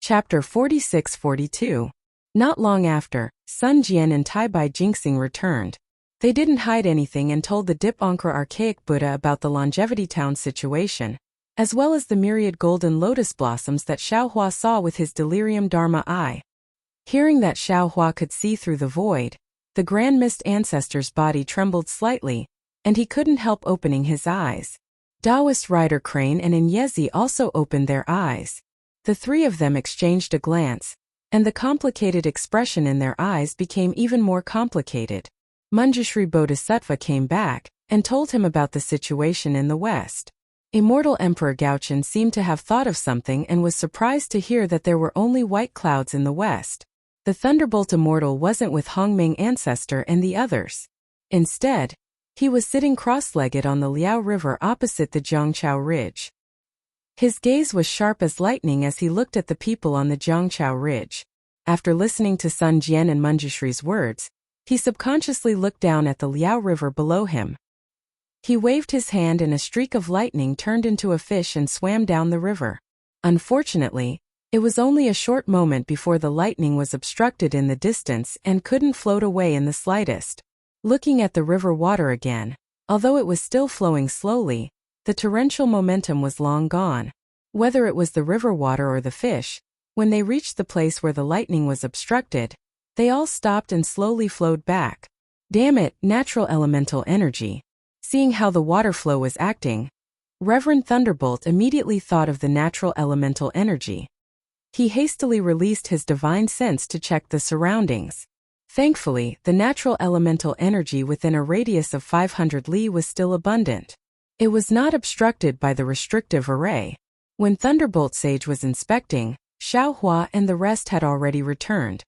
Chapter 46-42. Not long after, Sun Jian and Tai Bai Jinxing returned. They didn't hide anything and told the Dipankara archaic Buddha about the Longevity Town situation, as well as the myriad golden lotus blossoms that Xiaohua saw with his delirium dharma eye. Hearing that Xiaohua could see through the void, the Grand Mist Ancestor's body trembled slightly, and he couldn't help opening his eyes. Taoist Rider Crane and Inyezi also opened their eyes. The three of them exchanged a glance, and the complicated expression in their eyes became even more complicated. Manjushri Bodhisattva came back and told him about the situation in the west. Immortal Emperor Gaochen seemed to have thought of something and was surprised to hear that there were only white clouds in the west. The Thunderbolt Immortal wasn't with Hongming Ancestor and the others. Instead, he was sitting cross-legged on the Liao River opposite the Jiangqiao Ridge. His gaze was sharp as lightning as he looked at the people on the Jiangqiao Ridge. After listening to Sun Jian and Manjushri's words, he subconsciously looked down at the Liao River below him. He waved his hand and a streak of lightning turned into a fish and swam down the river. Unfortunately, it was only a short moment before the lightning was obstructed in the distance and couldn't float away in the slightest. Looking at the river water again, although it was still flowing slowly, the torrential momentum was long gone. Whether it was the river water or the fish, when they reached the place where the lightning was obstructed, they all stopped and slowly flowed back. Damn it, natural elemental energy. Seeing how the water flow was acting, Reverend Thunderbolt immediately thought of the natural elemental energy. He hastily released his divine sense to check the surroundings. Thankfully, the natural elemental energy within a radius of 500 li was still abundant. It was not obstructed by the restrictive array. When Thunderbolt Sage was inspecting, Xiaohua and the rest had already returned.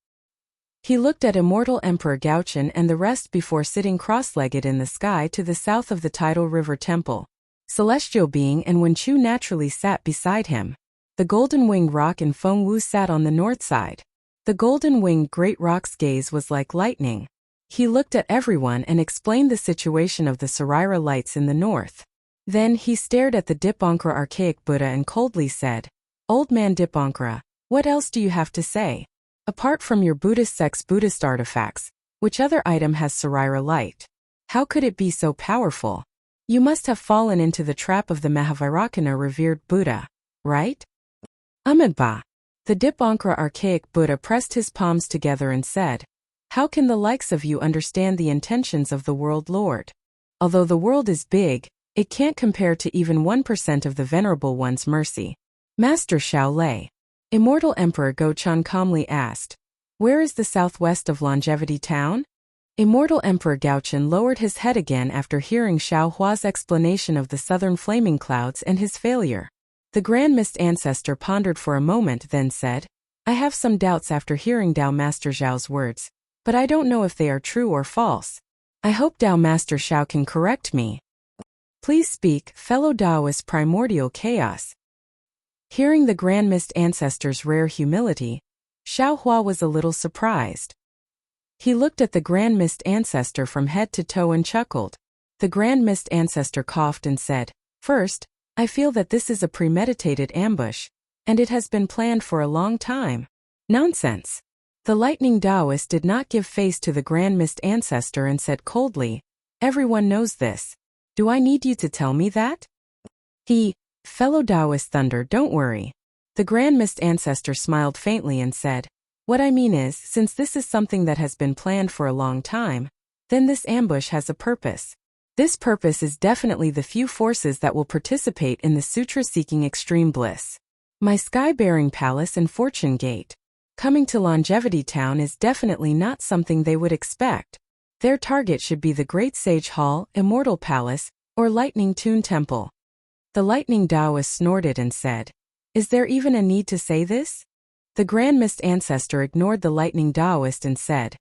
He looked at Immortal Emperor Gaochen and the rest before sitting cross-legged in the sky to the south of the Tidal River Temple. Celestial Being and Wenchu naturally sat beside him. The golden-winged rock and Feng Wu sat on the north side. The golden-winged great rock's gaze was like lightning. He looked at everyone and explained the situation of the Sarira lights in the north. Then he stared at the Dipankara archaic Buddha and coldly said, "Old man Dipankara, what else do you have to say? Apart from your Buddhist sect's Buddhist artifacts, which other item has Sarira light? How could it be so powerful? You must have fallen into the trap of the Mahavairakana revered Buddha, right?" Ahmedba. The Dipankara archaic Buddha pressed his palms together and said, "How can the likes of you understand the intentions of the World Lord? Although the world is big, it can't compare to even 1% of the Venerable One's mercy." Master Xiao Lei. Immortal Emperor Gochun calmly asked, "Where is the southwest of Longevity Town?" Immortal Emperor Gaochen lowered his head again after hearing Xiaohua's explanation of the southern flaming clouds and his failure. The Grand Mist Ancestor pondered for a moment, then said, "I have some doubts after hearing Dao Master Zhao's words, but I don't know if they are true or false. I hope Dao Master Xiao can correct me." "Please speak, fellow Taoist Primordial Chaos." Hearing the Grand Mist Ancestor's rare humility, Xiaohua was a little surprised. He looked at the Grand Mist Ancestor from head to toe and chuckled. The Grand Mist Ancestor coughed and said, "First, I feel that this is a premeditated ambush, and it has been planned for a long time." "Nonsense." The Lightning Taoist did not give face to the Grand Mist Ancestor and said coldly, "Everyone knows this. Do I need you to tell me that?" Fellow Taoist Thunder, don't worry. The Grand Mist Ancestor smiled faintly and said, "What I mean is, since this is something that has been planned for a long time, then this ambush has a purpose. This purpose is definitely the few forces that will participate in the sutra-seeking extreme bliss. My sky-bearing palace and fortune gate. Coming to Longevity Town is definitely not something they would expect. Their target should be the Great Sage Hall, Immortal Palace, or Lightning Tune Temple." The Lightning Taoist snorted and said, "Is there even a need to say this?" The Grand Mist Ancestor ignored the Lightning Taoist and said,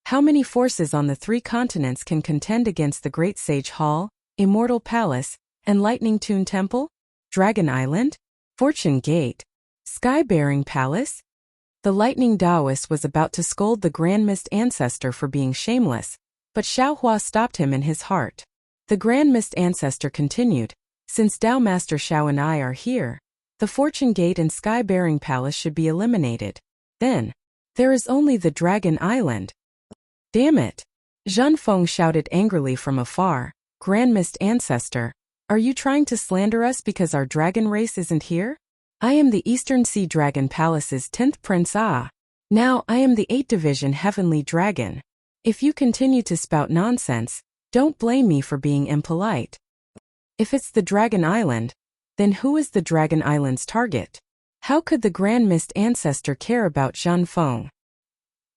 "How many forces on the 3 continents can contend against the Great Sage Hall, Immortal Palace, and Lightning Tune Temple? Dragon Island? Fortune Gate? Sky-bearing Palace?" The Lightning Taoist was about to scold the Grand Mist Ancestor for being shameless, but Xiaohua stopped him in his heart. The Grand Mist Ancestor continued, "Since Dao Master Xiao and I are here, The Fortune Gate and Sky-bearing Palace should be eliminated. Then, there is only the Dragon Island. Damn it! Zhen Feng shouted angrily from afar. Grand Mist Ancestor, are you trying to slander us because our dragon race isn't here? I am the Eastern Sea Dragon Palace's 10th Prince Now I am the 8th Division Heavenly Dragon. If you continue to spout nonsense, don't blame me for being impolite. If it's the Dragon Island, then who is the Dragon Island's target? How could the Grand Mist Ancestor care about Zhen Feng?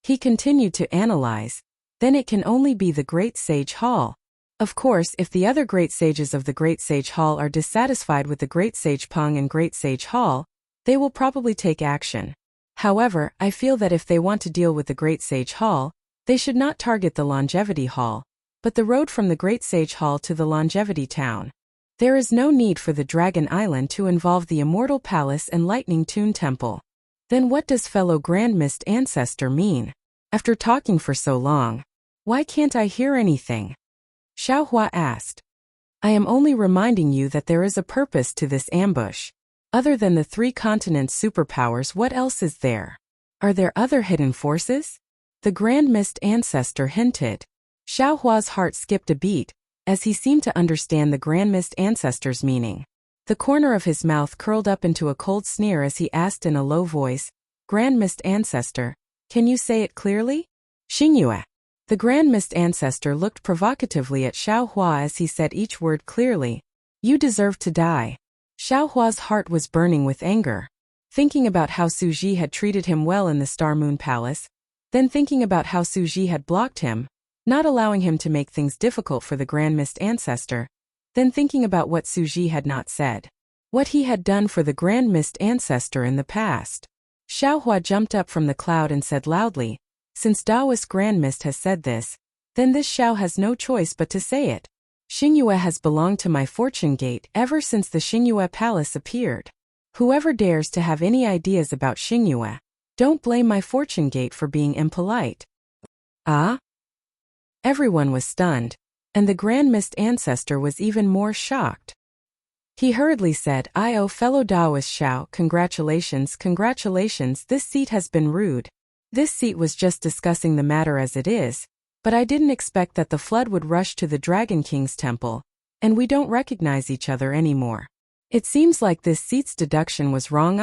He continued to analyze. Then it can only be the Great Sage Hall. Of course, if the other Great Sages of the Great Sage Hall are dissatisfied with the Great Sage Peng and Great Sage Hall, they will probably take action. However, I feel that if they want to deal with the Great Sage Hall, they should not target the Longevity Hall, but the road from the Great Sage Hall to the Longevity Town. There is no need for the Dragon Island to involve the Immortal Palace and Lightning Tune Temple. Then what does fellow Grand Mist Ancestor mean? After talking for so long, why can't I hear anything? Xiaohua asked. I am only reminding you that there is a purpose to this ambush. Other than the 3 continents' superpowers, what else is there? Are there other hidden forces? The Grand Mist Ancestor hinted. Xiaohua's heart skipped a beat, as he seemed to understand the Grand Mist Ancestor's meaning. The corner of his mouth curled up into a cold sneer as he asked in a low voice, Grand Mist Ancestor, can you say it clearly? Xingyue. The Grand Mist Ancestor looked provocatively at Xiaohua as he said each word clearly. You deserve to die. Xiaohua's heart was burning with anger. Thinking about how Suji had treated him well in the Star Moon Palace, then thinking about how Suji had blocked him, not allowing him to make things difficult for the Grand Mist Ancestor, then thinking about what Suji had not said. What he had done for the Grand Mist Ancestor in the past. Xiaohua jumped up from the cloud and said loudly, since Taoist Grand Mist has said this, then this Xiao has no choice but to say it. Xingyue has belonged to my Fortune Gate ever since the Xingyue Palace appeared. Whoever dares to have any ideas about Xingyue, don't blame my Fortune Gate for being impolite. Ah? Everyone was stunned, and the Grand Mist Ancestor was even more shocked. He hurriedly said, "Oh, fellow Taoist Xiao, congratulations, congratulations, this seat has been rude. This seat was just discussing the matter as it is, but I didn't expect that the flood would rush to the Dragon King's temple, and we don't recognize each other anymore. It seems like this seat's deduction was wrong,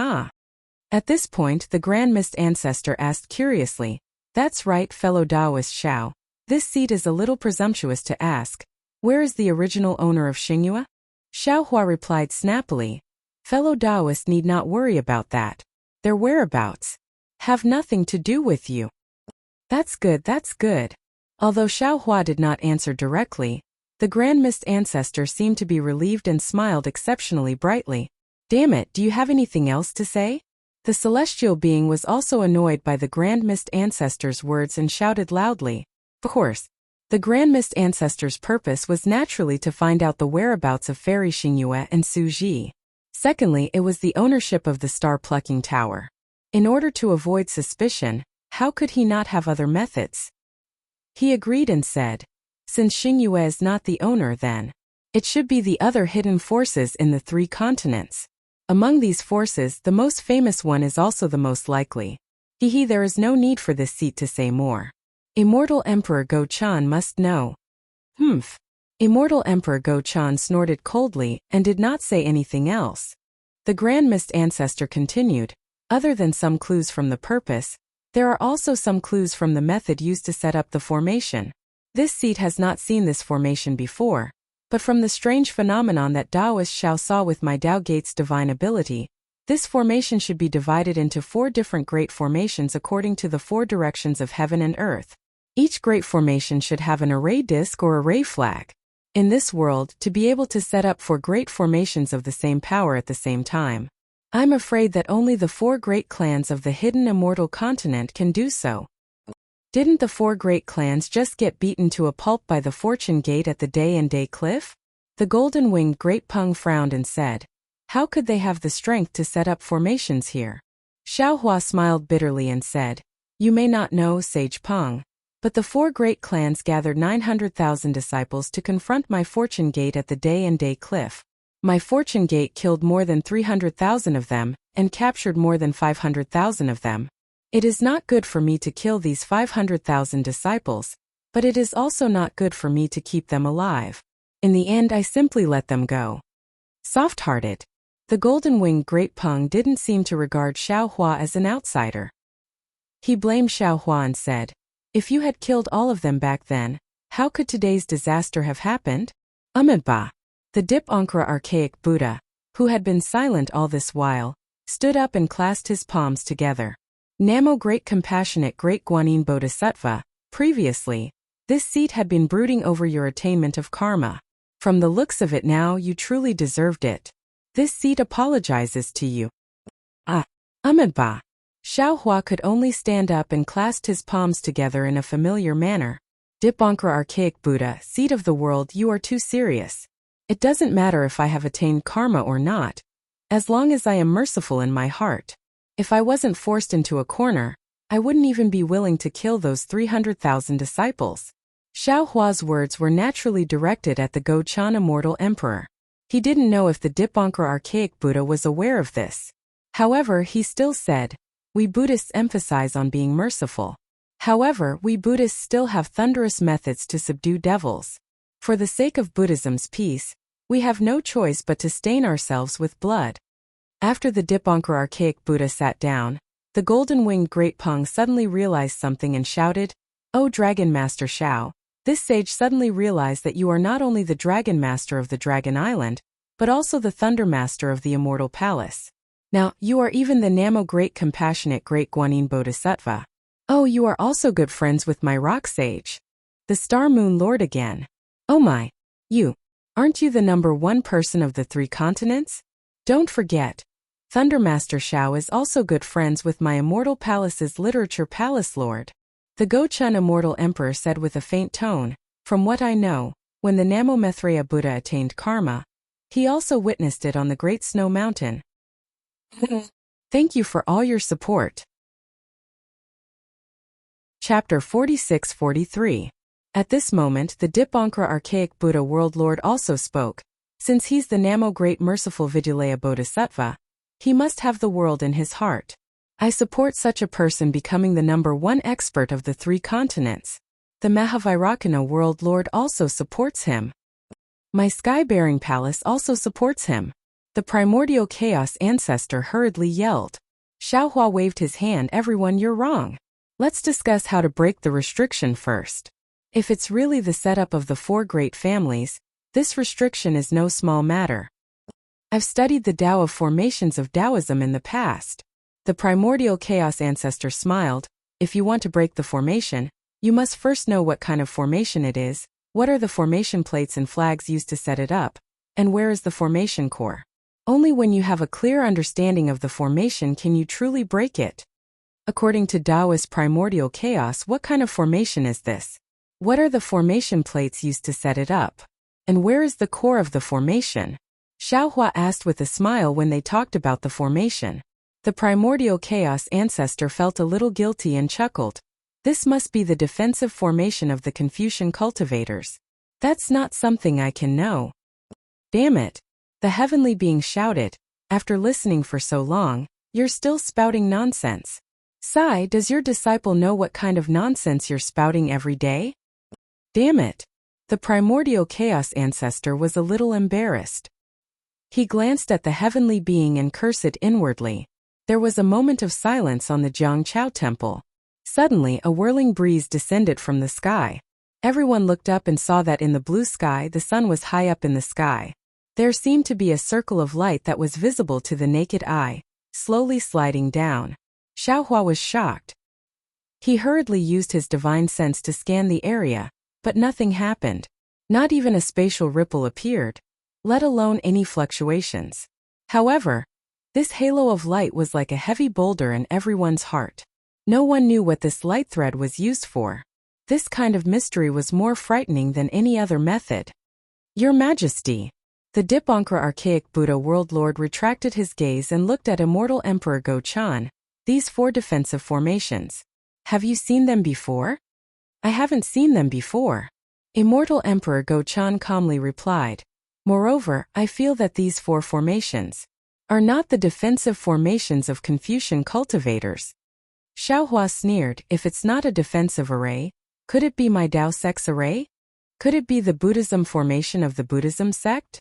At this point, the Grand Mist Ancestor asked curiously, that's right, fellow Taoist Xiao, this seat is a little presumptuous to ask, where is the original owner of Xingyue? Xiaohua replied snappily, fellow Taoist need not worry about that. Their whereabouts have nothing to do with you. That's good, that's good. Although Xiaohua did not answer directly, the Grand Mist Ancestor seemed to be relieved and smiled exceptionally brightly. Damn it, do you have anything else to say? The celestial being was also annoyed by the Grand Mist Ancestor's words and shouted loudly. Of course, the Grand Mist Ancestor's purpose was naturally to find out the whereabouts of Fairy Xingyue and Suji. Secondly, it was the ownership of the star-plucking tower. In order to avoid suspicion, how could he not have other methods? He agreed and said, since Xingyue is not the owner then, it should be the other hidden forces in the 3 continents. Among these forces, the most famous one is also the most likely. There is no need for this seat to say more. Immortal Emperor Go-chan must know. Humph. Immortal Emperor Go-chan snorted coldly and did not say anything else. The Grand Mist Ancestor continued, other than some clues from the purpose, there are also some clues from the method used to set up the formation. This seat has not seen this formation before, but from the strange phenomenon that Taoist Xiao saw with my Tao Gate's divine ability, this formation should be divided into 4 different great formations according to the 4 directions of heaven and earth. Each great formation should have an array disk or array flag. In this world, to be able to set up 4 great formations of the same power at the same time, I'm afraid that only the 4 great clans of the hidden immortal continent can do so. Didn't the 4 great clans just get beaten to a pulp by the Fortune Gate at the Day and Day Cliff? The golden-winged Great Peng frowned and said, how could they have the strength to set up formations here? Xiaohua smiled bitterly and said, you may not know, Sage Peng, but the 4 great clans gathered 900,000 disciples to confront my Fortune Gate at the Day and Day Cliff. My fortune gate killed more than 300,000 of them, and captured more than 500,000 of them. It is not good for me to kill these 500,000 disciples, but it is also not good for me to keep them alive. In the end, I simply let them go. Soft-hearted. The golden-winged great Peng didn't seem to regard Xiao Hua as an outsider. He blamed Xiao Hua and said, "If you had killed all of them back then, how could today's disaster have happened?" Amitabha. The Dipankara archaic Buddha, who had been silent all this while, stood up and clasped his palms together. Namo great compassionate great Guanyin Bodhisattva, previously, this seed had been brooding over your attainment of karma. From the looks of it now, you truly deserved it. This seed apologizes to you. Amitabha. Xiao Hua could only stand up and clasp his palms together in a familiar manner. Dipankara archaic Buddha, seed of the world, you are too serious. It doesn't matter if I have attained karma or not, as long as I am merciful in my heart. If I wasn't forced into a corner, I wouldn't even be willing to kill those 300,000 disciples. Xiao Hua's words were naturally directed at the Go-chan immortal emperor. He didn't know if the Dipankara archaic Buddha was aware of this. However, he still said, "We Buddhists emphasize on being merciful. However, we Buddhists still have thunderous methods to subdue devils. For the sake of Buddhism's peace, we have no choice but to stain ourselves with blood." After the Dipankara archaic Buddha sat down, the golden-winged great Peng suddenly realized something and shouted, "O Dragon Master Xiao!" This sage suddenly realized that you are not only the Dragon Master of the Dragon Island, but also the Thunder Master of the Immortal Palace. Now, you are even the Namo great compassionate great Guanyin Bodhisattva. Oh, you are also good friends with my rock sage, the Star Moon Lord again. Oh my, aren't you the number one person of the 3 continents? Don't forget, Thunder Master Xiao is also good friends with my Immortal Palace's Literature Palace Lord. The Go-chan Immortal Emperor said with a faint tone, "From what I know, when the Namo Maitreya Buddha attained karma, he also witnessed it on the Great Snow Mountain." Thank you for all your support. Chapter 46-43. At this moment, the Dipankara archaic Buddha World Lord also spoke. Since he's the Namo great merciful Vidyalaya Bodhisattva, he must have the world in his heart. I support such a person becoming the number one expert of the 3 continents. The Mahavairakana World Lord also supports him. My sky-bearing palace also supports him. The primordial chaos ancestor hurriedly yelled. Xiao Hua waved his hand. Everyone, you're wrong. Let's discuss how to break the restriction first. If it's really the setup of the 4 great families, this restriction is no small matter. I've studied the Tao of formations of Taoism in the past. The primordial chaos ancestor smiled. If you want to break the formation, you must first know what kind of formation it is, what are the formation plates and flags used to set it up, and where is the formation core. Only when you have a clear understanding of the formation can you truly break it. According to Taoist primordial chaos, what kind of formation is this? What are the formation plates used to set it up? And where is the core of the formation? Xiao Hua asked with a smile when they talked about the formation. The primordial chaos ancestor felt a little guilty and chuckled. This must be the defensive formation of the Confucian cultivators. That's not something I can know. Damn it. The heavenly being shouted. After listening for so long, you're still spouting nonsense. Sai, does your disciple know what kind of nonsense you're spouting every day? Damn it. The primordial chaos ancestor was a little embarrassed. He glanced at the heavenly being and cursed inwardly. There was a moment of silence on the Jiangchao temple. Suddenly, a whirling breeze descended from the sky. Everyone looked up and saw that in the blue sky the sun was high up in the sky. There seemed to be a circle of light that was visible to the naked eye, slowly sliding down. Xiao Hua was shocked. He hurriedly used his divine sense to scan the area, but nothing happened. Not even a spatial ripple appeared, let alone any fluctuations. However, this halo of light was like a heavy boulder in everyone's heart. No one knew what this light thread was used for. This kind of mystery was more frightening than any other method. Your Majesty. The Dipankara archaic Buddha World Lord retracted his gaze and looked at Immortal Emperor Go-chan. These 4 defensive formations. Have you seen them before? I haven't seen them before. Immortal Emperor Go-chan calmly replied. Moreover, I feel that these four formations are not the defensive formations of Confucian cultivators. Xiaohua sneered. If it's not a defensive array, could it be my Dao Sect's array? Could it be the Buddhism formation of the Buddhism sect?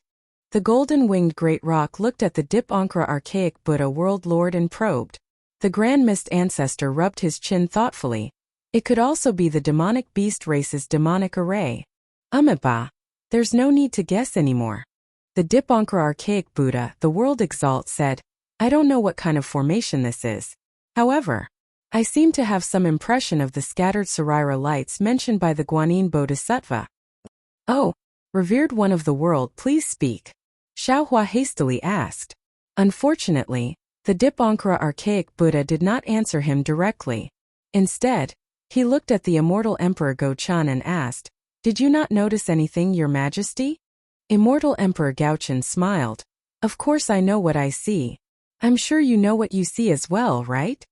The golden-winged great rock looked at the Dipankara archaic Buddha world lord and probed. The grand mist ancestor rubbed his chin thoughtfully. It could also be the demonic beast race's demonic array. Ba. There's no need to guess anymore. The Dipankara archaic Buddha, the world exalt, said, I don't know what kind of formation this is. However, I seem to have some impression of the scattered Sarira lights mentioned by the Guanyin Bodhisattva. Oh, revered one of the world, please speak. Xiaohua hastily asked. Unfortunately, the Dipankara archaic Buddha did not answer him directly. Instead, he looked at the immortal Emperor Gochen and asked, Did you not notice anything, Your Majesty? Immortal Emperor Gaochen smiled. Of course I know what I see. I'm sure you know what you see as well, right?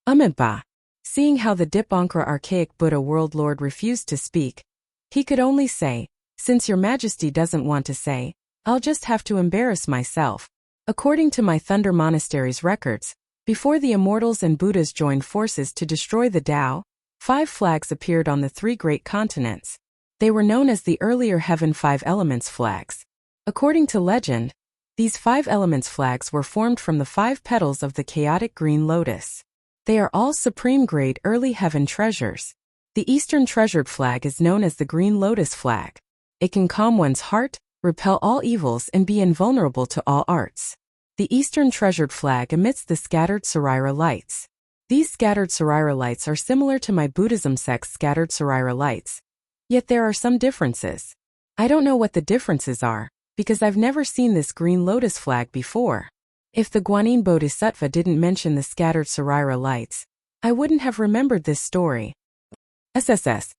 Ba. Seeing how the Dipankara archaic Buddha world lord refused to speak, he could only say, Since Your Majesty doesn't want to say, I'll just have to embarrass myself. According to my Thunder Monastery's records, before the Immortals and Buddhas joined forces to destroy the Tao, 5 flags appeared on the 3 great continents. They were known as the earlier Heaven 5 Elements flags. According to legend, these 5 Elements flags were formed from the 5 petals of the chaotic green lotus. They are all supreme-grade early heaven treasures. The Eastern treasured flag is known as the green lotus flag. It can calm one's heart, repel all evils, and be invulnerable to all arts. The Eastern treasured flag emits the scattered Sarira lights. These scattered Sarira lights are similar to my Buddhism sect's scattered Sarira lights. Yet there are some differences. I don't know what the differences are, because I've never seen this green lotus flag before. If the Guanyin Bodhisattva didn't mention the scattered Sarira lights, I wouldn't have remembered this story. SSS.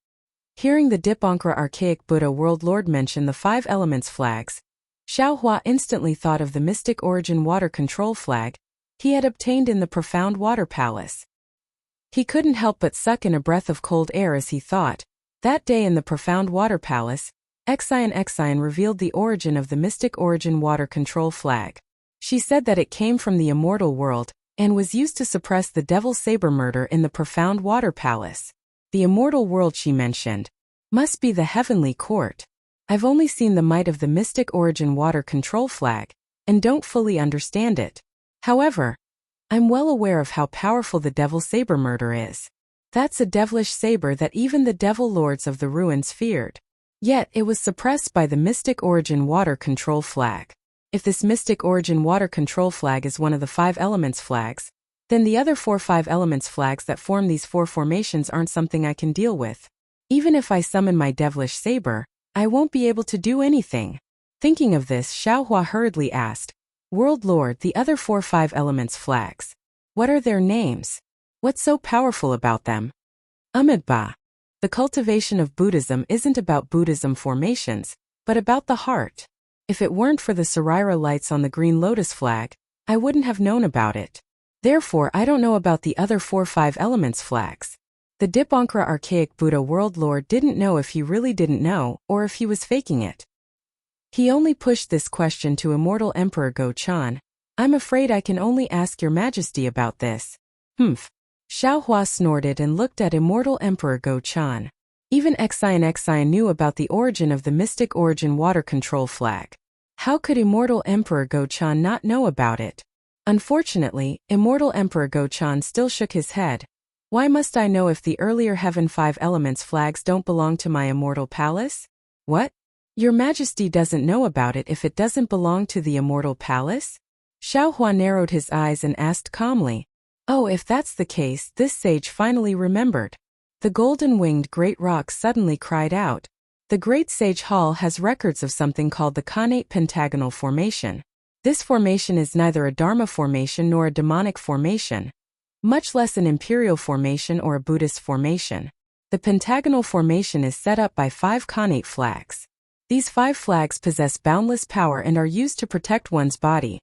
Hearing the Dipankara archaic Buddha world lord mention the 5 elements flags, Xiaohua instantly thought of the mystic origin water control flag he had obtained in the profound water palace. He couldn't help but suck in a breath of cold air as he thought, that day in the profound water palace, Xian revealed the origin of the mystic origin water control flag. She said that it came from the immortal world and was used to suppress the devil saber murder in the profound water palace. The immortal world she mentioned must be the heavenly court. I've only seen the might of the mystic origin water control flag and don't fully understand it. However, I'm well aware of how powerful the devil saber murder is. That's a devilish saber that even the devil lords of the ruins feared. Yet it was suppressed by the mystic origin water control flag. If this mystic origin water control flag is one of the 5 elements flags, then the other 4 5 elements flags that form these 4 formations aren't something I can deal with. Even if I summon my devilish saber, I won't be able to do anything. Thinking of this, Xiaohua hurriedly asked, World Lord, the other 4 5 elements flags. What are their names? What's so powerful about them? Ba. The cultivation of Buddhism isn't about Buddhism formations, but about the heart. If it weren't for the Sarira lights on the green lotus flag, I wouldn't have known about it. Therefore, I don't know about the other 4 5 elements flags. The Dipankara archaic Buddha world lord didn't know if he really didn't know or if he was faking it. He only pushed this question to immortal Emperor Gochen. I'm afraid I can only ask Your Majesty about this. Humph. Xiaohua snorted and looked at immortal Emperor Gochen. Even Xian knew about the origin of the mystic origin water control flag. How could immortal Emperor Gochen not know about it? Unfortunately, immortal Emperor Gochen still shook his head. Why must I know if the earlier Heaven 5 Elements flags don't belong to my immortal palace? What? Your Majesty doesn't know about it if it doesn't belong to the immortal palace? Xiaohua narrowed his eyes and asked calmly. Oh, if that's the case, this sage finally remembered. The golden-winged great rock suddenly cried out. The Great Sage Hall has records of something called the Khanate pentagonal formation. This formation is neither a Dharma formation nor a demonic formation, much less an imperial formation or a Buddhist formation. The pentagonal formation is set up by 5 Khanate flags. These 5 flags possess boundless power and are used to protect one's body.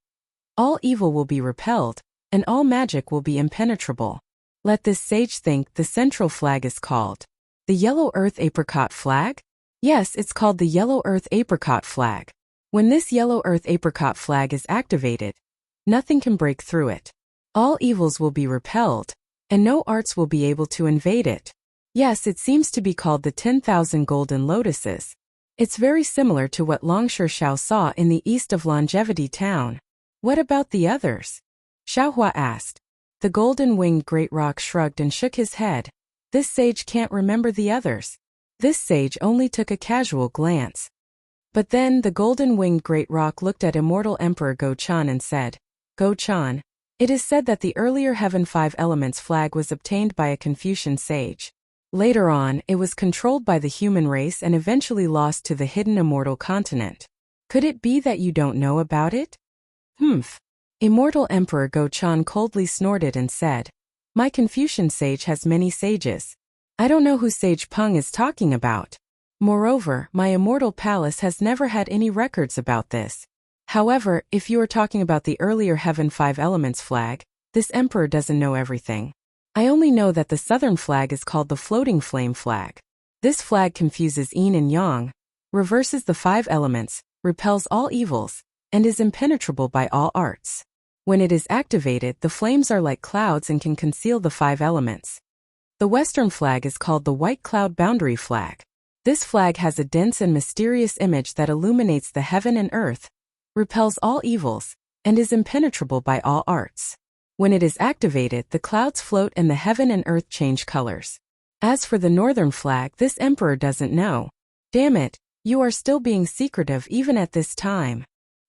All evil will be repelled, and all magic will be impenetrable. Let this sage think the central flag is called the Yellow Earth Apricot flag? Yes, it's called the Yellow Earth Apricot flag. When this yellow earth apricot flag is activated, nothing can break through it. All evils will be repelled, and no arts will be able to invade it. Yes, it seems to be called the 10,000 golden lotuses. It's very similar to what Longshore Xiao saw in the east of Longevity Town. What about the others? Xiaohua asked. The golden-winged great rock shrugged and shook his head. This sage can't remember the others. This sage only took a casual glance. But then the golden-winged great rock looked at immortal Emperor Go-chan and said, Go-chan, it is said that the earlier Heaven Five Elements flag was obtained by a Confucian sage. Later on, it was controlled by the human race and eventually lost to the hidden immortal continent. Could it be that you don't know about it? Humph. Immortal Emperor Go-chan coldly snorted and said, My Confucian sage has many sages. I don't know who Sage Peng is talking about. Moreover, my immortal palace has never had any records about this. However, if you are talking about the earlier Heaven Five Elements flag, this emperor doesn't know everything. I only know that the southern flag is called the Floating Flame flag. This flag confuses yin and yang, reverses the five elements, repels all evils, and is impenetrable by all arts. When it is activated, the flames are like clouds and can conceal the five elements. The western flag is called the White Cloud Boundary flag. This flag has a dense and mysterious image that illuminates the heaven and earth, repels all evils, and is impenetrable by all arts. When it is activated, the clouds float and the heaven and earth change colors. As for the northern flag, this emperor doesn't know. Damn it, you are still being secretive even at this time.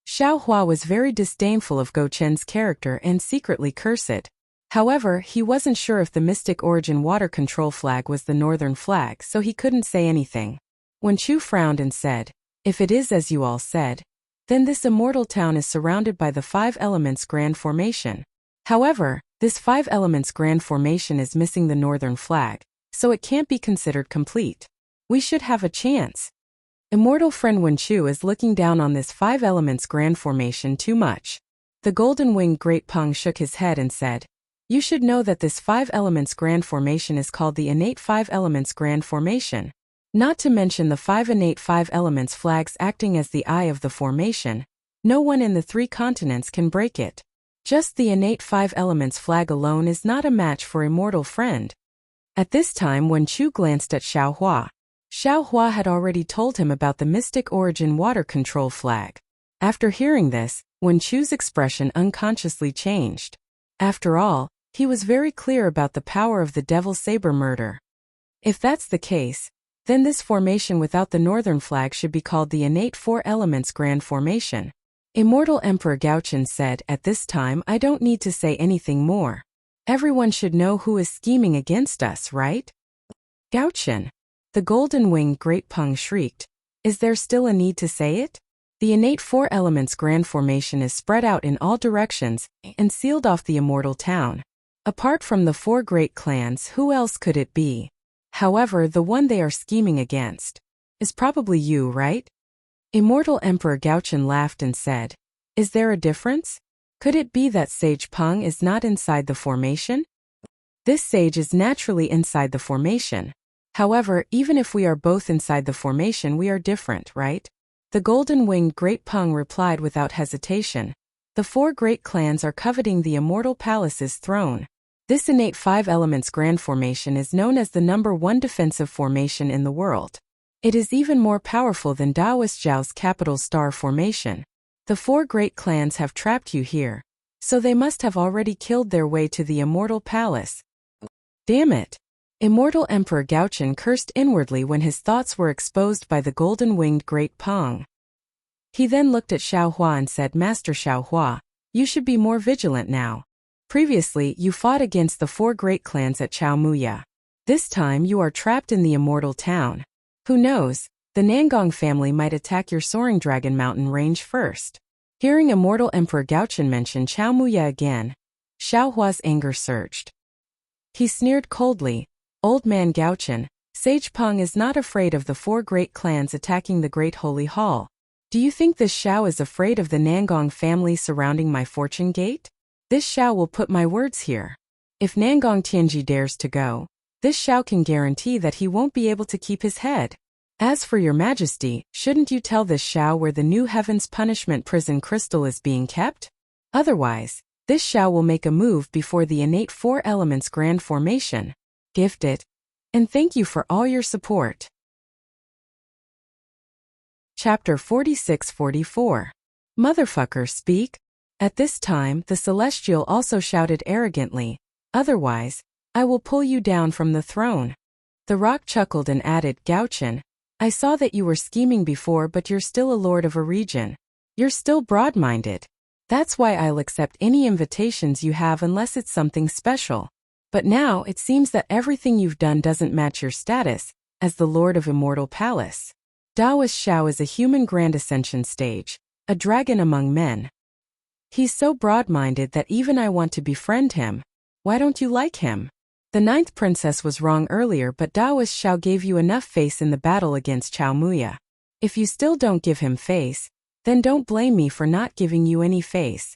Xiao Hua was very disdainful of Go Chen's character and secretly cursed. However, he wasn't sure if the Mystic Origin water control flag was the northern flag, so he couldn't say anything. Wen Chu frowned and said, If it is as you all said, then this immortal town is surrounded by the five elements grand formation. However, this five elements grand formation is missing the northern flag, so it can't be considered complete. We should have a chance. Immortal friend Wen Chu is looking down on this five elements grand formation too much. The golden-winged great Peng shook his head and said, You should know that this five elements grand formation is called the innate five elements grand formation. Not to mention the five innate five elements flags acting as the eye of the formation. No one in the three continents can break it. Just the innate five elements flag alone is not a match for immortal friend. At this time Wen Chu glanced at Xiao Hua. Xiao Hua had already told him about the Mystic Origin water control flag. After hearing this, Wen Chu's expression unconsciously changed. After all, he was very clear about the power of the Devil Saber murder. If that's the case, then this formation without the northern flag should be called the innate four elements grand formation. Immortal Emperor Gaochen said, At this time I don't need to say anything more. Everyone should know who is scheming against us, right? Gaochen. The golden-winged great Peng shrieked. Is there still a need to say it? The innate four elements grand formation is spread out in all directions and sealed off the immortal town. Apart from the four great clans, who else could it be? However, the one they are scheming against is probably you, right? Immortal Emperor Gaochen laughed and said, Is there a difference? Could it be that Sage Peng is not inside the formation? This sage is naturally inside the formation. However, even if we are both inside the formation, we are different, right? The golden-winged great Peng replied without hesitation. The four great clans are coveting the immortal palace's throne. This innate five elements grand formation is known as the number one defensive formation in the world. It is even more powerful than Daoist Zhao's capital star formation. The four great clans have trapped you here, so they must have already killed their way to the immortal palace. Damn it! Immortal Emperor Gaochen cursed inwardly when his thoughts were exposed by the golden-winged great Peng. He then looked at Xiao Hua and said, Master Xiao Hua, you should be more vigilant now. Previously, you fought against the four great clans at Chaomuya. This time you are trapped in the immortal town. Who knows, the Nangong family might attack your Soaring Dragon Mountain range first. Hearing Immortal Emperor Gaochen mention Chaomuya again, Xiao Hua's anger surged. He sneered coldly, Old man Gaochen, Sage Peng is not afraid of the four great clans attacking the Great Holy Hall. Do you think this Xiao is afraid of the Nangong family surrounding my fortune gate? This Xiao will put my words here. If Nangong Tianji dares to go, this Xiao can guarantee that he won't be able to keep his head. As for your majesty, shouldn't you tell this Shao where the new heaven's punishment prison crystal is being kept? Otherwise, this Shao will make a move before the innate four elements grand formation. Gift it. And thank you for all your support. Chapter 46-44. Motherfucker, speak. At this time, the Celestial also shouted arrogantly, otherwise, I will pull you down from the throne. The rock chuckled and added, Gauchin, I saw that you were scheming before, but you're still a lord of a region. You're still broad-minded. That's why I'll accept any invitations you have unless it's something special. But now it seems that everything you've done doesn't match your status as the Lord of Immortal Palace. Daoist Shao is a human grand ascension stage, a dragon among men. He's so broad-minded that even I want to befriend him. Why don't you like him? The 9th princess was wrong earlier, but Daoist Shao gave you enough face in the battle against Chao Muya. If you still don't give him face, then don't blame me for not giving you any face.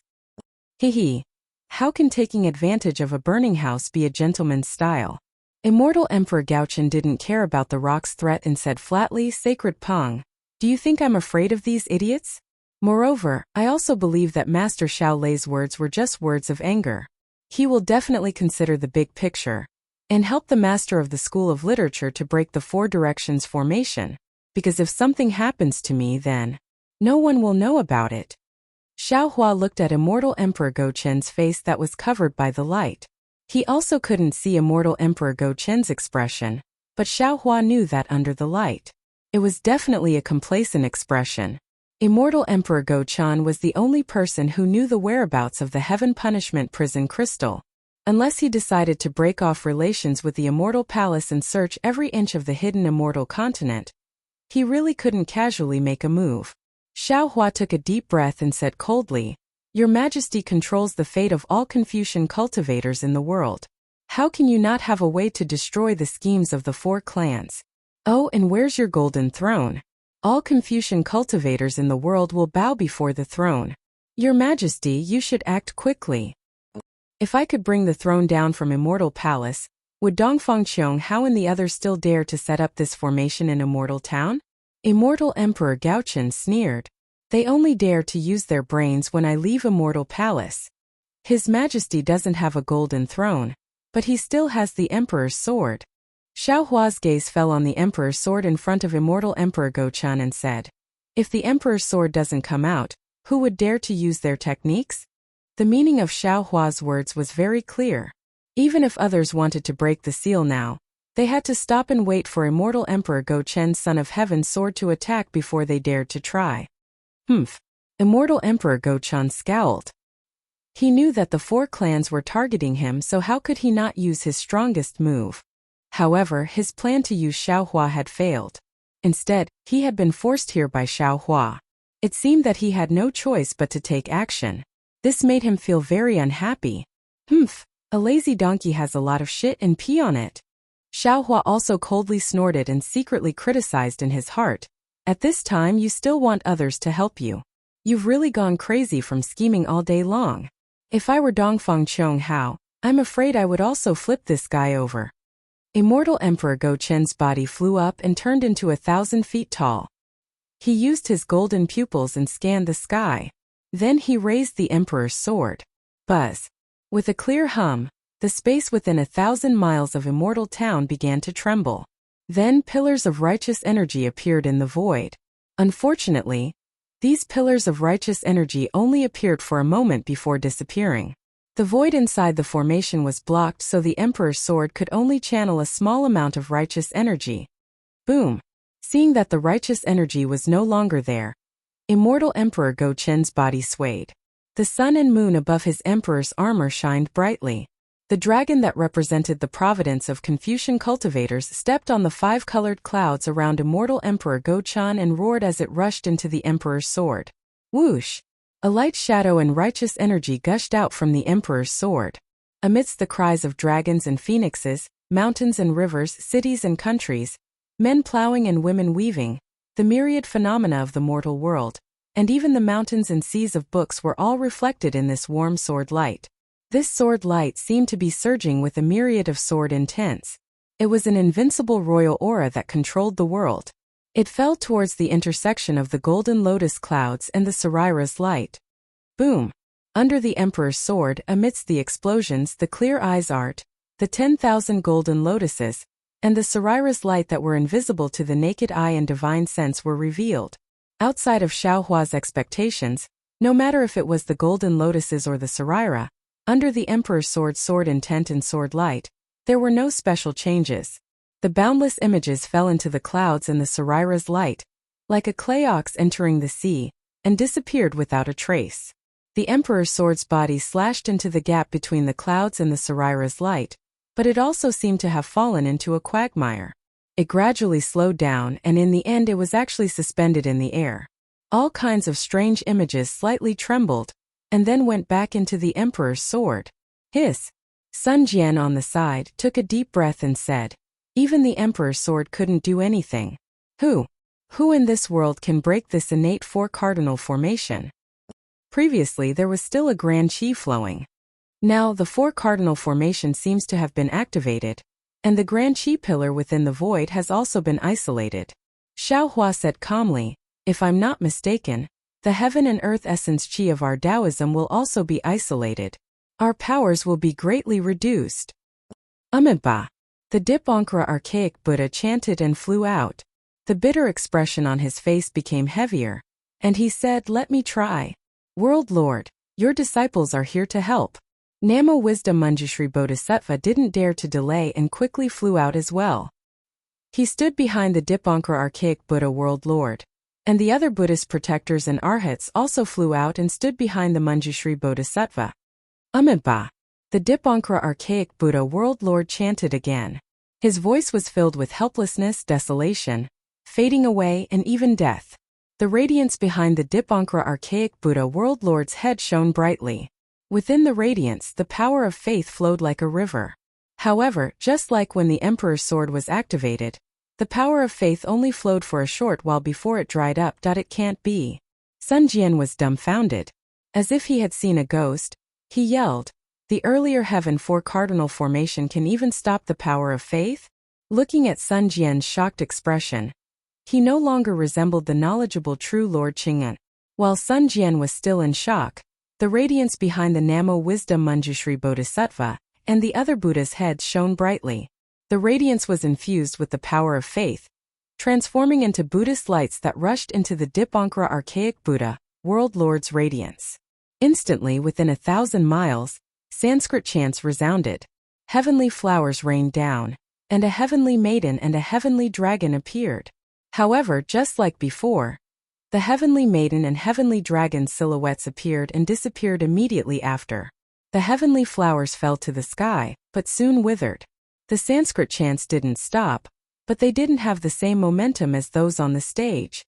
Hehe. How can taking advantage of a burning house be a gentleman's style? Immortal Emperor Gauchin didn't care about the rock's threat and said flatly, Sacred Peng, do you think I'm afraid of these idiots? Moreover, I also believe that Master Shao Lei's words were just words of anger. He will definitely consider the big picture and help the master of the School of Literature to break the Four Directions formation, because if something happens to me, then no one will know about it. Xiao Hua looked at Immortal Emperor Gauchen's face that was covered by the light. He also couldn't see Immortal Emperor Gauchen's expression, but Xiao Hua knew that under the light, it was definitely a complacent expression. Immortal Emperor Gauchen was the only person who knew the whereabouts of the Heaven Punishment Prison Crystal. Unless he decided to break off relations with the Immortal Palace and search every inch of the hidden Immortal Continent, he really couldn't casually make a move. Xiao Hua took a deep breath and said coldly, Your Majesty controls the fate of all Confucian cultivators in the world. How can you not have a way to destroy the schemes of the 4 clans? Oh, and where's your golden throne? All Confucian cultivators in the world will bow before the throne. Your Majesty, you should act quickly. If I could bring the throne down from Immortal Palace, would Dongfang Qiong Hao and the others still dare to set up this formation in Immortal Town? Immortal Emperor Gauchen sneered. They only dare to use their brains when I leave Immortal Palace. His Majesty doesn't have a golden throne, but he still has the Emperor's sword. Xiao Hua's gaze fell on the Emperor's sword in front of Immortal Emperor Gauchen and said, If the Emperor's sword doesn't come out, who would dare to use their techniques? The meaning of Xiao Hua's words was very clear. Even if others wanted to break the seal now, they had to stop and wait for Immortal Emperor Gauchen's Son of Heaven's sword to attack before they dared to try. Humph. Immortal Emperor Gauchen scowled. He knew that the 4 clans were targeting him, so how could he not use his strongest move? However, his plan to use Xiao Hua had failed. Instead, he had been forced here by Xiao Hua. It seemed that he had no choice but to take action. This made him feel very unhappy. Humph, a lazy donkey has a lot of shit and pee on it. Xiao Hua also coldly snorted and secretly criticized in his heart. At this time you still want others to help you. You've really gone crazy from scheming all day long. If I were Dongfang Qiong Hao, I'm afraid I would also flip this guy over. Immortal Emperor Gauchen's body flew up and turned into 1,000 feet tall. He used his golden pupils and scanned the sky. Then he raised the Emperor's sword. Buzz. With a clear hum, the space within 1,000 miles of Immortal Town began to tremble. Then pillars of righteous energy appeared in the void. Unfortunately, these pillars of righteous energy only appeared for a moment before disappearing. The void inside the formation was blocked, so the Emperor's sword could only channel a small amount of righteous energy. Boom! Seeing that the righteous energy was no longer there, Immortal Emperor Gauchen's body swayed. The sun and moon above his emperor's armor shined brightly. The dragon that represented the providence of Confucian cultivators stepped on the 5-colored clouds around Immortal Emperor Gauchen and roared as it rushed into the Emperor's sword. Whoosh! A light shadow and righteous energy gushed out from the Emperor's sword. Amidst the cries of dragons and phoenixes, mountains and rivers, cities and countries, men plowing and women weaving, the myriad phenomena of the mortal world, and even the mountains and seas of books were all reflected in this warm sword light. This sword light seemed to be surging with a myriad of sword intents. It was an invincible royal aura that controlled the world. It fell towards the intersection of the golden lotus clouds and the Sarira's light. Boom! Under the Emperor's sword, amidst the explosions, the clear eyes art, the 10,000 golden lotuses, and the Sarira's light that were invisible to the naked eye and divine sense were revealed. Outside of Xiaohua's expectations, no matter if it was the golden lotuses or the Sarira, under the Emperor's sword intent and sword light, there were no special changes. The boundless images fell into the clouds and the Sarira's light, like a clay ox entering the sea, and disappeared without a trace. The Emperor's sword's body slashed into the gap between the clouds and the Sarira's light, but it also seemed to have fallen into a quagmire. It gradually slowed down, and in the end it was actually suspended in the air. All kinds of strange images slightly trembled, and then went back into the Emperor's sword. Hiss! Sun Jian on the side took a deep breath and said, "Even the Emperor's sword couldn't do anything. Who in this world can break this innate four-cardinal formation?" Previously there was still a grand qi flowing. Now the four-cardinal formation seems to have been activated, and the grand qi pillar within the void has also been isolated. Xiaohua said calmly, "If I'm not mistaken, the heaven and earth essence qi of our Taoism will also be isolated. Our powers will be greatly reduced." Amiba. The Dipankara archaic Buddha chanted and flew out. The bitter expression on his face became heavier, and he said, "Let me try. World Lord, your disciples are here to help." Namo Wisdom Manjushri Bodhisattva didn't dare to delay and quickly flew out as well. He stood behind the Dipankara archaic Buddha World Lord, and the other Buddhist protectors and arhats also flew out and stood behind the Manjushri Bodhisattva. Amiba. The Dipankara archaic Buddha World Lord chanted again. His voice was filled with helplessness, desolation, fading away, and even death. The radiance behind the Dipankara archaic Buddha World Lord's head shone brightly. Within the radiance, the power of faith flowed like a river. However, just like when the Emperor's sword was activated, the power of faith only flowed for a short while before it dried up. It can't be. Sun Jian was dumbfounded. As if he had seen a ghost, he yelled, "The earlier heaven four-cardinal formation can even stop the power of faith?" Looking at Sun Jian's shocked expression, he no longer resembled the knowledgeable true Lord Qing'an. While Sun Jian was still in shock, the radiance behind the Namo Wisdom Manjushri Bodhisattva and the other Buddha's heads shone brightly. The radiance was infused with the power of faith, transforming into Buddhist lights that rushed into the Dipankara archaic Buddha, World Lord's radiance. Instantly, within 1,000 miles, Sanskrit chants resounded. Heavenly flowers rained down, and a heavenly maiden and a heavenly dragon appeared. However, just like before, the heavenly maiden and heavenly dragon silhouettes appeared and disappeared immediately after. The heavenly flowers fell to the sky, but soon withered. The Sanskrit chants didn't stop, but they didn't have the same momentum as those on the stage.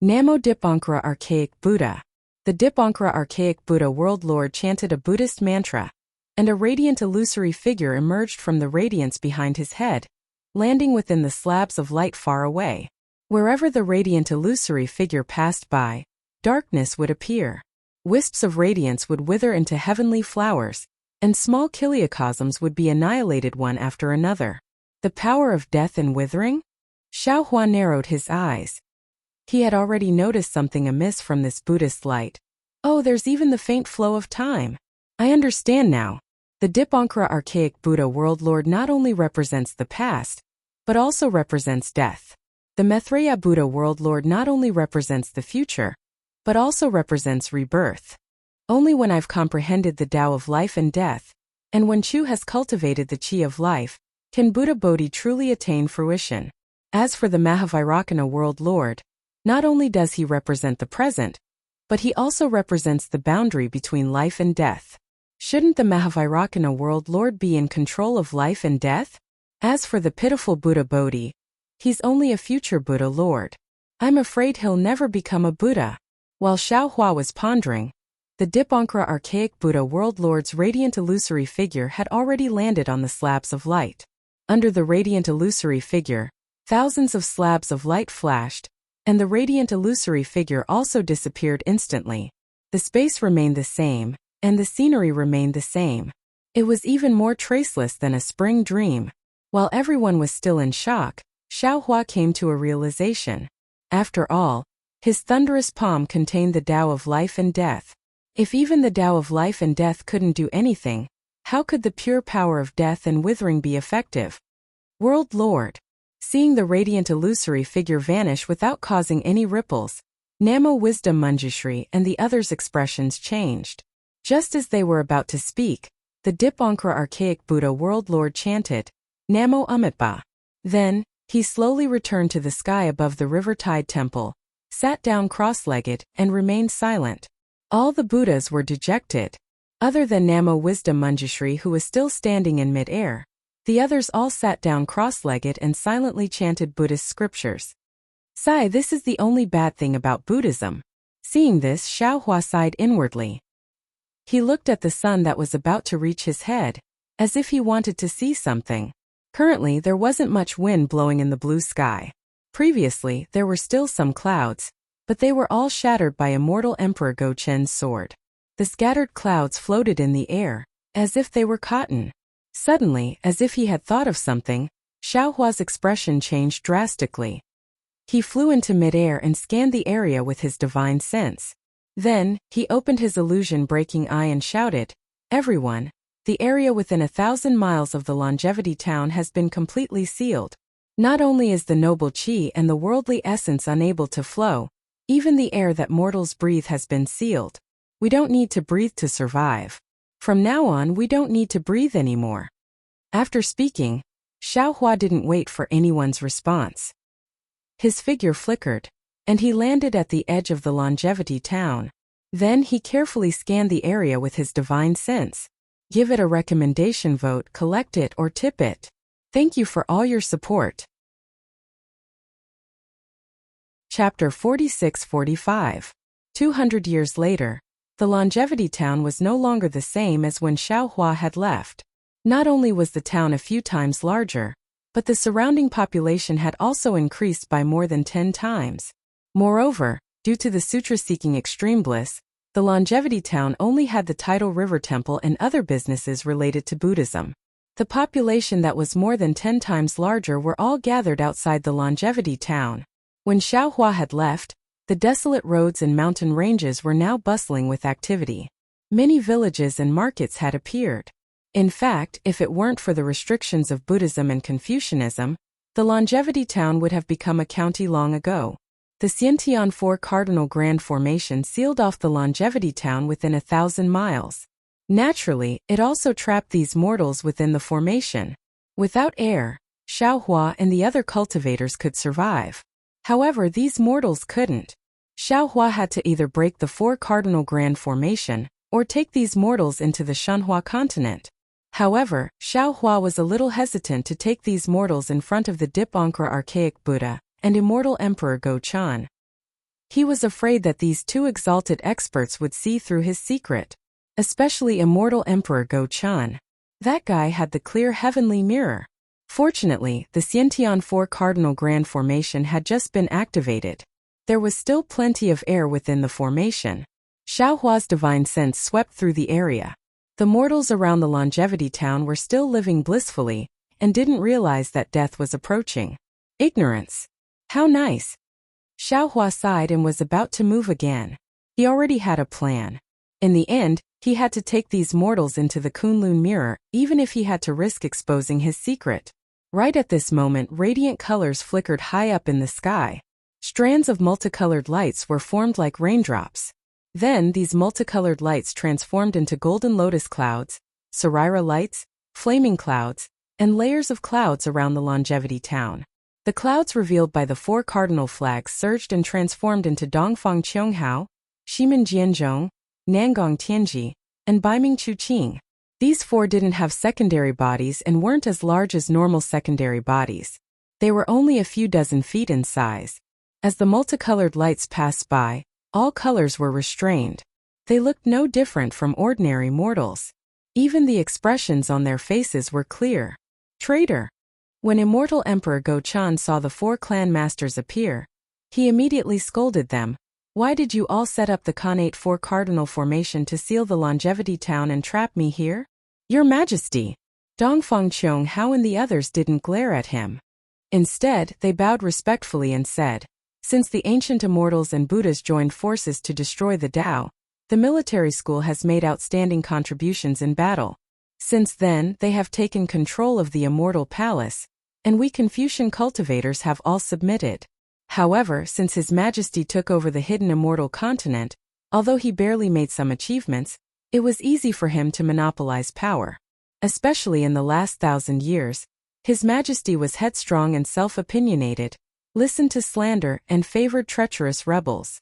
Namo Dipankara archaic Buddha. The Dipankara archaic Buddha World Lord chanted a Buddhist mantra, and a radiant illusory figure emerged from the radiance behind his head, landing within the slabs of light far away. Wherever the radiant illusory figure passed by, darkness would appear. Wisps of radiance would wither into heavenly flowers, and small chiliocosms would be annihilated one after another. The power of death and withering? Xiaohua narrowed his eyes. He had already noticed something amiss from this Buddhist light. Oh, there's even the faint flow of time. I understand now. The Dipankara archaic Buddha World Lord not only represents the past, but also represents death. The Maitreya Buddha World Lord not only represents the future, but also represents rebirth. Only when I've comprehended the Tao of life and death, and when Chu has cultivated the Qi of life, can Buddha Bodhi truly attain fruition. As for the Mahavairakana World Lord, not only does he represent the present, but he also represents the boundary between life and death. Shouldn't the Mahavairakana World Lord be in control of life and death? As for the pitiful Buddha Bodhi, he's only a future Buddha Lord. I'm afraid he'll never become a Buddha. While Xiaohua was pondering, the Dipankara archaic Buddha World Lord's radiant illusory figure had already landed on the slabs of light. Under the radiant illusory figure, thousands of slabs of light flashed, and the radiant illusory figure also disappeared instantly. The space remained the same, and the scenery remained the same. It was even more traceless than a spring dream. While everyone was still in shock, Xiaohua came to a realization. After all, his thunderous palm contained the Tao of life and death. If even the Tao of life and death couldn't do anything, how could the pure power of death and withering be effective? World Lord. Seeing the radiant illusory figure vanish without causing any ripples, Namo Wisdom Manjushri and the others' expressions changed. Just as they were about to speak, the Dipankara archaic Buddha World Lord chanted, Namo Amitba. Then, he slowly returned to the sky above the river tide temple, sat down cross-legged, and remained silent. All the Buddhas were dejected. Other than Namo Wisdom Manjushri, who was still standing in mid-air, the others all sat down cross-legged and silently chanted Buddhist scriptures. Sigh, this is the only bad thing about Buddhism. Seeing this, Xiaohua sighed inwardly. He looked at the sun that was about to reach his head, as if he wanted to see something. Currently, there wasn't much wind blowing in the blue sky. Previously, there were still some clouds, but they were all shattered by immortal Emperor Go Chen's sword. The scattered clouds floated in the air, as if they were cotton. Suddenly, as if he had thought of something, Xiaohua's expression changed drastically. He flew into midair and scanned the area with his divine sense. Then, he opened his illusion-breaking eye and shouted, Everyone, the area within 1,000 miles of the Longevity Town has been completely sealed. Not only is the noble qi and the worldly essence unable to flow, even the air that mortals breathe has been sealed. We don't need to breathe to survive. From now on, we don't need to breathe anymore. After speaking, Xiaohua didn't wait for anyone's response. His figure flickered, and he landed at the edge of the Longevity Town. Then he carefully scanned the area with his divine sense. Give it a recommendation vote, collect it or tip it. Thank you for all your support. Chapter 46-45. 200 years later, the Longevity Town was no longer the same as when Xiaohua had left. Not only was the town a few times larger, but the surrounding population had also increased by more than 10 times. Moreover, due to the sutra-seeking extreme bliss, the Longevity Town only had the tidal river temple and other businesses related to Buddhism. The population that was more than 10 times larger were all gathered outside the Longevity Town. When Xiaohua had left, the desolate roads and mountain ranges were now bustling with activity. Many villages and markets had appeared. In fact, if it weren't for the restrictions of Buddhism and Confucianism, the Longevity Town would have become a county long ago. The Xiantian Four Cardinal Grand Formation sealed off the Longevity Town within 1,000 miles. Naturally, it also trapped these mortals within the formation. Without air, Xiaohua and the other cultivators could survive. However, these mortals couldn't. Xiaohua had to either break the Four Cardinal Grand Formation, or take these mortals into the Shanhua continent. However, Xiaohua was a little hesitant to take these mortals in front of the Dipankara archaic Buddha and immortal Emperor Go Chan. He was afraid that these two exalted experts would see through his secret. Especially immortal Emperor Go Chan. That guy had the clear heavenly mirror. Fortunately, the Xiantian Four Cardinal Grand Formation had just been activated. There was still plenty of air within the formation. Xiaohua's divine sense swept through the area. The mortals around the Longevity Town were still living blissfully, and didn't realize that death was approaching. Ignorance. How nice. Xiaohua sighed and was about to move again. He already had a plan. In the end, he had to take these mortals into the Kunlun mirror, even if he had to risk exposing his secret. Right at this moment, radiant colors flickered high up in the sky. Strands of multicolored lights were formed like raindrops. Then these multicolored lights transformed into golden lotus clouds, Sarira lights, flaming clouds, and layers of clouds around the Longevity Town. The clouds revealed by the four cardinal flags surged and transformed into Dongfang Qianghao, Shimen Jianzhong, Nangong Tianji, and Baiming Chuqing. These four didn't have secondary bodies and weren't as large as normal secondary bodies. They were only a few dozen feet in size. As the multicolored lights passed by, all colors were restrained. They looked no different from ordinary mortals. Even the expressions on their faces were clear. Traitor! When immortal Emperor Go Chan saw the four clan masters appear, he immediately scolded them. Why did you all set up the Khanate Four Cardinal Formation to seal the Longevity Town and trap me here? Your Majesty! Dongfang Qianghao and the others didn't glare at him. Instead, they bowed respectfully and said, Since the ancient immortals and Buddhas joined forces to destroy the Tao, the military school has made outstanding contributions in battle. Since then, they have taken control of the immortal palace, and we Confucian cultivators have all submitted. However, since His Majesty took over the hidden immortal continent, although he barely made some achievements, it was easy for him to monopolize power. Especially in the last 1,000 years, His Majesty was headstrong and self-opinionated, listened to slander, and favored treacherous rebels.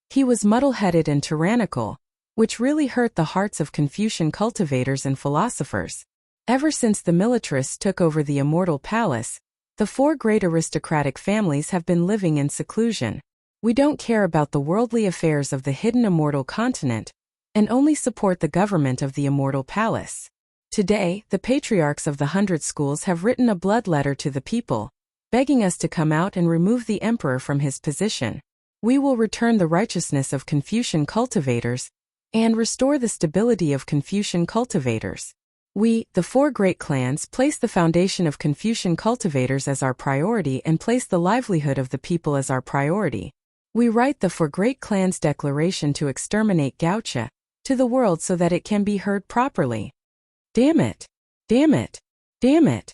He was muddle-headed and tyrannical, which really hurt the hearts of Confucian cultivators and philosophers. Ever since the militarists took over the immortal palace, the 4 great aristocratic families have been living in seclusion. We don't care about the worldly affairs of the hidden immortal continent, and only support the government of the immortal palace. Today, the patriarchs of the 100 schools have written a blood letter to the people, begging us to come out and remove the emperor from his position. We will return the righteousness of Confucian cultivators and restore the stability of Confucian cultivators. We, the 4 great clans, place the foundation of Confucian cultivators as our priority and place the livelihood of the people as our priority. We write the 4 great clans declaration to exterminate Gaocha to the world so that it can be heard properly. Damn it! Damn it! Damn it!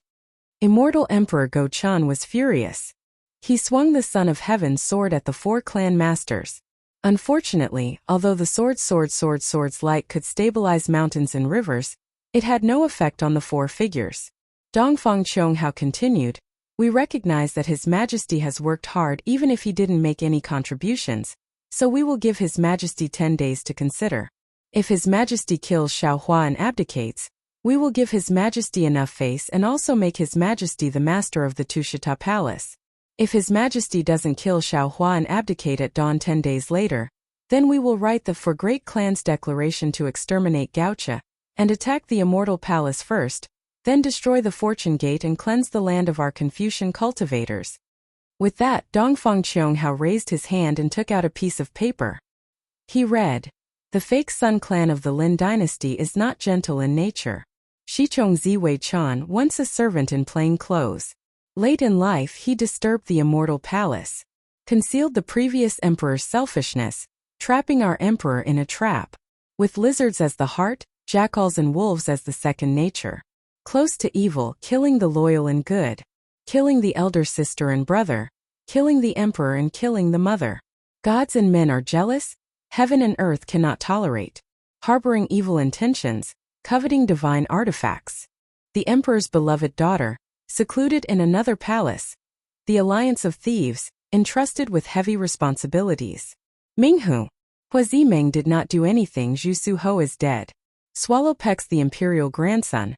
Immortal Emperor Go-chan was furious. He swung the Son of Heaven's sword at the 4 clan masters. Unfortunately, although the swords light could stabilize mountains and rivers, it had no effect on the 4 figures. Dongfang Chonghao continued, "We recognize that His Majesty has worked hard even if he didn't make any contributions, so we will give His Majesty 10 days to consider. If His Majesty kills Xiaohua and abdicates, we will give His Majesty enough face and also make His Majesty the master of the Tushita Palace. If His Majesty doesn't kill Xiaohua and abdicate at dawn 10 days later, then we will write the 4 great clans declaration to exterminate Gaocha, and attack the immortal palace first, then destroy the fortune gate and cleanse the land of our Confucian cultivators." With that, Dongfang Chonghao raised his hand and took out a piece of paper. He read, "The fake Sun clan of the Lin dynasty is not gentle in nature. Shichong Ziwei Chan, once a servant in plain clothes. Late in life he disturbed the immortal palace, concealed the previous emperor's selfishness, trapping our emperor in a trap. With lizards as the heart, jackals and wolves as the second nature. Close to evil, killing the loyal and good. Killing the elder sister and brother. Killing the emperor and killing the mother. Gods and men are jealous, heaven and earth cannot tolerate. Harboring evil intentions, coveting divine artifacts. The emperor's beloved daughter, secluded in another palace. The alliance of thieves, entrusted with heavy responsibilities. Minghu. Hua Zimeng did not do anything. Zhu Suho is dead. Swallow pecks the imperial grandson.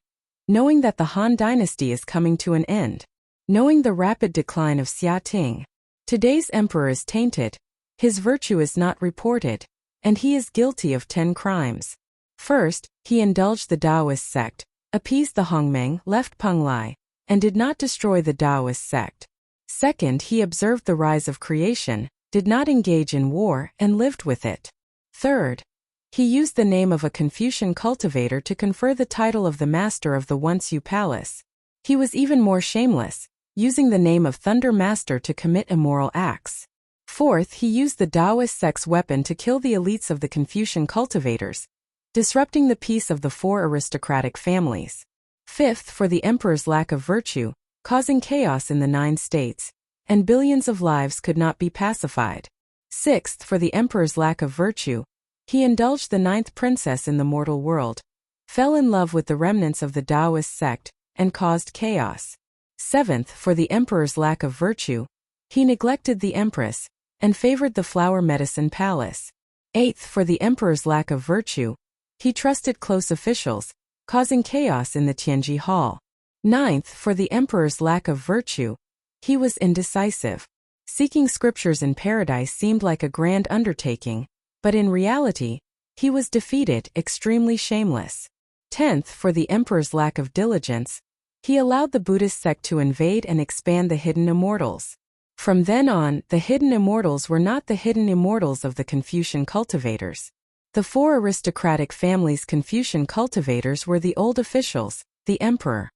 Knowing that the Han dynasty is coming to an end. Knowing the rapid decline of Xia Ting. Today's emperor is tainted. His virtue is not reported. And he is guilty of 10 crimes. First, he indulged the Taoist sect, appeased the Hongmeng, left Penglai, and did not destroy the Taoist sect. Second, he observed the rise of creation, did not engage in war, and lived with it. Third, he used the name of a Confucian cultivator to confer the title of the master of the Once-Yu Palace. He was even more shameless, using the name of Thunder Master to commit immoral acts. Fourth, he used the Taoist sect's weapon to kill the elites of the Confucian cultivators, disrupting the peace of the 4 aristocratic families. Fifth, for the emperor's lack of virtue, causing chaos in the 9 states, and billions of lives could not be pacified. Sixth, for the emperor's lack of virtue, he indulged the 9th princess in the mortal world, fell in love with the remnants of the Taoist sect, and caused chaos. Seventh, for the emperor's lack of virtue, he neglected the empress, and favored the flower medicine palace. Eighth, for the emperor's lack of virtue, he trusted close officials, causing chaos in the Tianji Hall. Ninth, for the emperor's lack of virtue, he was indecisive. Seeking scriptures in paradise seemed like a grand undertaking, but in reality, he was defeated, extremely shameless. 10th, for the emperor's lack of diligence, he allowed the Buddhist sect to invade and expand the hidden immortals. From then on, the hidden immortals were not the hidden immortals of the Confucian cultivators. The 4 aristocratic families' Confucian cultivators were the old officials, the emperor.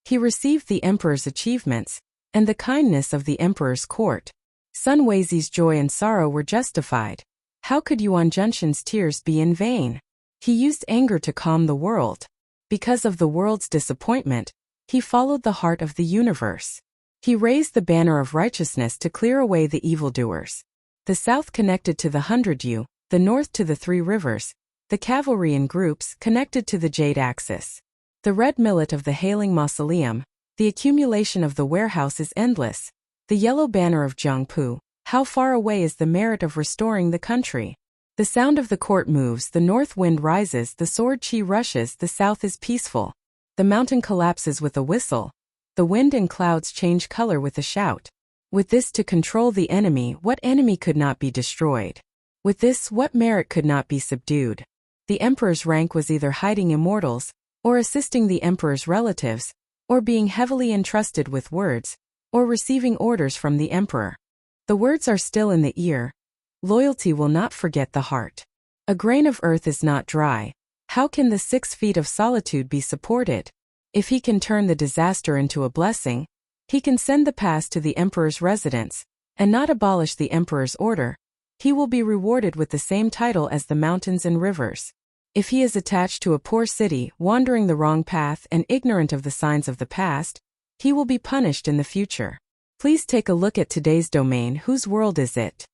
He received the emperor's achievements, and the kindness of the emperor's court. Sun Weizi's joy and sorrow were justified. How could Yuan Junshin's tears be in vain? He used anger to calm the world. Because of the world's disappointment, he followed the heart of the universe. He raised the banner of righteousness to clear away the evildoers. The south connected to the 100 the north to the 3 rivers, the cavalry in groups connected to the jade axis. The red millet of the hailing mausoleum, the accumulation of the warehouse is endless. The yellow banner of Jiangpu, how far away is the merit of restoring the country? The sound of the court moves, the north wind rises, the sword chi rushes, the south is peaceful. The mountain collapses with a whistle. The wind and clouds change color with a shout. With this to control the enemy, what enemy could not be destroyed? With this, what merit could not be subdued? The emperor's rank was either hiding immortals, or assisting the emperor's relatives, or being heavily entrusted with words, or receiving orders from the emperor. The words are still in the ear. Loyalty will not forget the heart. A grain of earth is not dry. How can the 6 feet of solitude be supported? If he can turn the disaster into a blessing, he can send the pass to the emperor's residence, and not abolish the emperor's order, he will be rewarded with the same title as the mountains and rivers. If he is attached to a poor city, wandering the wrong path and ignorant of the signs of the past, he will be punished in the future. Please take a look at today's domain. Whose world is it?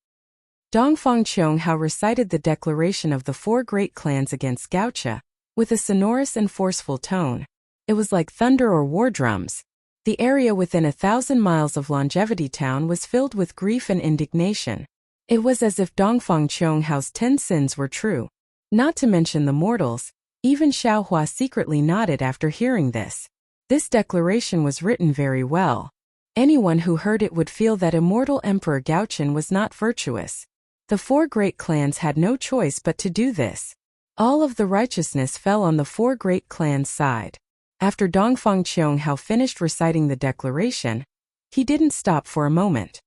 Dongfang Qianghao recited the declaration of the 4 great clans against Gaocha, with a sonorous and forceful tone. It was like thunder or war drums. The area within 1,000 miles of Longevity Town was filled with grief and indignation. It was as if Dongfang Qianghao's 10 sins were true. Not to mention the mortals, even Xiaohua secretly nodded after hearing this. This declaration was written very well. Anyone who heard it would feel that immortal Emperor Gaochen was not virtuous. The 4 great clans had no choice but to do this. All of the righteousness fell on the 4 great clans' side. After Dongfang Qianghao finished reciting the declaration, he didn't stop for a moment.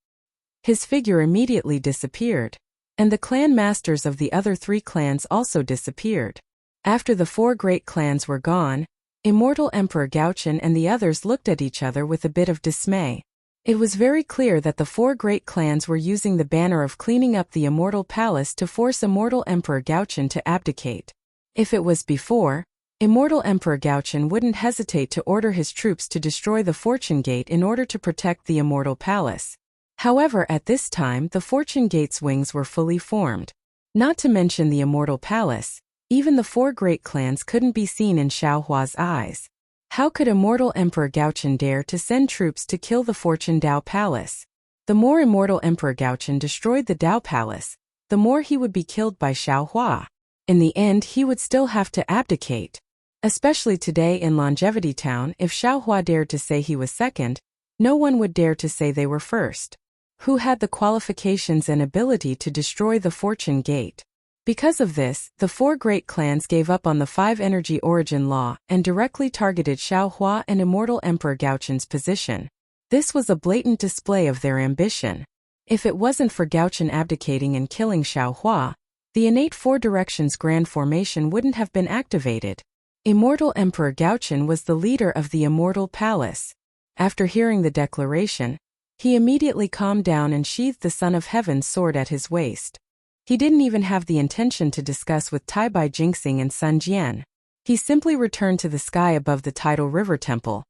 His figure immediately disappeared, and the clan masters of the other 3 clans also disappeared. After the 4 great clans were gone, immortal Emperor Gaochen and the others looked at each other with a bit of dismay. It was very clear that the 4 great clans were using the banner of cleaning up the immortal palace to force immortal Emperor Gaochen to abdicate. If it was before, immortal Emperor Gaochen wouldn't hesitate to order his troops to destroy the Fortune Gate in order to protect the immortal palace. However, at this time the Fortune Gate's wings were fully formed. Not to mention the immortal palace, even the 4 great clans couldn't be seen in Xiaohua's eyes. How could immortal Emperor Gaochen dare to send troops to kill the Fortune Dao Palace? The more immortal Emperor Gaochen destroyed the Dao Palace, the more he would be killed by Xiaohua. In the end, he would still have to abdicate. Especially today in Longevity Town, if Xiaohua dared to say he was second, no one would dare to say they were first. Who had the qualifications and ability to destroy the Fortune Gate? Because of this, the 4 great clans gave up on the 5 energy origin law and directly targeted Xiaohua and immortal Emperor Gaochen's position. This was a blatant display of their ambition. If it wasn't for Gaochen abdicating and killing Xiaohua, the innate 4 directions grand formation wouldn't have been activated. Immortal Emperor Gaochen was the leader of the immortal palace. After hearing the declaration, he immediately calmed down and sheathed the Son of Heaven's sword at his waist. He didn't even have the intention to discuss with Taibai Jingxing and Sun Jian. He simply returned to the sky above the tidal river temple,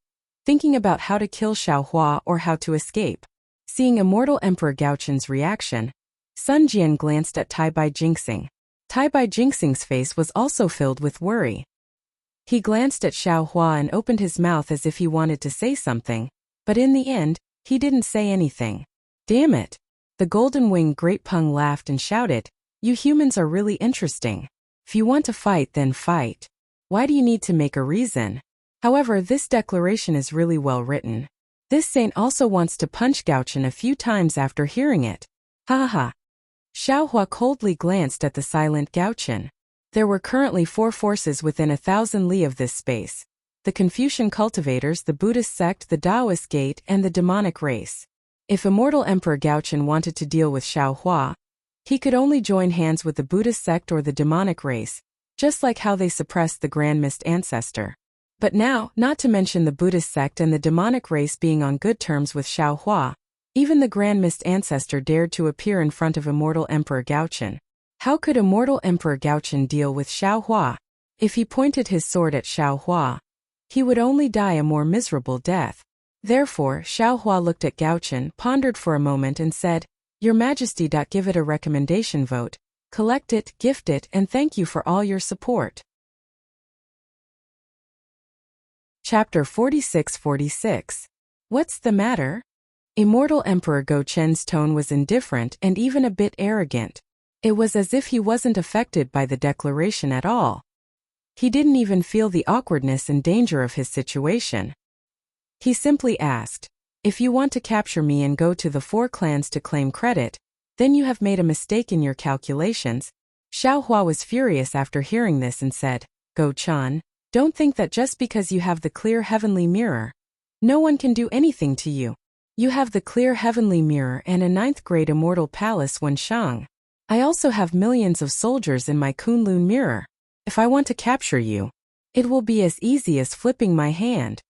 thinking about how to kill Xiaohua or how to escape. Seeing immortal Emperor Gaochen's reaction, Sun Jian glanced at Taibai Jingxing. Taibai Jingxing's face was also filled with worry. He glanced at Xiaohua and opened his mouth as if he wanted to say something, but in the end, he didn't say anything. Damn it! The golden-winged Great Peng laughed and shouted, "You humans are really interesting. If you want to fight, then fight. Why do you need to make a reason?" However, this declaration is really well written. This saint also wants to punch Gaochen a few times after hearing it. Ha ha. Xiaohua coldly glanced at the silent Gaochen. There were currently 4 forces within 1,000 li of this space: the Confucian cultivators, the Buddhist sect, the Taoist gate, and the demonic race. If immortal Emperor Gaochen wanted to deal with Xiaohua, he could only join hands with the Buddhist sect or the demonic race, just like how they suppressed the Grand Mist Ancestor. But now, not to mention the Buddhist sect and the demonic race being on good terms with Xiaohua, Even the Grand Mist Ancestor dared to appear in front of immortal Emperor Gaochen. How could immortal Emperor Gaochen deal with Xiao Hua? If he pointed his sword at Xiao Hua, he would only die a more miserable death. Therefore, Xiao Hua looked at Gaochen, pondered for a moment and said, Your Majesty. Give it a recommendation vote, collect it, gift it, and thank you for all your support. Chapter 46-46. What's the matter? Immortal Emperor Gaochen's tone was indifferent and even a bit arrogant. It was as if he wasn't affected by the declaration at all. He didn't even feel the awkwardness and danger of his situation. He simply asked, If you want to capture me and go to the 4 clans to claim credit, then you have made a mistake in your calculations. Xiao Hua was furious after hearing this and said, Go-chan, don't think that just because you have the clear heavenly mirror, no one can do anything to you. You have the clear heavenly mirror and a 9th grade immortal palace Wenshang. I also have millions of soldiers in my Kunlun mirror. If I want to capture you, it will be as easy as flipping my hand.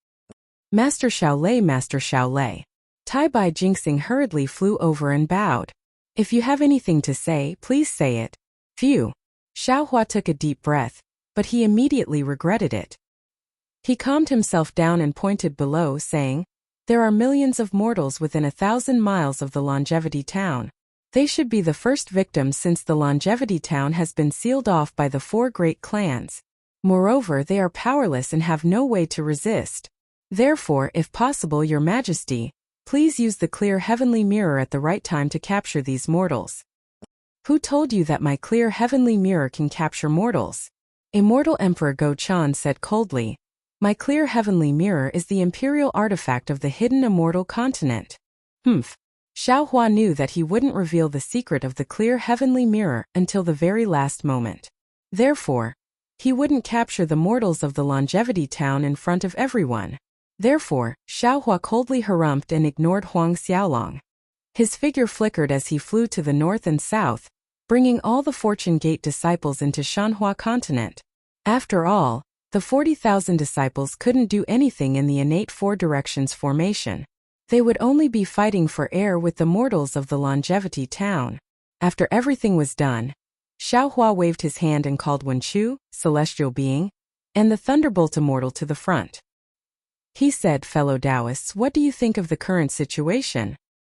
Master Shaolei. Tai Bai Jinxing hurriedly flew over and bowed. If you have anything to say, please say it. Phew. Xiao Hua took a deep breath, but he immediately regretted it. He calmed himself down and pointed below, saying, There are millions of mortals within 1,000 miles of the Longevity Town. They should be the first victims since the Longevity Town has been sealed off by the 4 great clans. Moreover, they are powerless and have no way to resist. Therefore, if possible, Your Majesty, please use the clear heavenly mirror at the right time to capture these mortals. Who told you that my clear heavenly mirror can capture mortals? Immortal Emperor Go-chan said coldly, My clear heavenly mirror is the imperial artifact of the hidden immortal continent. Xiao Hua knew that he wouldn't reveal the secret of the clear heavenly mirror until the very last moment. Therefore, he wouldn't capture the mortals of the Longevity Town in front of everyone. Therefore, Xiao Hua coldly harumphed and ignored Huang Xiaolong. His figure flickered as he flew to the north and south, bringing all the Fortune Gate disciples into Shanhua continent. After all, the 40,000 disciples couldn't do anything in the innate 4 directions formation. They would only be fighting for air with the mortals of the Longevity Town. After everything was done, Xiao Hua waved his hand and called Wenchu, Celestial Being, and the Thunderbolt Immortal to the front. He said, Fellow Taoists, what do you think of the current situation?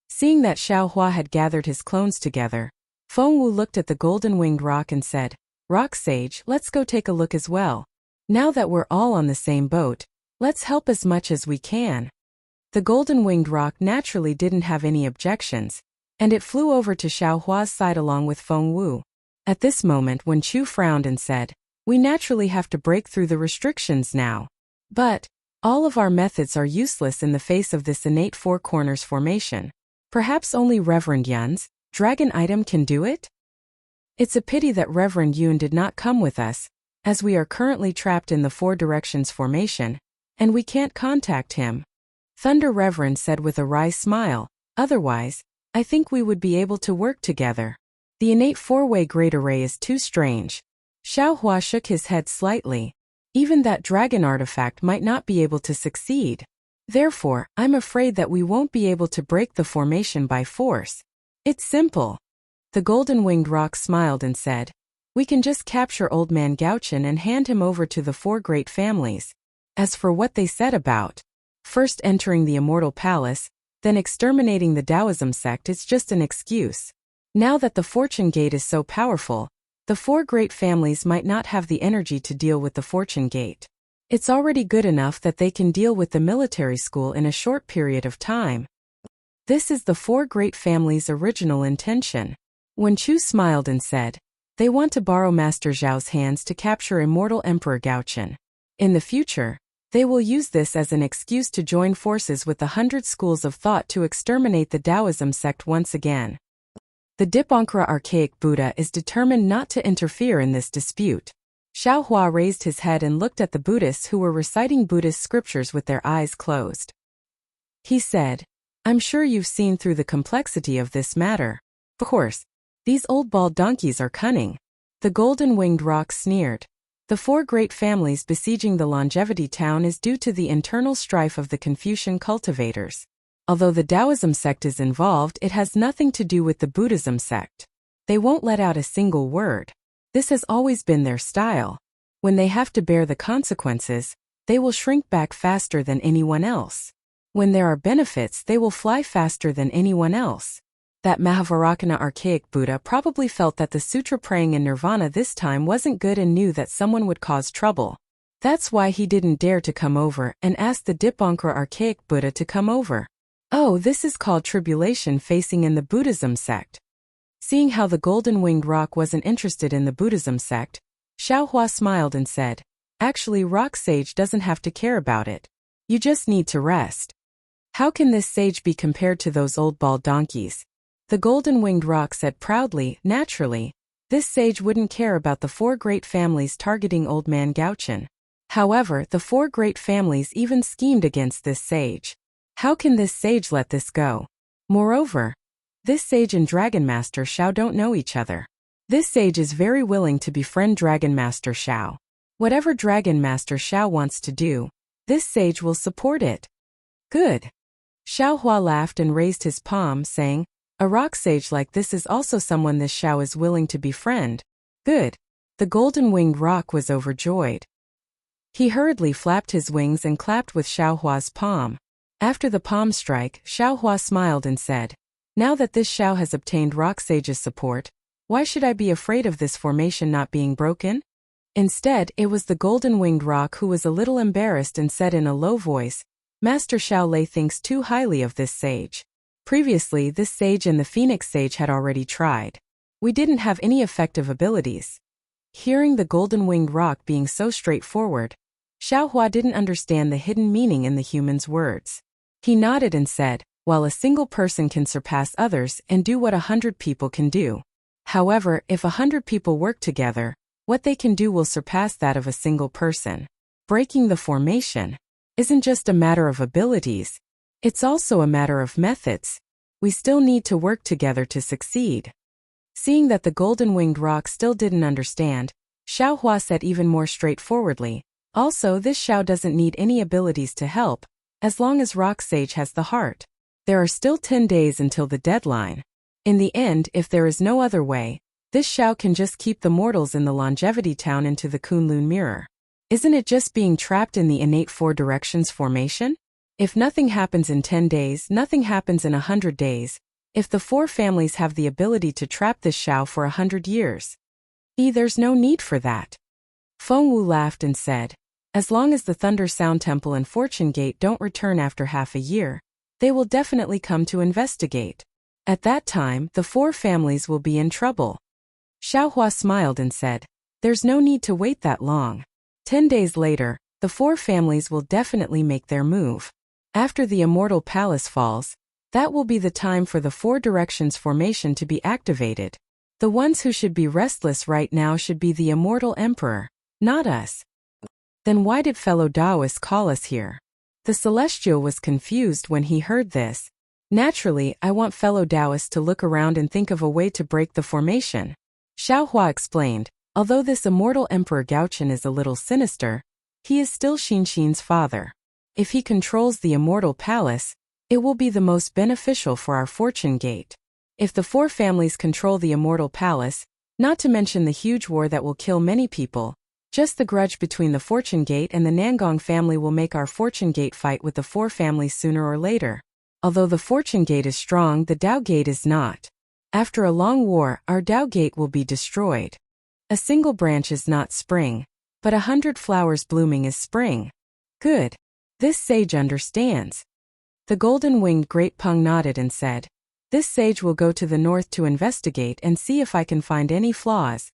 Seeing that Xiao Hua had gathered his clones together, Feng Wu looked at the golden-winged rock and said, Rock Sage, let's go take a look as well. Now that we're all on the same boat, let's help as much as we can. The golden-winged rock naturally didn't have any objections, and it flew over to Xiao Hua's side along with Feng Wu. At this moment, Wen Chu frowned and said, We naturally have to break through the restrictions now. But all of our methods are useless in the face of this innate 4 corners formation. Perhaps only Reverend Yun's dragon item can do it? It's a pity that Reverend Yun did not come with us, as we are currently trapped in the 4 directions formation, and we can't contact him. Thunder Reverend said with a wry smile, Otherwise, I think we would be able to work together. The innate 4-way great array is too strange. Xiao Hua shook his head slightly. Even that dragon artifact might not be able to succeed. Therefore, I'm afraid that we won't be able to break the formation by force. It's simple. The golden-winged rock smiled and said, We can just capture Old Man Gaochen and hand him over to the 4 great families. As for what they said about first entering the immortal palace, then exterminating the Taoism sect, it's just an excuse. Now that the Fortune Gate is so powerful, the 4 great families might not have the energy to deal with the Fortune Gate. It's already good enough that they can deal with the military school in a short period of time. This is the 4 great families' original intention. Wen Chu smiled and said, They want to borrow Master Zhao's hands to capture immortal Emperor Gaochen. In the future, they will use this as an excuse to join forces with the 100 schools of thought to exterminate the Taoism sect once again. The Dipankara Archaic Buddha is determined not to interfere in this dispute. Xiao Hua raised his head and looked at the Buddhists who were reciting Buddhist scriptures with their eyes closed. He said, I'm sure you've seen through the complexity of this matter. Of course, these old bald donkeys are cunning. The golden-winged rock sneered. The 4 great families besieging the Longevity Town is due to the internal strife of the Confucian cultivators. Although the Taoism sect is involved, it has nothing to do with the Buddhism sect. They won't let out a single word. This has always been their style. When they have to bear the consequences, they will shrink back faster than anyone else. When there are benefits, they will fly faster than anyone else. That Mahavarakana archaic Buddha probably felt that the sutra praying in nirvana this time wasn't good and knew that someone would cause trouble. That's why he didn't dare to come over and ask the Dipankara archaic Buddha to come over. Oh, this is called tribulation facing in the Buddhism sect. Seeing how the golden-winged roc wasn't interested in the Buddhism sect, Xiaohua smiled and said, "Actually, rock sage doesn't have to care about it. You just need to rest." How can this sage be compared to those old bald donkeys? The golden-winged roc said proudly, naturally, this sage wouldn't care about the 4 great families targeting old man Gaochen. However, the 4 great families even schemed against this sage. How can this sage let this go? Moreover, this sage and Dragon Master Xiao don't know each other. This sage is very willing to befriend Dragon Master Xiao. Whatever Dragon Master Xiao wants to do, this sage will support it. Good. Xiaohua laughed and raised his palm, saying, a rock sage like this is also someone this Xiao is willing to befriend. Good. The golden-winged roc was overjoyed. He hurriedly flapped his wings and clapped with Xiaohua's palm. After the palm strike, Xiaohua smiled and said, now that this Xiao has obtained rock sage's support, why should I be afraid of this formation not being broken? Instead, it was the golden-winged roc who was a little embarrassed and said in a low voice, Master Xiao Lei thinks too highly of this sage. Previously, this sage and the phoenix sage had already tried. We didn't have any effective abilities. Hearing the golden-winged roc being so straightforward, Xiaohua didn't understand the hidden meaning in the human's words. He nodded and said, while a single person can surpass others and do what 100 people can do. However, if 100 people work together, what they can do will surpass that of a single person. Breaking the formation isn't just a matter of abilities, it's also a matter of methods. We still need to work together to succeed. Seeing that the golden-winged roc still didn't understand, Xiaohua said even more straightforwardly, also this Xiao doesn't need any abilities to help, as long as Rock Sage has the heart. There are still 10 days until the deadline. In the end, if there is no other way, this Xiao can just keep the mortals in the longevity town into the Kunlun mirror. Isn't it just being trapped in the innate 4 directions formation? If nothing happens in 10 days, nothing happens in 100 days. If the 4 families have the ability to trap this Xiao for 100 years, there's no need for that. Feng Wu laughed and said, as long as the Thunder Sound Temple and Fortune Gate don't return after half a year, they will definitely come to investigate. At that time, the 4 families will be in trouble. Xiaohua smiled and said, there's no need to wait that long. 10 days later, the 4 families will definitely make their move. After the Immortal Palace falls, that will be the time for the 4 directions formation to be activated. The ones who should be restless right now should be the Immortal Emperor, not us. Then why did fellow Taoists call us here? The Celestial was confused when he heard this. Naturally, I want fellow Taoists to look around and think of a way to break the formation. Xiaohua explained, although this Immortal Emperor Gaochen is a little sinister, he is still Xinxin's father. If he controls the Immortal Palace, it will be the most beneficial for our Fortune Gate. If the 4 families control the Immortal Palace, not to mention the huge war that will kill many people, just the grudge between the Fortune Gate and the Nangong family will make our Fortune Gate fight with the 4 families sooner or later. Although the Fortune Gate is strong, the Tao Gate is not. After a long war, our Tao Gate will be destroyed. A single branch is not spring, but 100 flowers blooming is spring. Good. This sage understands. The golden-winged Great Peng nodded and said, this sage will go to the north to investigate and see if I can find any flaws.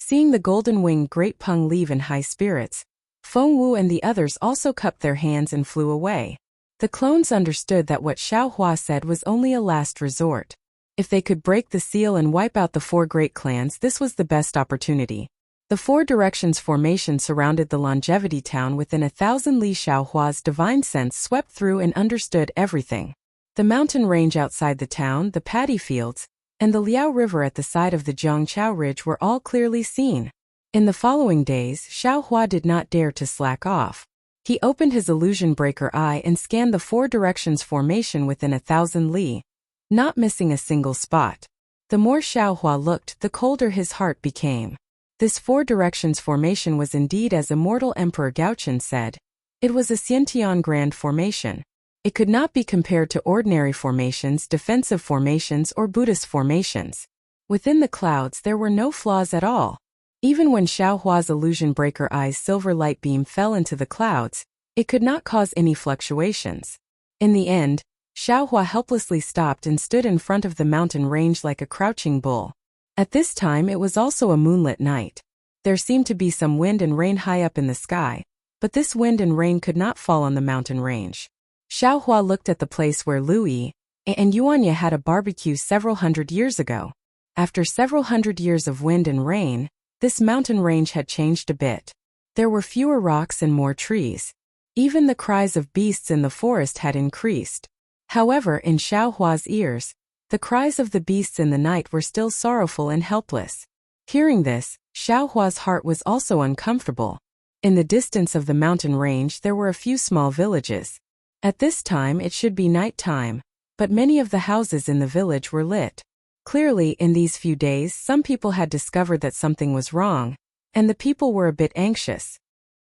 Seeing the golden-winged Great Peng leave in high spirits, Feng Wu and the others also cupped their hands and flew away. The clones understood that what Xiaohua said was only a last resort. If they could break the seal and wipe out the 4 great clans, this was the best opportunity. The 4 directions formation surrounded the longevity town within 1,000 li. Xiaohua's divine sense swept through and understood everything. The mountain range outside the town, the paddy fields, and the Liao River at the side of the Jiangqiao Ridge were all clearly seen. In the following days, Xiaohua did not dare to slack off. He opened his illusion breaker eye and scanned the 4 directions formation within 1,000 li, not missing a single spot. The more Xiaohua looked, the colder his heart became. This 4 directions formation was indeed as immortal Emperor Gaochen said. It was a Xiantian grand formation. It could not be compared to ordinary formations, defensive formations, or Buddhist formations. Within the clouds there were no flaws at all. Even when Xiaohua's illusion breaker eye's silver light beam fell into the clouds, it could not cause any fluctuations. In the end, Xiaohua helplessly stopped and stood in front of the mountain range like a crouching bull. At this time it was also a moonlit night. There seemed to be some wind and rain high up in the sky, but this wind and rain could not fall on the mountain range. Xiaohua looked at the place where Lu Yi and Yuanya had a barbecue several hundred years ago. After several hundred years of wind and rain, this mountain range had changed a bit. There were fewer rocks and more trees. Even the cries of beasts in the forest had increased. However, in Xiaohua's ears, the cries of the beasts in the night were still sorrowful and helpless. Hearing this, Xiaohua's heart was also uncomfortable. In the distance of the mountain range there were a few small villages. At this time it should be night time, but many of the houses in the village were lit. Clearly, in these few days some people had discovered that something was wrong, and the people were a bit anxious.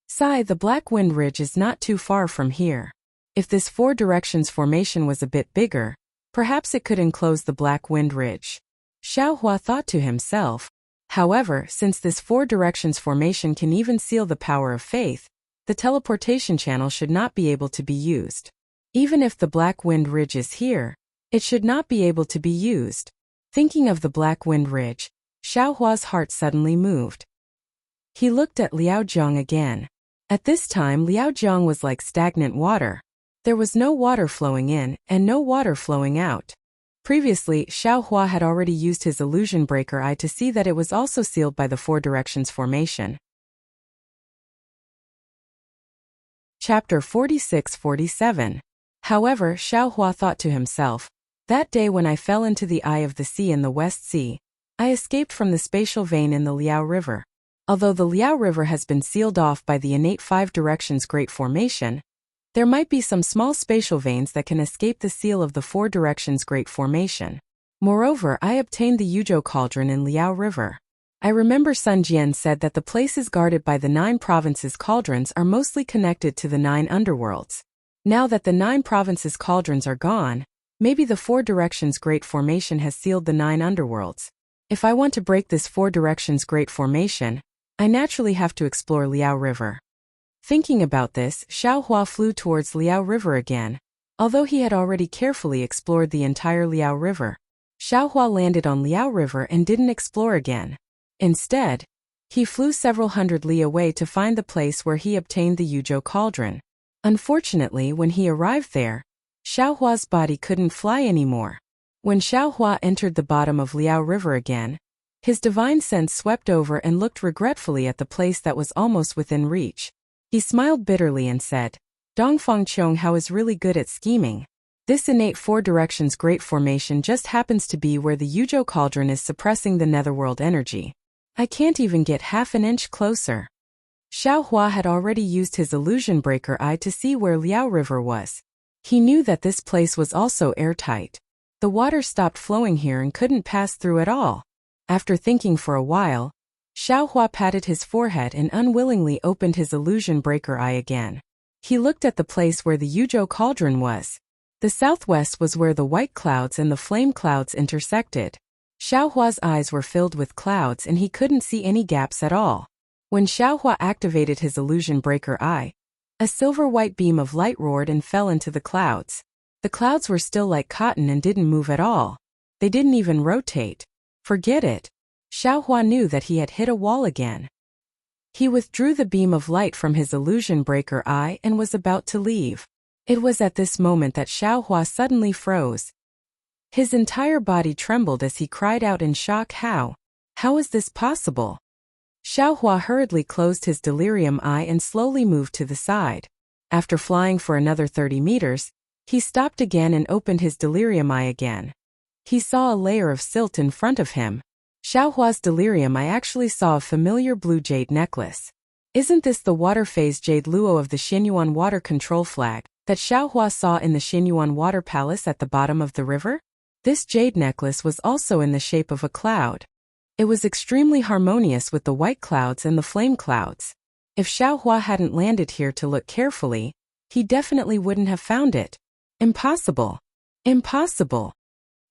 Sai, the Black Wind Ridge is not too far from here. If this 4 directions formation was a bit bigger, perhaps it could enclose the Black Wind Ridge. Xiaohua thought to himself. However, since this 4 directions formation can even seal the power of faith, the teleportation channel should not be able to be used. Even if the Black Wind Ridge is here, it should not be able to be used. Thinking of the Black Wind Ridge, Xiaohua's heart suddenly moved. He looked at Liaojiang again. At this time Liaojiang was like stagnant water. There was no water flowing in and no water flowing out. Previously, Xiaohua had already used his illusion breaker eye to see that it was also sealed by the 4 directions formation. Chapter 46-47. However, Xiaohua thought to himself, that day when I fell into the eye of the sea in the West Sea, I escaped from the spatial vein in the Liao River. Although the Liao River has been sealed off by the innate 5 directions Great Formation, there might be some small spatial veins that can escape the seal of the 4 directions Great Formation. Moreover, I obtained the Yuzhou Cauldron in Liao River. I remember Sun Jian said that the places guarded by the 9 provinces' cauldrons are mostly connected to the 9 underworlds. Now that the 9 provinces' cauldrons are gone, maybe the 4 directions Great Formation has sealed the 9 underworlds. If I want to break this 4 directions Great Formation, I naturally have to explore Liao River. Thinking about this, Xiaohua flew towards Liao River again. Although he had already carefully explored the entire Liao River, Xiaohua landed on Liao River and didn't explore again. Instead, he flew several hundred li away to find the place where he obtained the Yuzhou Cauldron. Unfortunately, when he arrived there, Xiaohua's body couldn't fly anymore. When Xiaohua entered the bottom of Liao River again, his divine sense swept over and looked regretfully at the place that was almost within reach. He smiled bitterly and said, Dongfang Chonghao is really good at scheming. This innate 4 directions Great Formation just happens to be where the Yuzhou Cauldron is suppressing the netherworld energy. I can't even get half an inch closer. Xiaohua had already used his illusion breaker eye to see where Liao River was. He knew that this place was also airtight. The water stopped flowing here and couldn't pass through at all. After thinking for a while, Xiaohua patted his forehead and unwillingly opened his illusion breaker eye again. He looked at the place where the Yuzhou Cauldron was. The southwest was where the white clouds and the flame clouds intersected. Xiaohua's eyes were filled with clouds and he couldn't see any gaps at all. When Xiaohua activated his illusion breaker eye, a silver-white beam of light roared and fell into the clouds. The clouds were still like cotton and didn't move at all. They didn't even rotate. Forget it. Xiaohua knew that he had hit a wall again. He withdrew the beam of light from his illusion breaker eye and was about to leave. It was at this moment that Xiaohua suddenly froze. His entire body trembled as he cried out in shock, How is this possible? Xiaohua hurriedly closed his delirium eye and slowly moved to the side. After flying for another 30 meters, he stopped again and opened his delirium eye again. He saw a layer of silt in front of him. Xiaohua's delirium eye actually saw a familiar blue jade necklace. Isn't this the water-phase jade luo of the Xianyuan water control flag that Xiaohua saw in the Xianyuan water palace at the bottom of the river? This jade necklace was also in the shape of a cloud. It was extremely harmonious with the white clouds and the flame clouds. If Xiaohua hadn't landed here to look carefully, he definitely wouldn't have found it. Impossible. Impossible.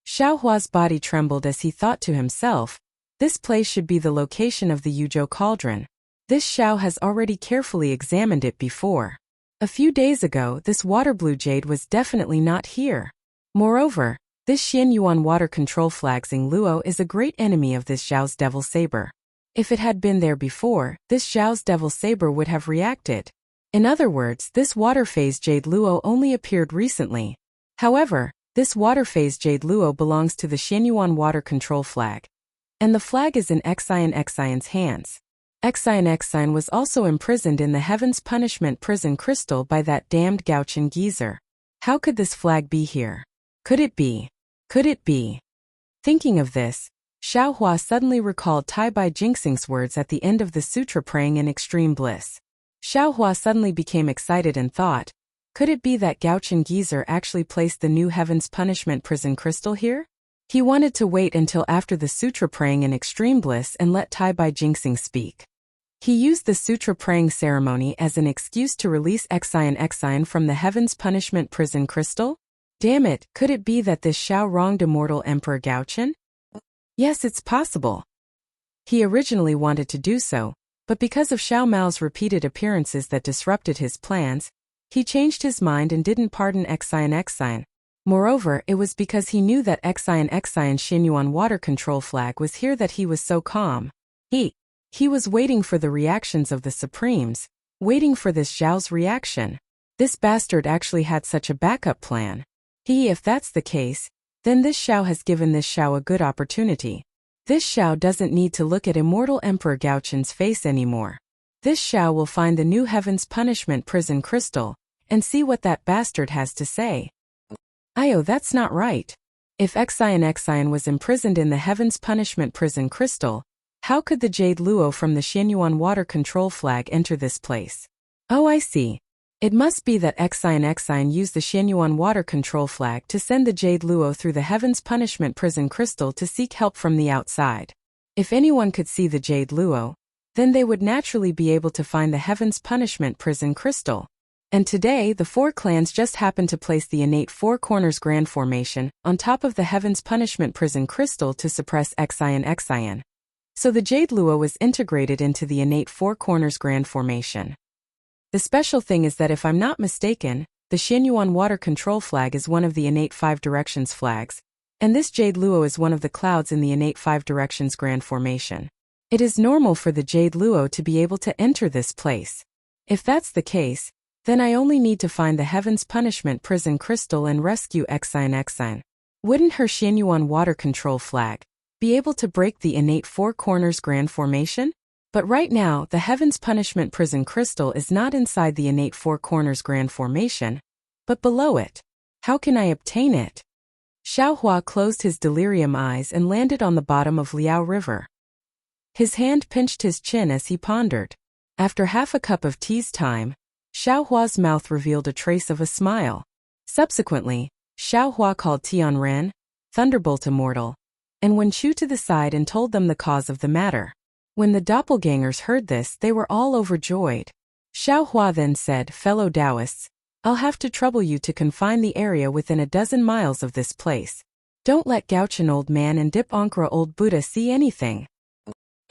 Xiaohua's body trembled as he thought to himself, this place should be the location of the Yuzhou cauldron. This Xiao has already carefully examined it before. A few days ago, this water blue jade was definitely not here. Moreover, this Xianyuan water control flag Xing Luo is a great enemy of this Zhao's devil saber. If it had been there before, this Zhao's devil saber would have reacted. In other words, this water phase jade luo only appeared recently. However, this water phase jade luo belongs to the Xianyuan water control flag. And the flag is in Xion's hands. Xion was also imprisoned in the Heaven's Punishment prison crystal by that damned Gaochen geezer. How could this flag be here? Could it be? Could it be? Thinking of this, Xiaohua suddenly recalled Tai Bai Jingxing's words at the end of the sutra praying in extreme bliss. Xiaohua suddenly became excited and thought, could it be that Gaochen geezer actually placed the new Heaven's Punishment prison crystal here? He wanted to wait until after the sutra praying in extreme bliss and let Tai Bai Jingxing speak. He used the sutra praying ceremony as an excuse to release Xion from the Heaven's Punishment prison crystal? Damn it, could it be that this Xiao wronged immortal Emperor Gaochen? Yes, it's possible. He originally wanted to do so, but because of Xiao Mao's repeated appearances that disrupted his plans, he changed his mind and didn't pardon Xion. Moreover, it was because he knew that Xion Xianyuan water control flag was here that he was so calm. He was waiting for the reactions of the Supremes, waiting for this Zhao's reaction. This bastard actually had such a backup plan. If that's the case, then this Xiao has given this Xiao a good opportunity. This Xiao doesn't need to look at immortal Emperor Gaochen's face anymore. This Xiao will find the new Heaven's Punishment prison crystal, and see what that bastard has to say. That's not right. If Xion was imprisoned in the Heaven's Punishment prison crystal, how could the jade luo from the Xianyuan water control flag enter this place? Oh, I see. It must be that Xion used the Xianyuan water control flag to send the jade luo through the Heaven's Punishment prison crystal to seek help from the outside. If anyone could see the jade luo, then they would naturally be able to find the Heaven's Punishment prison crystal. And today, the four clans just happened to place the innate Four Corners Grand Formation on top of the Heaven's Punishment prison crystal to suppress Xion. So the jade luo was integrated into the innate Four Corners Grand Formation. The special thing is that if I'm not mistaken, the Xianyuan water control flag is one of the innate Five Directions flags, and this jade luo is one of the clouds in the innate Five Directions Grand Formation. It is normal for the jade luo to be able to enter this place. If that's the case, then I only need to find the Heaven's Punishment prison crystal and rescue Xion. Wouldn't her Xianyuan water control flag be able to break the innate Four Corners Grand Formation? But right now, the Heaven's Punishment prison crystal is not inside the innate Four Corners Grand Formation, but below it. How can I obtain it? Xiaohua closed his delirium eyes and landed on the bottom of Liao River. His hand pinched his chin as he pondered. After half a cup of tea's time, Xiaohua's mouth revealed a trace of a smile. Subsequently, Xiaohua called Tianren, Thunderbolt Immortal, and Wen Chu to the side and told them the cause of the matter. When the doppelgangers heard this, they were all overjoyed. Xiaohua then said, fellow Taoists, I'll have to trouble you to confine the area within 12 miles of this place. Don't let Gaochen Old Man and Dip Ankara Old Buddha see anything.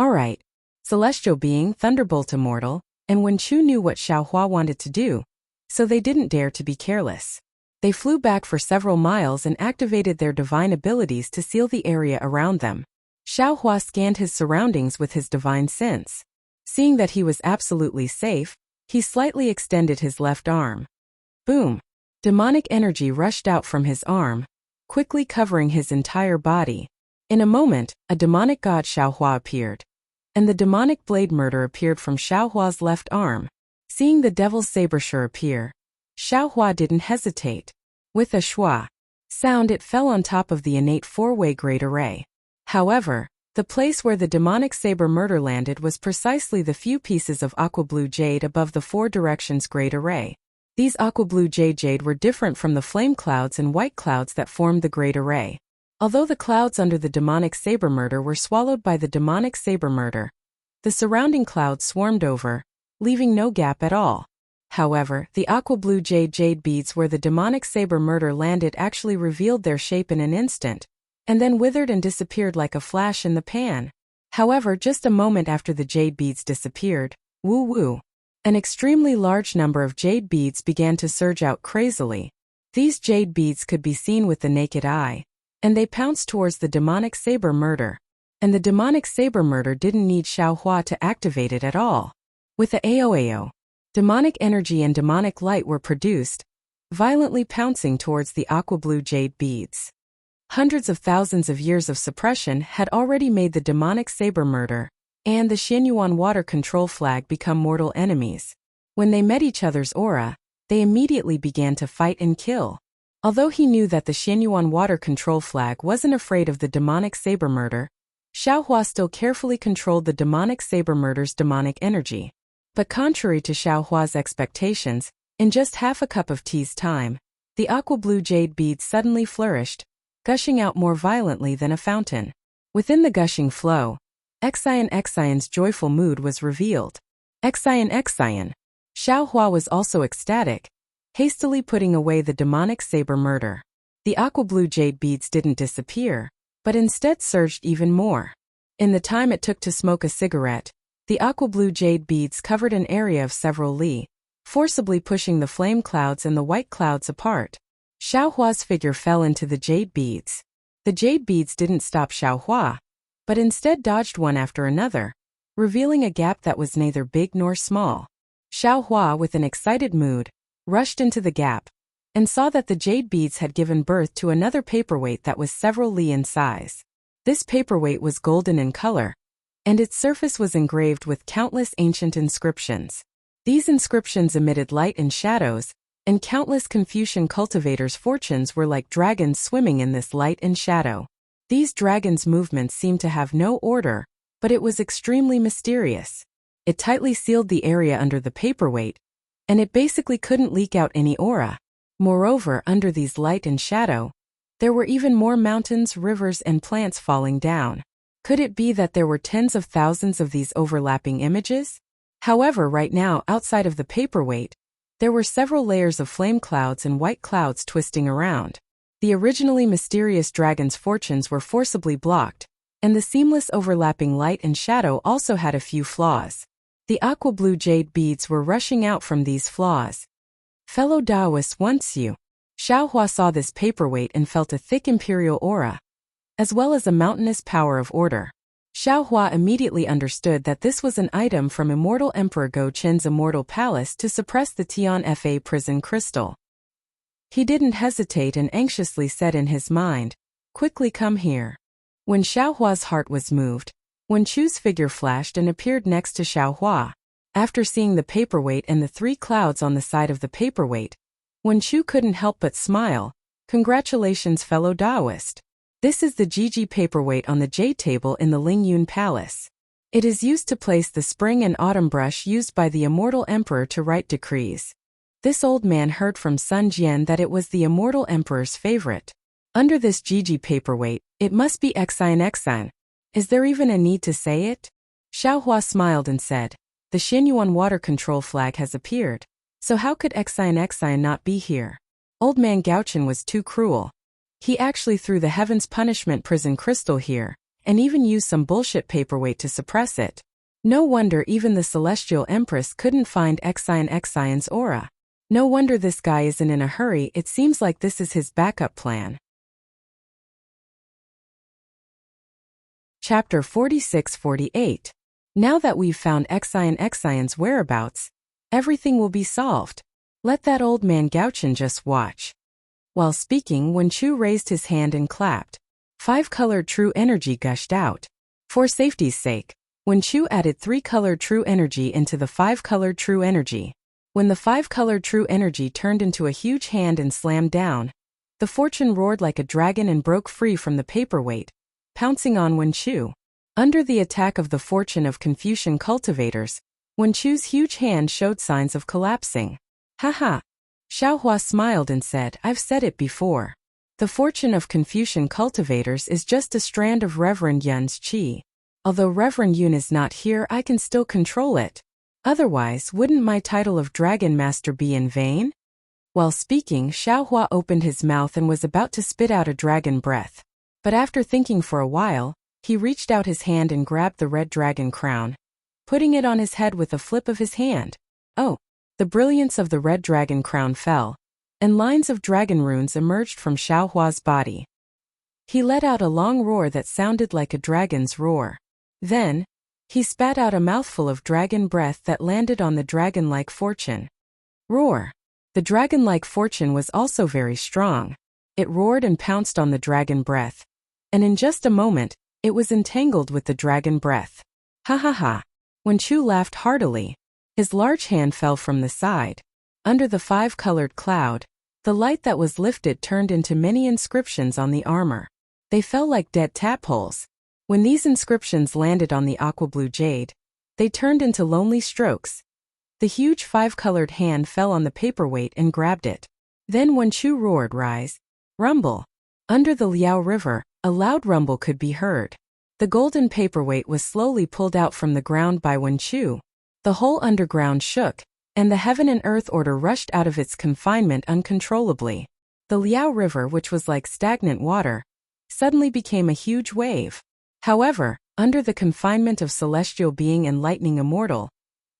Alright. Celestial Being, Thunderbolt Immortal, and Wen Chu knew what Xiaohua wanted to do, so they didn't dare to be careless. They flew back for several miles and activated their divine abilities to seal the area around them. Xiaohua scanned his surroundings with his divine sense. Seeing that he was absolutely safe, he slightly extended his left arm. Boom! Demonic energy rushed out from his arm, quickly covering his entire body. In a moment, a demonic god Xiaohua appeared, and the demonic blade murder appeared from Xiaohua's left arm. Seeing the devil's sabershore appear, Xiaohua didn't hesitate. With a schwa sound, it fell on top of the innate four-way great array. However, The place where the demonic saber murder landed was precisely the few pieces of aqua blue jade above the four directions great array. These aqua blue jade were different from the flame clouds and white clouds that formed the great array. Although the clouds under the demonic saber murder were swallowed by the demonic saber murder, the surrounding clouds swarmed over, leaving no gap at all. However, the aqua blue jade beads where the demonic saber murder landed actually revealed their shape in an instant, and then withered and disappeared like a flash in the pan. However, just a moment after the jade beads disappeared, woo-woo, an extremely large number of jade beads began to surge out crazily. These jade beads could be seen with the naked eye, and they pounced towards the demonic saber murder. And the demonic saber murder didn't need Xiaohua to activate it at all. With the AOAO, demonic energy and demonic light were produced, violently pouncing towards the aqua blue jade beads. Hundreds of thousands of years of suppression had already made the demonic saber murder and the Xianyuan water control flag become mortal enemies. When they met each other's aura, they immediately began to fight and kill. Although he knew that the Xianyuan water control flag wasn't afraid of the demonic saber murder, Xiaohua still carefully controlled the demonic saber murder's demonic energy. But contrary to Xiaohua's expectations, in just half a cup of tea's time, the aqua blue jade beads suddenly flourished, gushing out more violently than a fountain. Within the gushing flow, Xion's joyful mood was revealed. Xion. Xiaohua was also ecstatic, hastily putting away the demonic saber murder. The aqua blue jade beads didn't disappear, but instead surged even more. In the time it took to smoke a cigarette, the aqua blue jade beads covered an area of several li, forcibly pushing the flame clouds and the white clouds apart. Xiaohua's figure fell into the jade beads. The jade beads didn't stop Xiaohua, but instead dodged one after another, revealing a gap that was neither big nor small. Xiaohua, with an excited mood, rushed into the gap, and saw that the jade beads had given birth to another paperweight that was several li in size. This paperweight was golden in color, and its surface was engraved with countless ancient inscriptions. These inscriptions emitted light and shadows, and countless Confucian cultivators' fortunes were like dragons swimming in this light and shadow. These dragons' movements seemed to have no order, but it was extremely mysterious. It tightly sealed the area under the paperweight, and it basically couldn't leak out any aura. Moreover, under these light and shadow, there were even more mountains, rivers, and plants falling down. Could it be that there were tens of thousands of these overlapping images? However, right now, outside of the paperweight, there were several layers of flame clouds and white clouds twisting around. The originally mysterious dragon's fortunes were forcibly blocked, and the seamless overlapping light and shadow also had a few flaws. The aqua blue jade beads were rushing out from these flaws. Fellow Taoists, once you. Xiaohua saw this paperweight and felt a thick imperial aura, as well as a mountainous power of order. Xiaohua immediately understood that this was an item from Immortal Emperor Go Qin's immortal palace to suppress the Tian Fa prison crystal. He didn't hesitate and anxiously said in his mind, "Quickly come here." When Xiaohua's heart was moved, Wen Chu's figure flashed and appeared next to Xiaohua. After seeing the paperweight and the three clouds on the side of the paperweight, Wen Chu couldn't help but smile. "Congratulations, fellow Taoist. This is the Jiji paperweight on the jade table in the Lingyun Palace. It is used to place the spring and autumn brush used by the immortal emperor to write decrees." This old man heard from Sun Jian that it was the immortal emperor's favorite. Under this Jiji paperweight, it must be Xion. Is there even a need to say it? Xiaohua smiled and said, "The Xianyuan water control flag has appeared. So how could Xion not be here?" Old man Gaochen was too cruel. He actually threw the Heaven's Punishment prison crystal here, and even used some bullshit paperweight to suppress it. No wonder even the Celestial Empress couldn't find Xion's aura. No wonder this guy isn't in a hurry. It seems like this is his backup plan. Chapter 46-48. Now that we've found Xion's whereabouts, everything will be solved. Let that old man Gaochen just watch. While speaking, Wen Chu raised his hand and clapped. 5-colored true energy gushed out. For safety's sake, Wen Chu added 3-colored true energy into the 5-colored true energy. When the 5-colored true energy turned into a huge hand and slammed down, the fortune roared like a dragon and broke free from the paperweight, pouncing on Wen Chu. Under the attack of the fortune of Confucian cultivators, Wen Chu's huge hand showed signs of collapsing. Haha. Xiaohua smiled and said, I've said it before. The fortune of Confucian cultivators is just a strand of Reverend Yun's qi. Although Reverend Yun is not here, I can still control it. Otherwise, wouldn't my title of Dragon Master be in vain? While speaking, Xiaohua opened his mouth and was about to spit out a dragon breath. But after thinking for a while, he reached out his hand and grabbed the red dragon crown, putting it on his head with a flip of his hand. Oh! The brilliance of the red dragon crown fell, and lines of dragon runes emerged from Xiaohua's body. He let out a long roar that sounded like a dragon's roar. Then, he spat out a mouthful of dragon breath that landed on the dragon-like fortune. Roar! The dragon-like fortune was also very strong. It roared and pounced on the dragon breath. And in just a moment, it was entangled with the dragon breath. Ha ha ha! Wen Chu laughed heartily. His large hand fell from the side. Under the five-colored cloud, the light that was lifted turned into many inscriptions on the armor. They fell like dead tadpoles. When these inscriptions landed on the aqua-blue jade, they turned into lonely strokes. The huge five-colored hand fell on the paperweight and grabbed it. Then Wen Chu roared, Rise! Rumble! Under the Liao River, a loud rumble could be heard. The golden paperweight was slowly pulled out from the ground by Wen Chu. The whole underground shook, and the heaven and earth order rushed out of its confinement uncontrollably. The Liao River, which was like stagnant water, suddenly became a huge wave. However, under the confinement of celestial being and lightning immortal,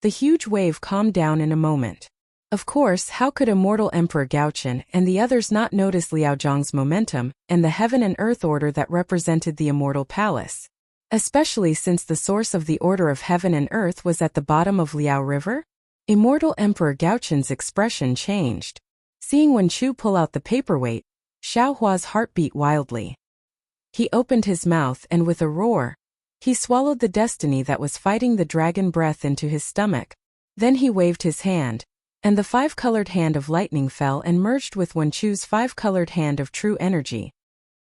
the huge wave calmed down in a moment. Of course, how could immortal Emperor Gaochen and the others not notice Liao Zhang's momentum and the heaven and earth order that represented the immortal palace? Especially since the source of the order of heaven and earth was at the bottom of Liao River? Immortal Emperor Gaochen's expression changed. Seeing Wen Chu pull out the paperweight, Xiaohua's heart beat wildly. He opened his mouth and with a roar, he swallowed the destiny that was fighting the dragon breath into his stomach. Then he waved his hand, and the five-colored hand of lightning fell and merged with Wen Chu's five-colored hand of true energy.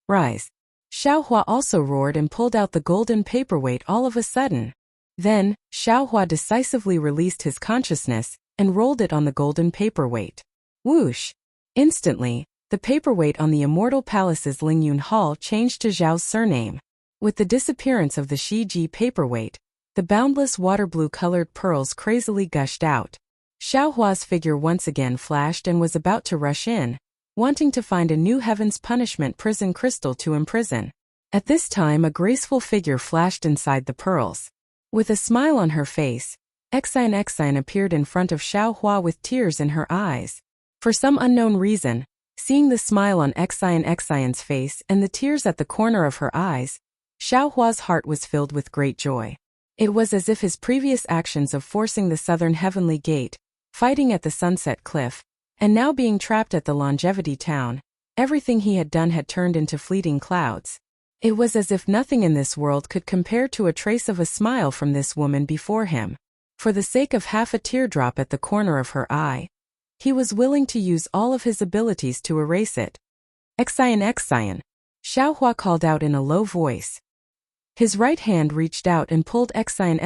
Rise! Xiaohua also roared and pulled out the golden paperweight all of a sudden. Then, Xiaohua decisively released his consciousness and rolled it on the golden paperweight. Whoosh! Instantly, the paperweight on the immortal palace's Lingyun Hall changed to Zhao's surname. With the disappearance of the Shiji paperweight, the boundless water-blue-colored pearls crazily gushed out. Xiaohua's figure once again flashed and was about to rush in, wanting to find a new heaven's punishment prison crystal to imprison. At this time a graceful figure flashed inside the pearls. With a smile on her face, Exine appeared in front of Xiaohua with tears in her eyes. For some unknown reason, seeing the smile on Exine's face and the tears at the corner of her eyes, Xiaohua's heart was filled with great joy. It was as if his previous actions of forcing the southern heavenly gate, fighting at the sunset cliff, and now being trapped at the longevity town, everything he had done had turned into fleeting clouds. It was as if nothing in this world could compare to a trace of a smile from this woman before him. For the sake of half a teardrop at the corner of her eye, he was willing to use all of his abilities to erase it. Exine! Xiaohua called out in a low voice. His right hand reached out and pulled Exine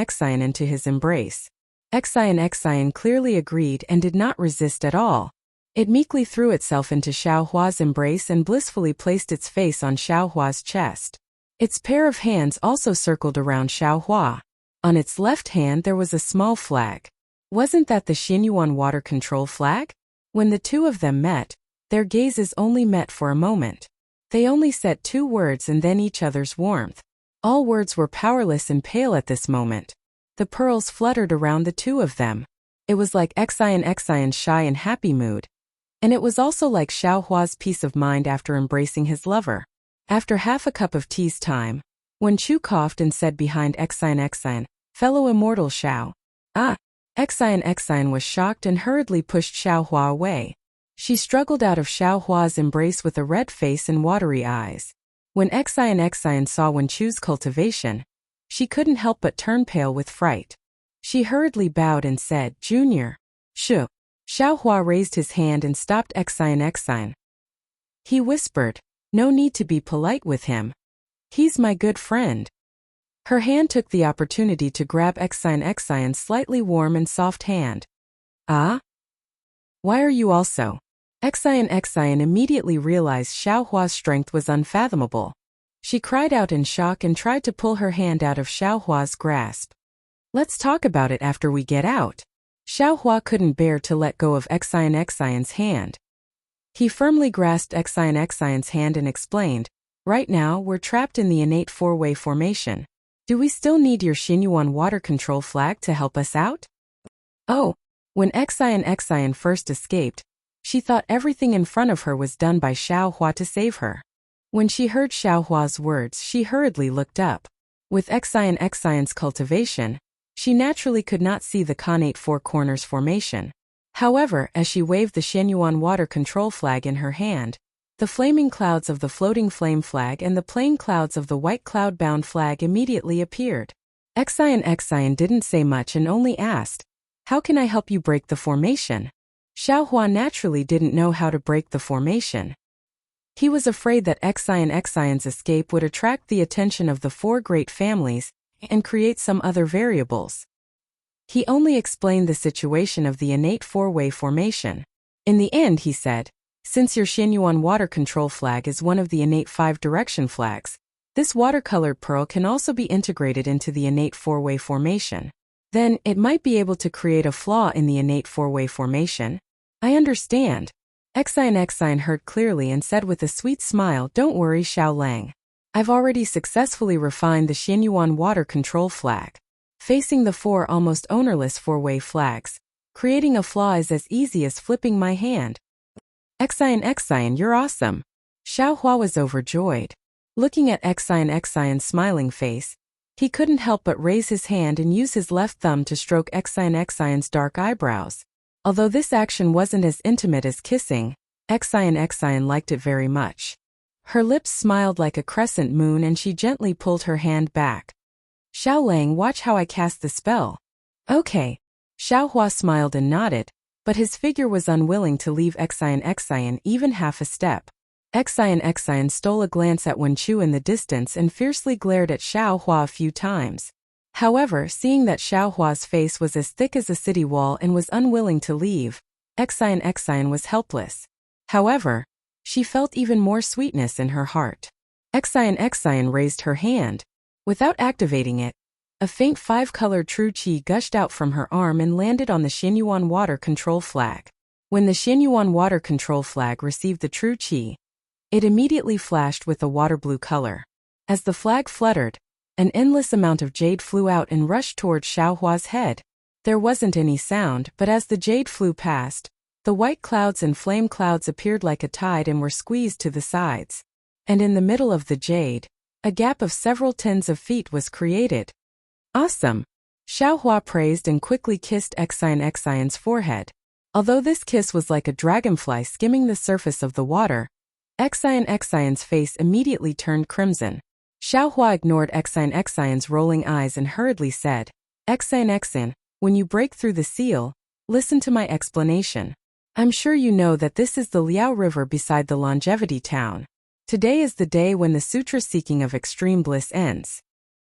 into his embrace. Exine clearly agreed and did not resist at all. It meekly threw itself into Xiaohua's embrace and blissfully placed its face on Xiaohua's chest. Its pair of hands also circled around Xiaohua. On its left hand there was a small flag. Wasn't that the Xinyuan water control flag? When the two of them met, their gazes only met for a moment. They only said two words and then each other's warmth. All words were powerless and pale at this moment. The pearls fluttered around the two of them. It was like Exine's shy and happy mood. And it was also like Xiaohua's peace of mind after embracing his lover. After half a cup of tea's time, Wen Chu coughed and said behind Exine, fellow immortal Xiao. Ah! Exine was shocked and hurriedly pushed Xiaohua away. She struggled out of Xiaohua's embrace with a red face and watery eyes. When Exine saw Wen Chu's cultivation, she couldn't help but turn pale with fright. She hurriedly bowed and said, Junior. Shoo. Xiaohua raised his hand and stopped Exine. He whispered, no need to be polite with him. He's my good friend. Her hand took the opportunity to grab Xian's slightly warm and soft hand. Ah? Why are you also? Xian immediately realized Xiao Hua's strength was unfathomable. She cried out in shock and tried to pull her hand out of Xiao Hua's grasp. Let's talk about it after we get out. Xiao Hua couldn't bear to let go of Xian's hand. He firmly grasped Xian's hand and explained, right now we're trapped in the innate four-way formation. Do we still need your Xinyuan water control flag to help us out? Oh, when Xian first escaped, she thought everything in front of her was done by Xiao Hua to save her. When she heard Xiao Hua's words, she hurriedly looked up. With Xian's cultivation, she naturally could not see the connate four corners formation. However, as she waved the Xinyuan water control flag in her hand, the flaming clouds of the floating flame flag and the plain clouds of the white cloud-bound flag immediately appeared. Xian didn't say much and only asked, how can I help you break the formation? Xiao Hua naturally didn't know how to break the formation. He was afraid that Xian's escape would attract the attention of the four great families and create some other variables. He only explained the situation of the innate four-way formation. In the end, he said, since your Xinyuan water control flag is one of the innate five-direction flags, this watercolored pearl can also be integrated into the innate four-way formation. Then, it might be able to create a flaw in the innate four-way formation. I understand. Xian heard clearly and said with a sweet smile, don't worry, Xiao Lang. I've already successfully refined the Xinyuan water control flag. Facing the four almost ownerless four-way flags, creating a flaw is as easy as flipping my hand. Xian, you're awesome. Xiao Hua was overjoyed. Looking at Xian's smiling face, he couldn't help but raise his hand and use his left thumb to stroke Xian's dark eyebrows. Although this action wasn't as intimate as kissing, Xian liked it very much. Her lips smiled like a crescent moon and she gently pulled her hand back. Xiao Lang, watch how I cast the spell. Okay. Xiao Hua smiled and nodded, but his figure was unwilling to leave Xian even half a step. Xian stole a glance at Wen Chu in the distance and fiercely glared at Xiao Hua a few times. However, seeing that Xiao Hua's face was as thick as a city wall and was unwilling to leave, Xian was helpless. However, she felt even more sweetness in her heart. Xian raised her hand. Without activating it, a faint five-colored true qi gushed out from her arm and landed on the Xinyuan water control flag. When the Xinyuan water control flag received the true qi, it immediately flashed with a water blue color. As the flag fluttered, an endless amount of jade flew out and rushed towards Xiao Hua's head. There wasn't any sound, but as the jade flew past, the white clouds and flame clouds appeared like a tide and were squeezed to the sides. And in the middle of the jade, a gap of several tens of feet was created. Awesome! Xiao Hua praised and quickly kissed Xian's forehead. Although this kiss was like a dragonfly skimming the surface of the water, Xian's face immediately turned crimson. Xiao Hua ignored Xian's rolling eyes and hurriedly said, Xian, when you break through the seal, listen to my explanation. I'm sure you know that this is the Liao River beside the Longevity Town. Today is the day when the sutra seeking of extreme bliss ends.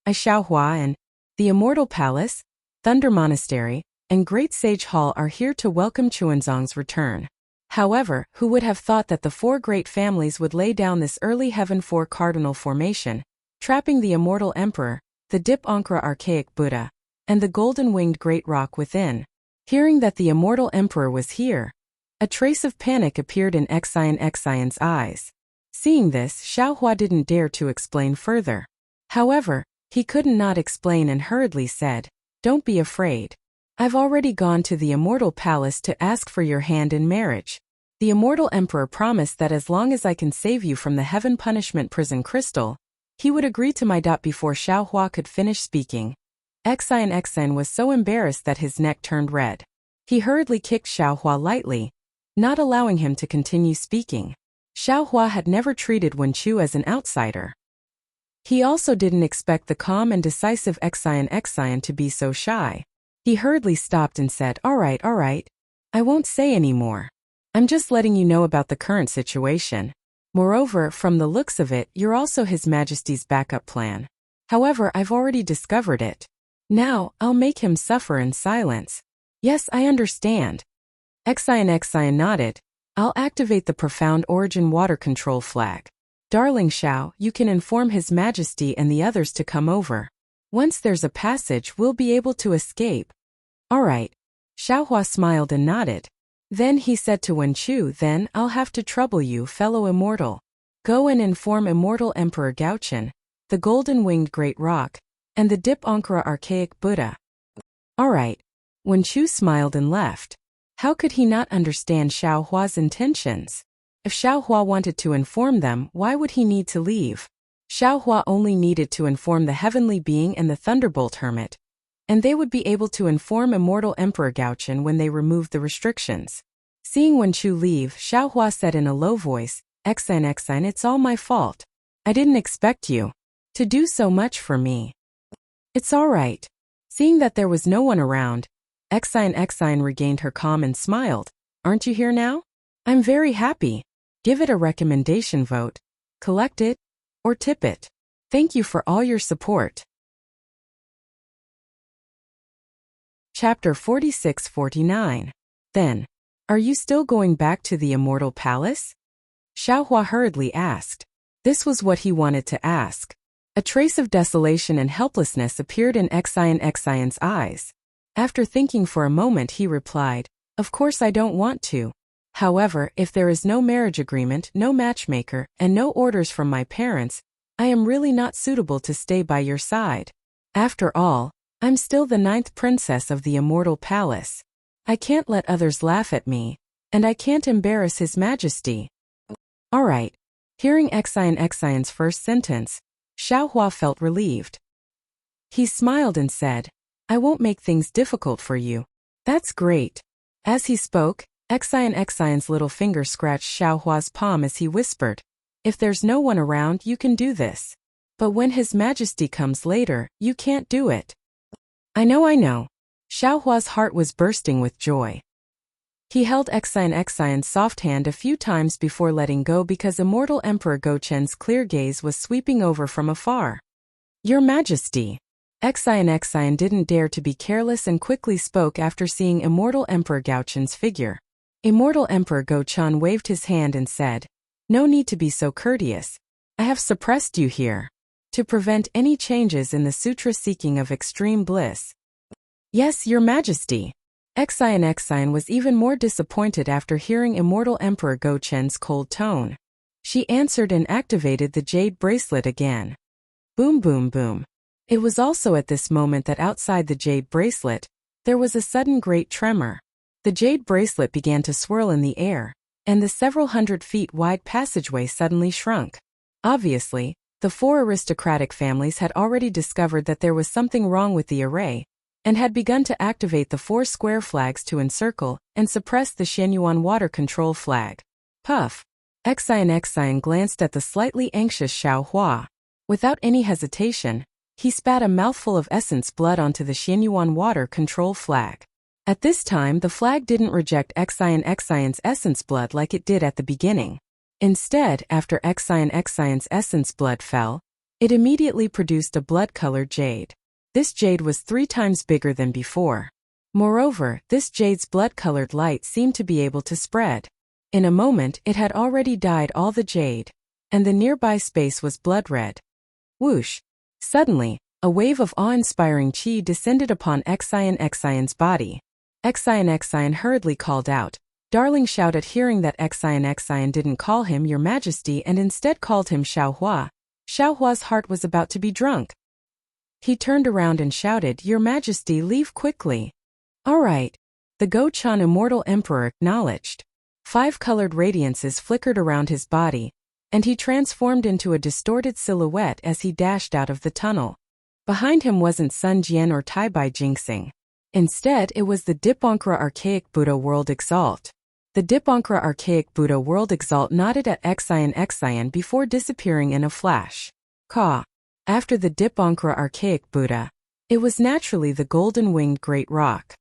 I, Xiao Hua, and the Immortal Palace, Thunder Monastery, and Great Sage Hall are here to welcome Chuanzong's return. However, who would have thought that the four great families would lay down this early heaven four cardinal formation, trapping the immortal emperor, the Dip Ankara archaic Buddha, and the golden-winged great rock within. Hearing that the immortal emperor was here, a trace of panic appeared in Xian's eyes. Seeing this, Xiao Hua didn't dare to explain further. However, he couldn't not explain and hurriedly said, Don't be afraid. I've already gone to the Immortal Palace to ask for your hand in marriage. The Immortal Emperor promised that as long as I can save you from the Heaven Punishment Prison Crystal, he would agree to my dot. Before Xiao Hua could finish speaking, Xian was so embarrassed that his neck turned red. He hurriedly kicked Xiao Hua lightly, not allowing him to continue speaking. Xiao Hua had never treated Wen Chu as an outsider. He also didn't expect the calm and decisive Xian to be so shy. He hurriedly stopped and said, All right, I won't say any more. I'm just letting you know about the current situation. Moreover, from the looks of it, you're also His Majesty's backup plan. However, I've already discovered it. Now, I'll make him suffer in silence. Yes, I understand. Xian nodded. I'll activate the Profound Origin Water Control flag. Darling Xiao, you can inform His Majesty and the others to come over. Once there's a passage, we'll be able to escape. All right. Xiaohua smiled and nodded. Then he said to Wen Chu, then I'll have to trouble you, fellow immortal. Go and inform Immortal Emperor Gaochen, the Golden-Winged Great Rock, and the Dip Ankara Archaic Buddha. All right. Wen Chu smiled and left. How could he not understand Xiaohua's intentions? If Xiaohua wanted to inform them, why would he need to leave? Xiaohua only needed to inform the Heavenly Being and the Thunderbolt Hermit, and they would be able to inform Immortal Emperor Gaochen when they removed the restrictions. Seeing Wen Chu leave, Xiaohua said in a low voice, Xian, it's all my fault. I didn't expect you to do so much for me. It's all right. Seeing that there was no one around, Xian regained her calm and smiled. Aren't you here now? I'm very happy. Give it a recommendation vote. Collect it, or tip it. Thank you for all your support. Chapter 46-49. Then, are you still going back to the Immortal Palace? Xiaohua hurriedly asked. This was what he wanted to ask. A trace of desolation and helplessness appeared in Xian's eyes. After thinking for a moment, he replied, Of course I don't want to. However, if there is no marriage agreement, no matchmaker, and no orders from my parents, I am really not suitable to stay by your side. After all, I'm still the 9th princess of the Immortal Palace. I can't let others laugh at me, and I can't embarrass His Majesty. All right. Hearing Xian's first sentence, Xiaohua felt relieved. He smiled and said, I won't make things difficult for you. That's great. As he spoke, Xian's little finger scratched Xiaohua's palm as he whispered, If there's no one around, you can do this. But when His Majesty comes later, you can't do it. I know. Xiaohua's heart was bursting with joy. He held Xian's soft hand a few times before letting go because Immortal Emperor Gaochen's clear gaze was sweeping over from afar. Your Majesty. Xian didn't dare to be careless and quickly spoke after seeing Immortal Emperor Gaochen's figure. Immortal Emperor Gaochen waved his hand and said, No need to be so courteous. I have suppressed you here to prevent any changes in the sutra seeking of extreme bliss. Yes, Your Majesty. Xian was even more disappointed after hearing Immortal Emperor Gaochen's cold tone. She answered and activated the jade bracelet again. Boom boom boom. It was also at this moment that outside the jade bracelet, there was a sudden great tremor. The jade bracelet began to swirl in the air, and the several hundred feet wide passageway suddenly shrunk. Obviously, the 4 aristocratic families had already discovered that there was something wrong with the array, and had begun to activate the 4 square flags to encircle and suppress the Xianyuan water control flag. Puff. Xian glanced at the slightly anxious Xiaohua. Without any hesitation, he spat a mouthful of essence blood onto the Xianyuan water control flag. At this time, the flag didn't reject Xian's essence blood like it did at the beginning. Instead, after Xian's essence blood fell, it immediately produced a blood-colored jade. This jade was 3 times bigger than before. Moreover, this jade's blood-colored light seemed to be able to spread. In a moment, it had already dyed all the jade, and the nearby space was blood-red. Whoosh! Suddenly, a wave of awe-inspiring qi descended upon Xian's body. Xian hurriedly called out. Darling shouted, hearing that Xian didn't call him Your Majesty and instead called him Xiaohua. Xiaohua's heart was about to be drunk. He turned around and shouted, Your Majesty, leave quickly. All right. The Gaochen Immortal Emperor acknowledged. 5 colored radiances flickered around his body, and he transformed into a distorted silhouette as he dashed out of the tunnel. Behind him wasn't Sun Jian or Taibai Jinxing. Instead, it was the Dipankara Archaic Buddha World Exalt. The Dipankara Archaic Buddha World Exalt nodded at Xian before disappearing in a flash. Ka. After the Dipankara Archaic Buddha, it was naturally the golden-winged Great Rock.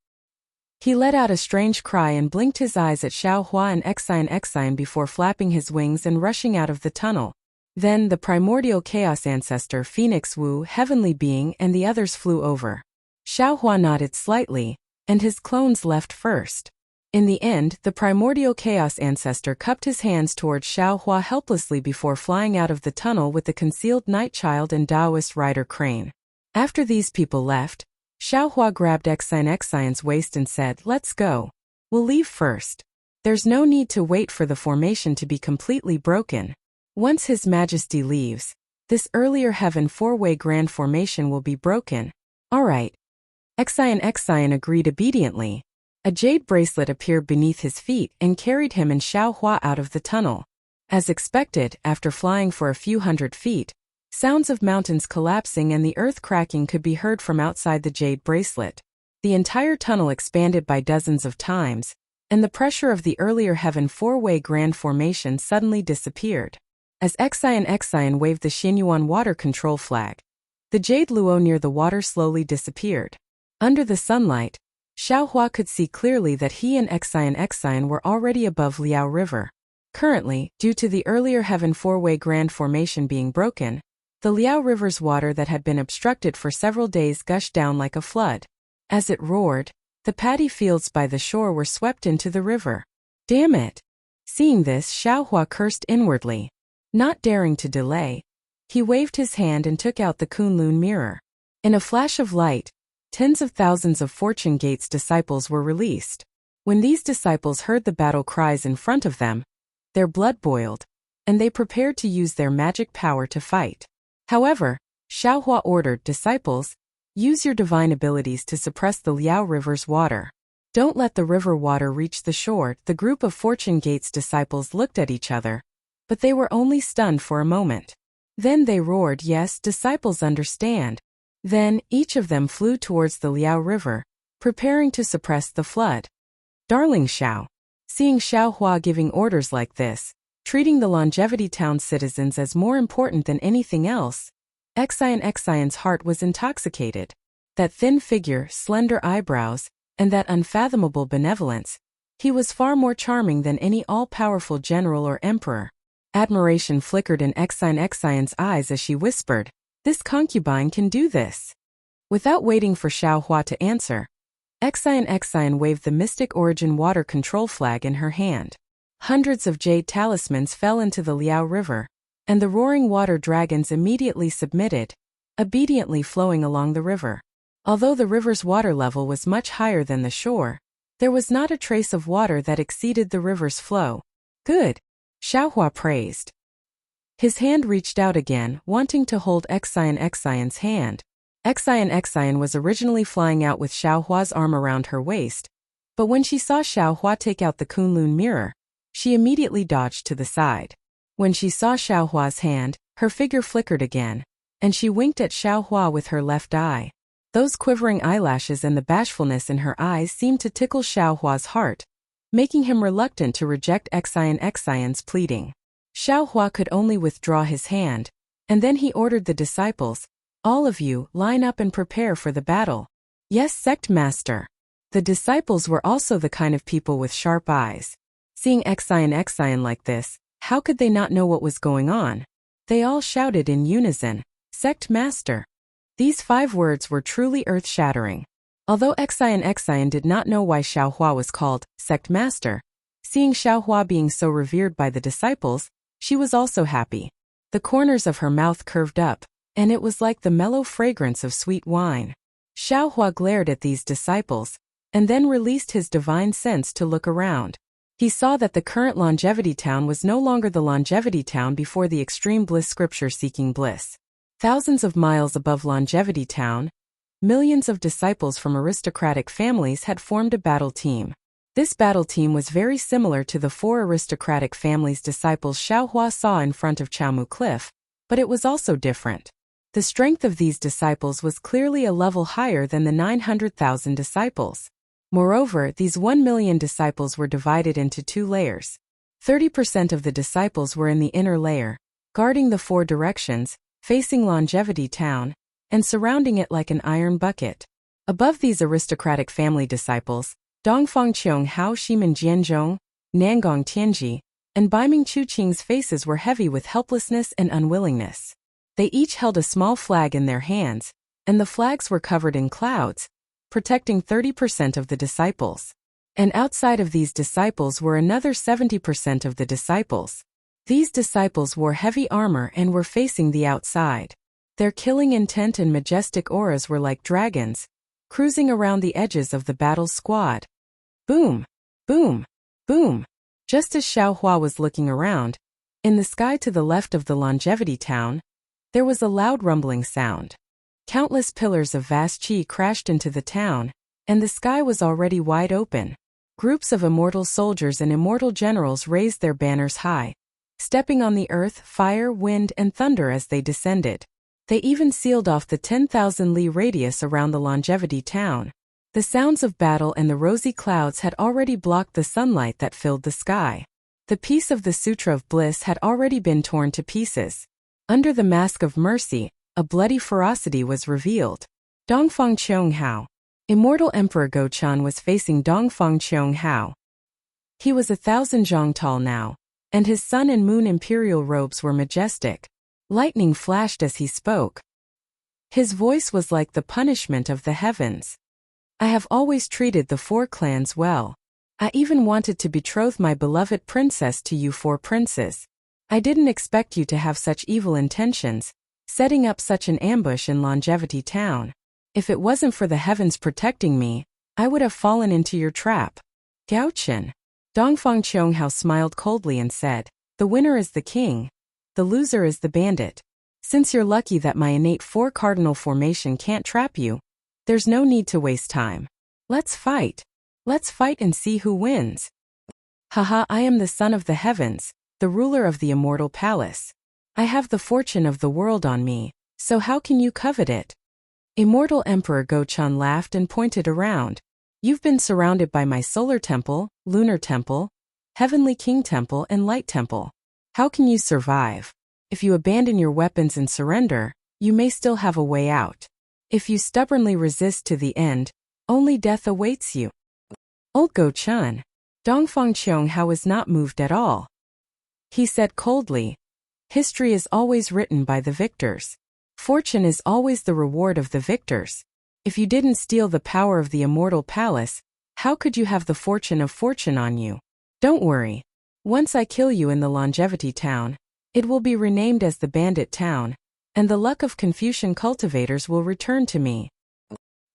He let out a strange cry and blinked his eyes at Xiaohua and Xian before flapping his wings and rushing out of the tunnel. Then the primordial chaos ancestor Phoenix Wu, heavenly being, and the others flew over. Xiaohua nodded slightly, and his clones left first. In the end, the primordial chaos ancestor cupped his hands towards Xiaohua helplessly before flying out of the tunnel with the concealed night child and Taoist rider Crane. After these people left, Xiaohua grabbed Xion's waist and said, "Let's go. We'll leave first. There's no need to wait for the formation to be completely broken. Once His Majesty leaves, this earlier Heaven four-way grand formation will be broken." "All right." Xion agreed obediently. A jade bracelet appeared beneath his feet and carried him and Xiaohua out of the tunnel. As expected, after flying for a few hundred feet, sounds of mountains collapsing and the earth cracking could be heard from outside the jade bracelet. The entire tunnel expanded by dozens of times, and the pressure of the earlier Heaven four-way grand formation suddenly disappeared. As Xion waved the Xinyuan water control flag, the jade luo near the water slowly disappeared. Under the sunlight, Xiaohua could see clearly that he and Xion were already above Liao River. Currently, due to the earlier Heaven four-way grand formation being broken, the Liao River's water that had been obstructed for several days gushed down like a flood. As it roared, the paddy fields by the shore were swept into the river. Damn it! Seeing this, Xiaohua cursed inwardly. Not daring to delay, he waved his hand and took out the Kunlun mirror. In a flash of light, tens of thousands of Fortune Gate's disciples were released. When these disciples heard the battle cries in front of them, their blood boiled, and they prepared to use their magic power to fight. However, Xiaohua ordered, "Disciples, use your divine abilities to suppress the Liao River's water. Don't let the river water reach the shore." The group of Fortune Gate's disciples looked at each other, but they were only stunned for a moment. Then they roared, "Yes, disciples understand." Then, each of them flew towards the Liao River, preparing to suppress the flood. Darling Xiao. Seeing Xiaohua giving orders like this, treating the Longevity Town citizens as more important than anything else, Xion's heart was intoxicated. That thin figure, slender eyebrows, and that unfathomable benevolence, he was far more charming than any all-powerful general or emperor. Admiration flickered in Xion's eyes as she whispered, "This concubine can do this." Without waiting for Xiaohua to answer, Xion waved the Mystic Origin water control flag in her hand. Hundreds of jade talismans fell into the Liao River, and the roaring water dragons immediately submitted, obediently flowing along the river. Although the river's water level was much higher than the shore, there was not a trace of water that exceeded the river's flow. "Good," Xiaohua praised. His hand reached out again, wanting to hold Xion's hand. Xion was originally flying out with Xiaohua's arm around her waist, but when she saw Xiaohua take out the Kunlun mirror, she immediately dodged to the side. When she saw Xiaohua's hand, her figure flickered again, and she winked at Xiaohua with her left eye. Those quivering eyelashes and the bashfulness in her eyes seemed to tickle Xiaohua's heart, making him reluctant to reject Xion's pleading. Xiaohua could only withdraw his hand, and then he ordered the disciples, "All of you, line up and prepare for the battle." "Yes, sect master." The disciples were also the kind of people with sharp eyes. Seeing Xion like this, how could they not know what was going on? They all shouted in unison, "Sect master." These 5 words were truly earth-shattering. Although Xion did not know why Xiaohua was called sect master, seeing Xiaohua being so revered by the disciples, she was also happy. The corners of her mouth curved up, and it was like the mellow fragrance of sweet wine. Xiaohua glared at these disciples, and then released his divine sense to look around. He saw that the current Longevity Town was no longer the Longevity Town before the extreme bliss scripture seeking bliss. Thousands of miles above Longevity Town, millions of disciples from aristocratic families had formed a battle team. This battle team was very similar to the 4 aristocratic families' disciples Xiaohua saw in front of Chaomu Cliff, but it was also different. The strength of these disciples was clearly a level higher than the 900,000 disciples. Moreover, these 1 million disciples were divided into 2 layers. 30% of the disciples were in the inner layer, guarding the 4 directions, facing Longevity Town, and surrounding it like an iron bucket. Above these aristocratic family disciples, Dongfang Qiong Hao Shimen Jianzhong, Nangong Tianji, and Biming Chu-Ching's faces were heavy with helplessness and unwillingness. They each held a small flag in their hands, and the flags were covered in clouds, protecting 30% of the disciples. And outside of these disciples were another 70% of the disciples. These disciples wore heavy armor and were facing the outside. Their killing intent and majestic auras were like dragons, cruising around the edges of the battle squad. Boom! Boom! Boom! Just as Xiao Hua was looking around, in the sky to the left of the Longevity Town, there was a loud rumbling sound. Countless pillars of vast qi crashed into the town, and the sky was already wide open. Groups of immortal soldiers and immortal generals raised their banners high, stepping on the earth, fire, wind, and thunder as they descended. They even sealed off the 10,000 li radius around the Longevity Town. The sounds of battle and the rosy clouds had already blocked the sunlight that filled the sky. The piece of the Sutra of Bliss had already been torn to pieces. Under the mask of mercy, a bloody ferocity was revealed. Dongfang Qianghao. Immortal Emperor Gochen was facing Dongfang Qianghao. He was 1,000 zhang tall now, and his sun and moon imperial robes were majestic. Lightning flashed as he spoke. His voice was like the punishment of the heavens. I have always treated the 4 clans well. I even wanted to betroth my beloved princess to you 4 princes. I didn't expect you to have such evil intentions, setting up such an ambush in Longevity Town. If it wasn't for the heavens protecting me, I would have fallen into your trap. Gao Chen. Dongfang Qianghao smiled coldly and said, the winner is the king. The loser is the bandit. Since you're lucky that my innate 4 cardinal formation can't trap you, there's no need to waste time. Let's fight. Let's fight and see who wins. Haha, I am the son of the heavens, the ruler of the immortal palace. I have the fortune of the world on me, so how can you covet it? Immortal Emperor Gochen laughed and pointed around. You've been surrounded by my solar temple, lunar temple, heavenly king temple, and light temple. How can you survive? If you abandon your weapons and surrender, you may still have a way out. If you stubbornly resist to the end, only death awaits you. Old Gochen. Dongfang Qianghao was not moved at all. He said coldly, history is always written by the victors. Fortune is always the reward of the victors. If you didn't steal the power of the immortal palace, how could you have the fortune of fortune on you? Don't worry. Once I kill you in the Longevity Town, it will be renamed as the Bandit Town, and the luck of Confucian cultivators will return to me.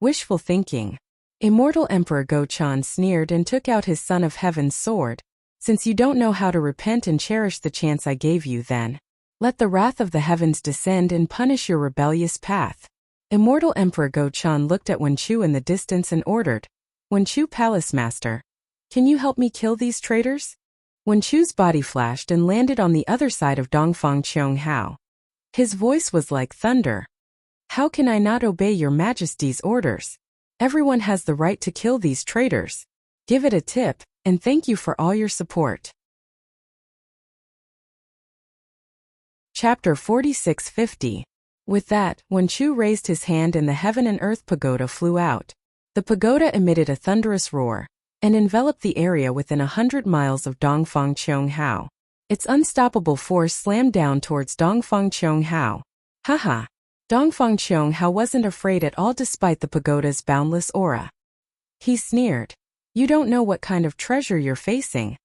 Wishful thinking. Immortal Emperor Gochen sneered and took out his Son of Heaven's sword. Since you don't know how to repent and cherish the chance I gave you, then let the wrath of the heavens descend and punish your rebellious path. Immortal Emperor Gochen looked at Wen Chu in the distance and ordered, Wen Chu Palace Master, can you help me kill these traitors? Wen Chu's body flashed and landed on the other side of Dongfang Qianghao. His voice was like thunder. How can I not obey your majesty's orders? Everyone has the right to kill these traitors. Give it a tip, and thank you for all your support. Chapter 4650. With that, Wen Chu raised his hand and the heaven and earth pagoda flew out. The pagoda emitted a thunderous roar, and enveloped the area within 100 miles of Dongfang Qianghao. Its unstoppable force slammed down towards Dongfang Qianghao. Haha. Dongfang Qianghao wasn't afraid at all despite the pagoda's boundless aura. He sneered. You don't know what kind of treasure you're facing.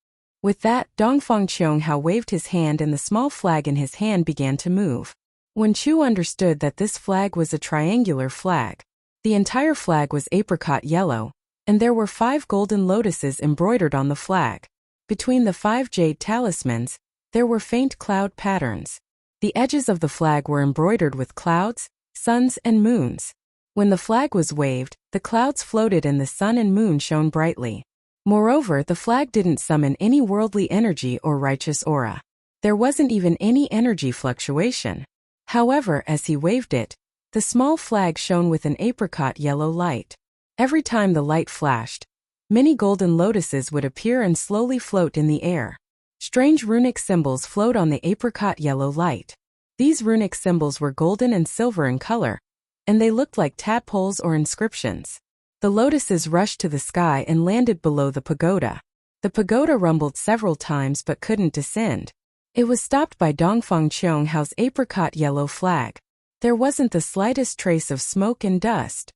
With that, Dongfang Qianghao waved his hand and the small flag in his hand began to move. Wen Chu understood that this flag was a triangular flag. The entire flag was apricot yellow, and there were 5 golden lotuses embroidered on the flag. Between the 5 jade talismans, there were faint cloud patterns. The edges of the flag were embroidered with clouds, suns, and moons. When the flag was waved, the clouds floated and the sun and moon shone brightly. Moreover, the flag didn't summon any worldly energy or righteous aura. There wasn't even any energy fluctuation. However, as he waved it, the small flag shone with an apricot yellow light. Every time the light flashed, many golden lotuses would appear and slowly float in the air. Strange runic symbols flowed on the apricot yellow light. These runic symbols were golden and silver in color, and they looked like tadpoles or inscriptions. The lotuses rushed to the sky and landed below the pagoda. The pagoda rumbled several times but couldn't descend. It was stopped by Dongfang Cheonghao's apricot yellow flag. There wasn't the slightest trace of smoke and dust.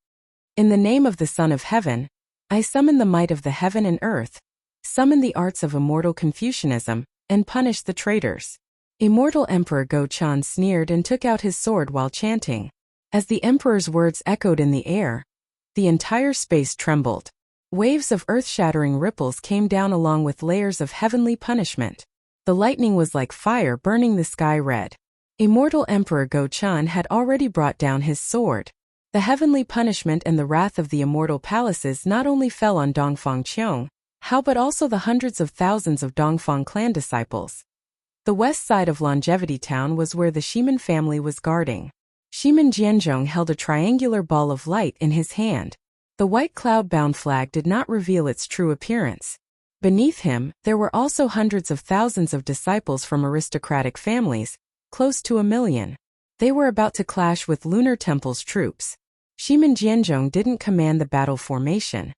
In the name of the Son of Heaven, I summon the might of the heaven and earth, summon the arts of immortal Confucianism, and punish the traitors. Immortal Emperor Go-chan sneered and took out his sword while chanting. As the emperor's words echoed in the air, the entire space trembled. Waves of earth-shattering ripples came down along with layers of heavenly punishment. The lightning was like fire burning the sky red. Immortal Emperor Go-chan had already brought down his sword. The heavenly punishment and the wrath of the immortal palaces not only fell on Dongfang Cheonghao but also the hundreds of thousands of Dongfang clan disciples. The west side of Longevity Town was where the Shimin family was guarding. Shimin Jianzhong held a triangular ball of light in his hand. The white cloud-bound flag did not reveal its true appearance. Beneath him, there were also hundreds of thousands of disciples from aristocratic families, close to 1 million. They were about to clash with Lunar Temple's troops. Shimin Jianzhong didn't command the battle formation.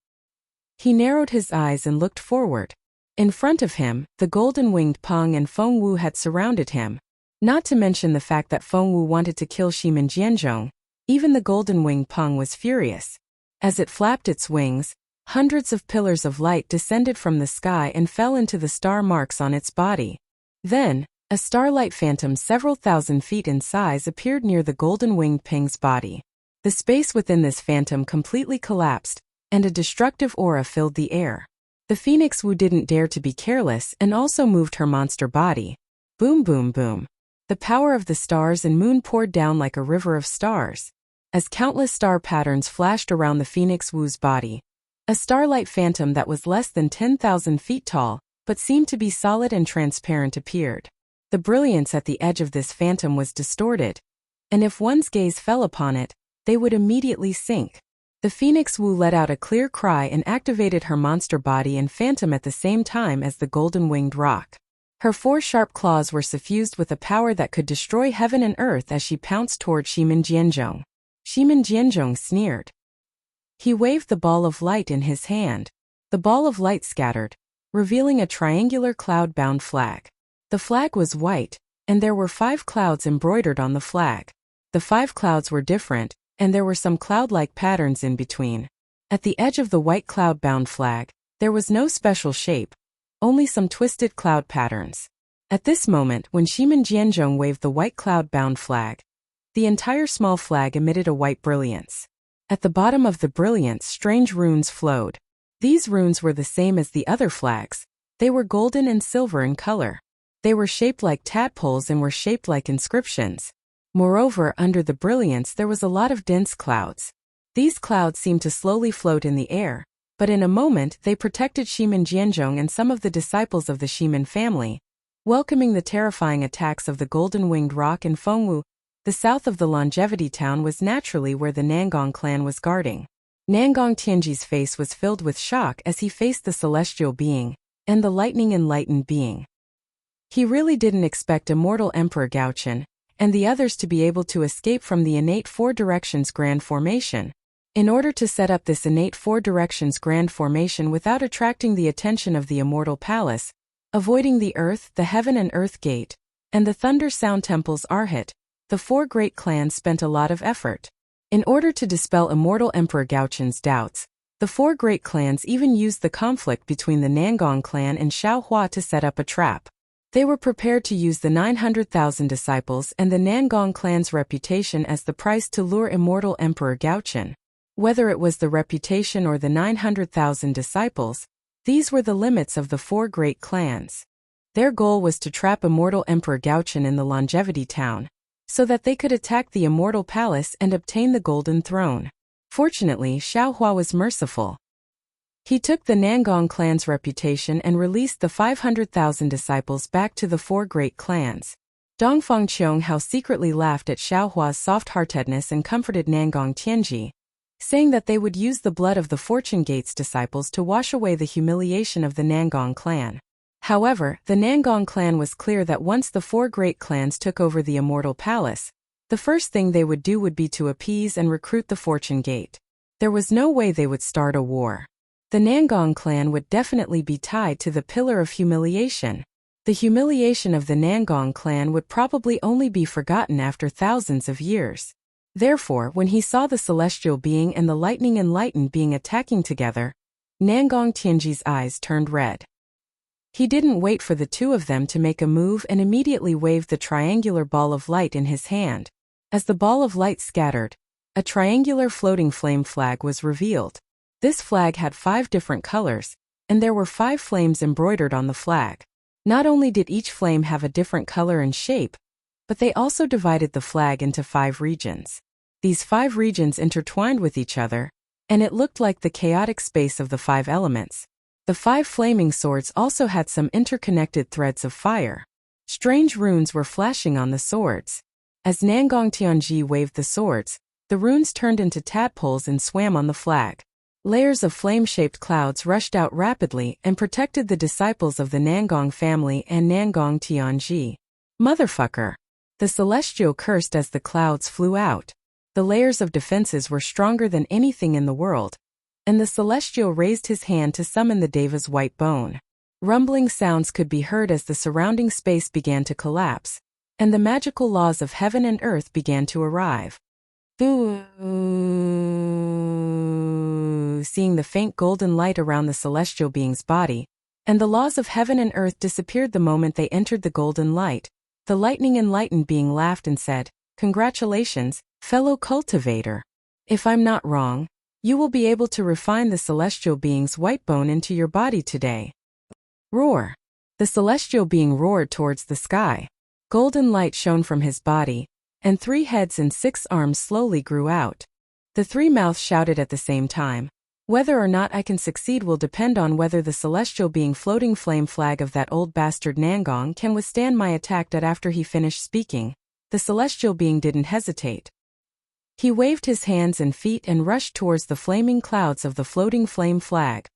He narrowed his eyes and looked forward. In front of him, the golden-winged Peng and Feng Wu had surrounded him. Not to mention the fact that Feng Wu wanted to kill Shimin Jianzhong, even the golden-winged Peng was furious. As it flapped its wings, hundreds of pillars of light descended from the sky and fell into the star marks on its body. Then, a starlight phantom several thousand feet in size appeared near the golden-winged Peng's body. The space within this phantom completely collapsed, and a destructive aura filled the air. The Phoenix Wu didn't dare to be careless and also moved her monster body. Boom boom boom. The power of the stars and moon poured down like a river of stars. As countless star patterns flashed around the Phoenix Wu's body, a starlight phantom that was less than 10,000 feet tall, but seemed to be solid and transparent appeared. The brilliance at the edge of this phantom was distorted, and if one's gaze fell upon it, they would immediately sink. The Phoenix Wu let out a clear cry and activated her monster body and phantom at the same time as the golden-winged rock. Her 4 sharp claws were suffused with a power that could destroy heaven and earth as she pounced toward Shimin Jianzhong. Shimin Jianzhong sneered. He waved the ball of light in his hand. The ball of light scattered, revealing a triangular cloud-bound flag. The flag was white, and there were 5 clouds embroidered on the flag. The 5 clouds were different, and there were some cloud-like patterns in between. At the edge of the white cloud-bound flag, there was no special shape, only some twisted cloud patterns. At this moment, when Shimin Jianzhong waved the white cloud-bound flag, the entire small flag emitted a white brilliance. At the bottom of the brilliance, strange runes flowed. These runes were the same as the other flags. They were golden and silver in color. They were shaped like tadpoles and were shaped like inscriptions. Moreover, under the brilliance there was a lot of dense clouds. These clouds seemed to slowly float in the air, but in a moment they protected Shimin Jianzhong and some of the disciples of the Shimin family, welcoming the terrifying attacks of the golden-winged rock and Feng Wu. The south of the Longevity Town was naturally where the Nangong clan was guarding. Nangong Tianji's face was filled with shock as he faced the celestial being, and the lightning-enlightened being. He really didn't expect immortal Emperor Gaochen and the others to be able to escape from the innate 4 directions grand formation. In order to set up this innate 4 directions grand formation without attracting the attention of the immortal palace, avoiding the earth, the heaven and earth gate, and the thunder sound temple's Arhat, the 4 great clans spent a lot of effort. In order to dispel immortal Emperor Gaochen's doubts, the 4 great clans even used the conflict between the Nangong clan and Xiaohua to set up a trap. They were prepared to use the 900,000 disciples and the Nangong clan's reputation as the price to lure immortal Emperor Gaochen. Whether it was the reputation or the 900,000 disciples, these were the limits of the 4 great clans. Their goal was to trap immortal Emperor Gaochen in the Longevity Town, so that they could attack the immortal palace and obtain the golden throne. Fortunately, Xiaohua was merciful. He took the Nangong clan's reputation and released the 500,000 disciples back to the 4 great clans. Dongfang Cheonghao secretly laughed at Xiaohua's soft-heartedness and comforted Nangong Tianji, saying that they would use the blood of the Fortune Gate's disciples to wash away the humiliation of the Nangong clan. However, the Nangong clan was clear that once the 4 great clans took over the immortal palace, the first thing they would do would be to appease and recruit the Fortune Gate. There was no way they would start a war. The Nangong clan would definitely be tied to the pillar of humiliation. The humiliation of the Nangong clan would probably only be forgotten after thousands of years. Therefore, when he saw the celestial being and the lightning enlightened being attacking together, Nangong Tianji's eyes turned red. He didn't wait for the two of them to make a move and immediately waved the triangular ball of light in his hand. As the ball of light scattered, a triangular floating flame flag was revealed. This flag had 5 different colors, and there were 5 flames embroidered on the flag. Not only did each flame have a different color and shape, but they also divided the flag into 5 regions. These 5 regions intertwined with each other, and it looked like the chaotic space of the 5 elements. The 5 flaming swords also had some interconnected threads of fire. Strange runes were flashing on the swords. As Nangong Tianji waved the swords, the runes turned into tadpoles and swam on the flag. Layers of flame-shaped clouds rushed out rapidly and protected the disciples of the Nangong family and Nangong Tianji. Motherfucker! The celestial cursed as the clouds flew out. The layers of defenses were stronger than anything in the world, and the celestial raised his hand to summon the Deva's white bone. Rumbling sounds could be heard as the surrounding space began to collapse, and the magical laws of heaven and earth began to arrive. Seeing the faint golden light around the celestial being's body, and the laws of heaven and earth disappeared the moment they entered the golden light, the lightning enlightened being laughed and said, "Congratulations, fellow cultivator. If I'm not wrong, you will be able to refine the celestial being's white bone into your body today." Roar! The celestial being roared towards the sky. Golden light shone from his body, and 3 heads and 6 arms slowly grew out. The 3 mouths shouted at the same time. Whether or not I can succeed will depend on whether the celestial being floating flame flag of that old bastard Nangong can withstand my attack. After he finished speaking, the celestial being didn't hesitate. He waved his hands and feet and rushed towards the flaming clouds of the floating flame flag.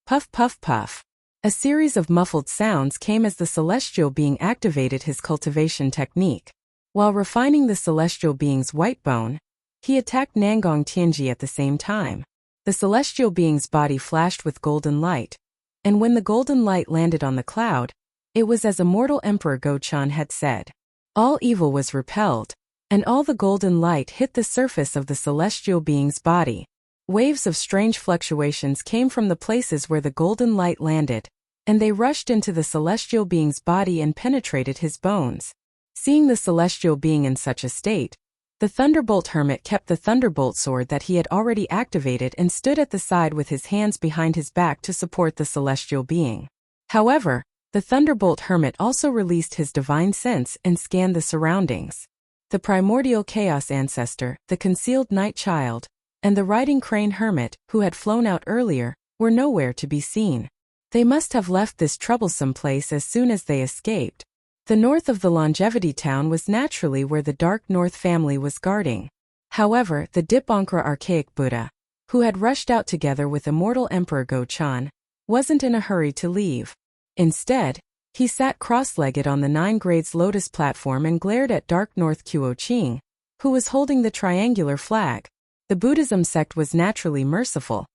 Puff puff puff. A series of muffled sounds came as the celestial being activated his cultivation technique. While refining the celestial being's white bone, he attacked Nangong Tianji at the same time. The celestial being's body flashed with golden light, and when the golden light landed on the cloud, it was as immortal Emperor Go-chan had said. All evil was repelled, and all the golden light hit the surface of the celestial being's body. Waves of strange fluctuations came from the places where the golden light landed, and they rushed into the celestial being's body and penetrated his bones. Seeing the celestial being in such a state, the Thunderbolt Hermit kept the Thunderbolt sword that he had already activated and stood at the side with his hands behind his back to support the celestial being. However, the Thunderbolt Hermit also released his divine sense and scanned the surroundings. The primordial chaos ancestor, the concealed night child, and the riding crane hermit, who had flown out earlier, were nowhere to be seen. They must have left this troublesome place as soon as they escaped. The north of the Longevity Town was naturally where the Dark North family was guarding. However, the Dipankara archaic Buddha, who had rushed out together with immortal Emperor Go-chan, wasn't in a hurry to leave. Instead, he sat cross-legged on the 9 grades lotus platform and glared at Dark North Kuo-ching, who was holding the triangular flag. The Buddhism sect was naturally merciful,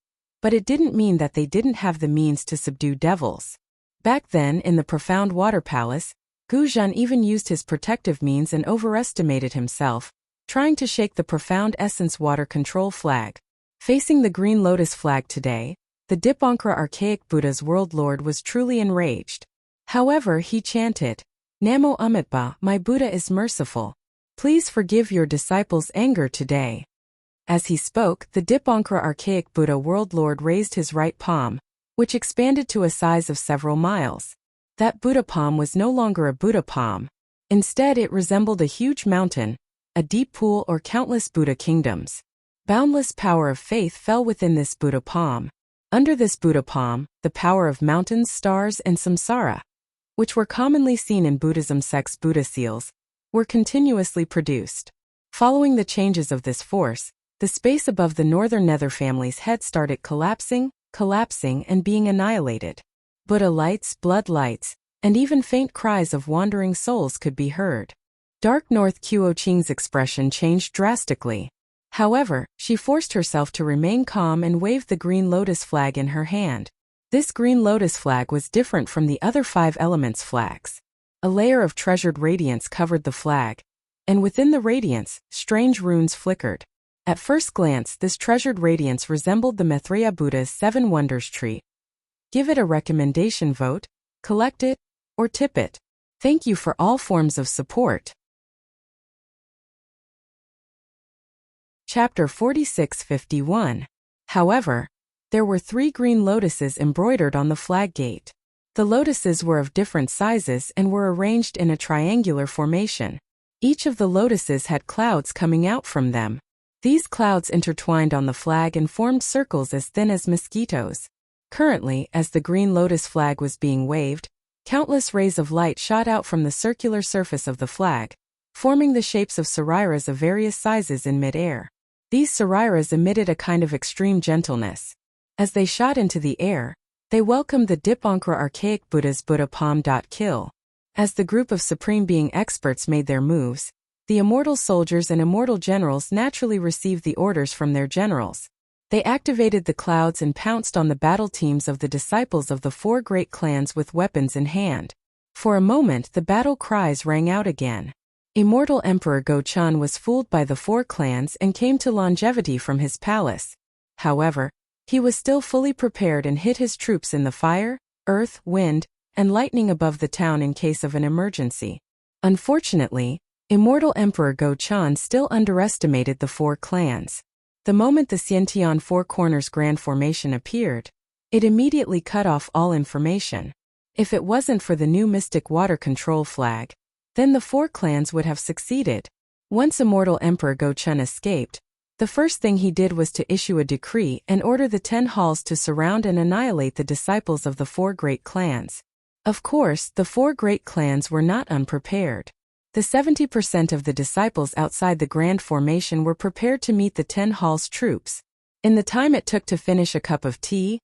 but it didn't mean that they didn't have the means to subdue devils. Back then, in the profound water palace, Guzhan even used his protective means and overestimated himself, trying to shake the profound essence water control flag. Facing the green lotus flag today, the Dipankara archaic Buddha's world lord was truly enraged. However, he chanted, "Namo Amitabha, my Buddha is merciful. Please forgive your disciples' anger today." As he spoke, the Dipankara archaic Buddha world lord raised his right palm, which expanded to a size of several miles. That Buddha palm was no longer a Buddha palm. Instead, it resembled a huge mountain, a deep pool, or countless Buddha kingdoms. Boundless power of faith fell within this Buddha palm. Under this Buddha palm, the power of mountains, stars, and samsara, which were commonly seen in Buddhism sect's Buddha seals, were continuously produced. Following the changes of this force, the space above the northern Nether family's head started collapsing, and being annihilated. Buddha lights, blood lights, and even faint cries of wandering souls could be heard. Dark North Kuo-ching's expression changed drastically. However, she forced herself to remain calm and waved the green lotus flag in her hand. This green lotus flag was different from the other 5 elements flags. A layer of treasured radiance covered the flag, and within the radiance, strange runes flickered. At first glance, this treasured radiance resembled the Maitreya Buddha's 7 Wonders tree. Give it a recommendation vote, collect it, or tip it. Thank you for all forms of support. Chapter 4651. However, there were 3 green lotuses embroidered on the flag gate. The lotuses were of different sizes and were arranged in a triangular formation. Each of the lotuses had clouds coming out from them. These clouds intertwined on the flag and formed circles as thin as mosquitoes. Currently, as the green lotus flag was being waved, countless rays of light shot out from the circular surface of the flag, forming the shapes of sariras of various sizes in mid-air. These sariras emitted a kind of extreme gentleness. As they shot into the air, they welcomed the Dipankara archaic Buddha's Buddha palm. Kill. As the group of Supreme Being experts made their moves, the immortal soldiers and immortal generals naturally received the orders from their generals. They activated the clouds and pounced on the battle teams of the disciples of the 4 great clans with weapons in hand. For a moment the battle cries rang out again. Immortal Emperor Go-chan was fooled by the 4 clans and came to longevity from his palace. However, he was still fully prepared and hid his troops in the fire, earth, wind, and lightning above the town in case of an emergency. Unfortunately, Immortal Emperor Go-chan still underestimated the 4 clans. The moment the Xiantian 4 Corners Grand Formation appeared, it immediately cut off all information. If it wasn't for the new Mystic Water Control flag, then the 4 clans would have succeeded. Once Immortal Emperor Go-chan escaped, the first thing he did was to issue a decree and order the 10 halls to surround and annihilate the disciples of the 4 great clans. Of course, the 4 great clans were not unprepared. The 70% of the disciples outside the Grand Formation were prepared to meet the 10 halls troops. In the time it took to finish a cup of tea,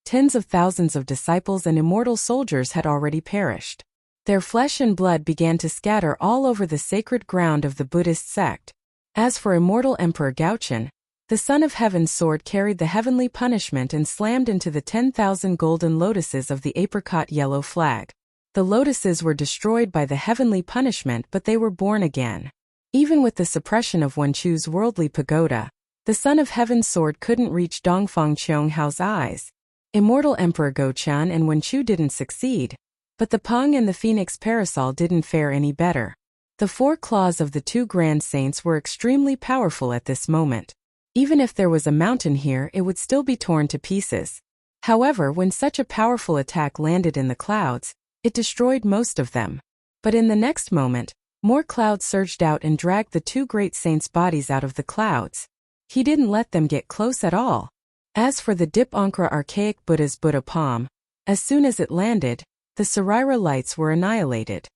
tens of thousands of disciples and immortal soldiers had already perished. Their flesh and blood began to scatter all over the sacred ground of the Buddhist sect. As for Immortal Emperor Gao-chan, the Son of Heaven's sword carried the heavenly punishment and slammed into the 10,000 golden lotuses of the apricot yellow flag. The lotuses were destroyed by the heavenly punishment, but they were born again. Even with the suppression of Wenchu's worldly pagoda, the Son of Heaven's sword couldn't reach Dongfang Cheonghao's eyes. Immortal Emperor Go-chan and Wenchu didn't succeed, but the Peng and the Phoenix Parasol didn't fare any better. The 4 claws of the 2 grand saints were extremely powerful at this moment. Even if there was a mountain here, it would still be torn to pieces. However, when such a powerful attack landed in the clouds, it destroyed most of them. But in the next moment, more clouds surged out and dragged the 2 great saints' bodies out of the clouds. He didn't let them get close at all. As for the Dipankara archaic Buddha's Buddha palm, as soon as it landed, the Sarira lights were annihilated.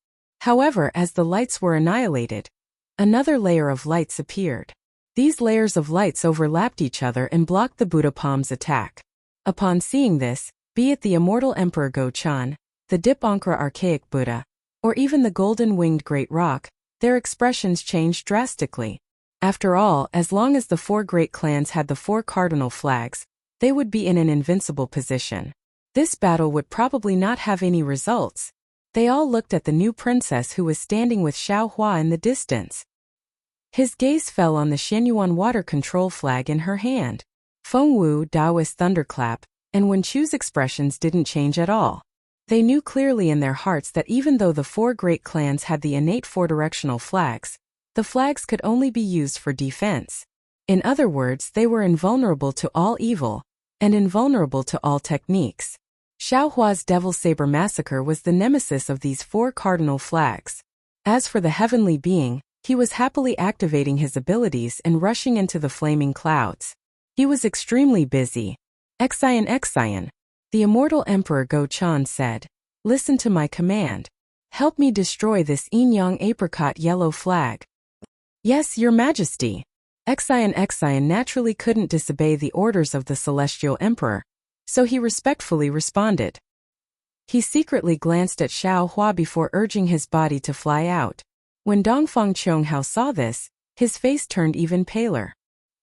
However, as the lights were annihilated, another layer of lights appeared. These layers of lights overlapped each other and blocked the Buddha palm's attack. Upon seeing this, be it the Immortal Emperor Go-chan, the Dipankara archaic Buddha, or even the golden-winged great rock, their expressions changed drastically. After all, as long as the 4 great clans had the 4 cardinal flags, they would be in an invincible position. This battle would probably not have any results. They all looked at the new princess who was standing with Xiao Hua in the distance. His gaze fell on the Xianyuan water control flag in her hand. Feng Wu, Daoist thunderclap, and Wenchu's expressions didn't change at all. They knew clearly in their hearts that even though the 4 great clans had the innate 4 directional flags, the flags could only be used for defense. In other words, they were invulnerable to all evil, and invulnerable to all techniques. Xiao Hua's Devil Saber Massacre was the nemesis of these 4 cardinal flags. As for the heavenly being, he was happily activating his abilities and rushing into the flaming clouds. He was extremely busy. Exion, the Immortal Emperor Go-chan said, "Listen to my command. Help me destroy this Yin-yang apricot yellow flag." "Yes, Your Majesty." Exion naturally couldn't disobey the orders of the Celestial Emperor, so he respectfully responded. He secretly glanced at Xiao Hua before urging his body to fly out. When Dongfang Cheonghao saw this, his face turned even paler.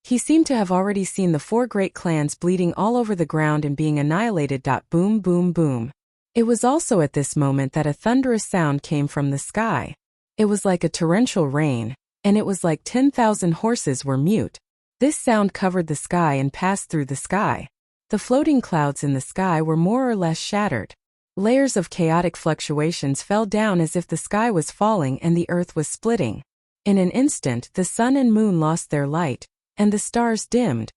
He seemed to have already seen the 4 great clans bleeding all over the ground and being annihilated. Boom, boom, boom. It was also at this moment that a thunderous sound came from the sky. It was like a torrential rain, and it was like 10,000 horses were mute. This sound covered the sky and passed through the sky. The floating clouds in the sky were more or less shattered. Layers of chaotic fluctuations fell down as if the sky was falling and the earth was splitting. In an instant, the sun and moon lost their light, and the stars dimmed.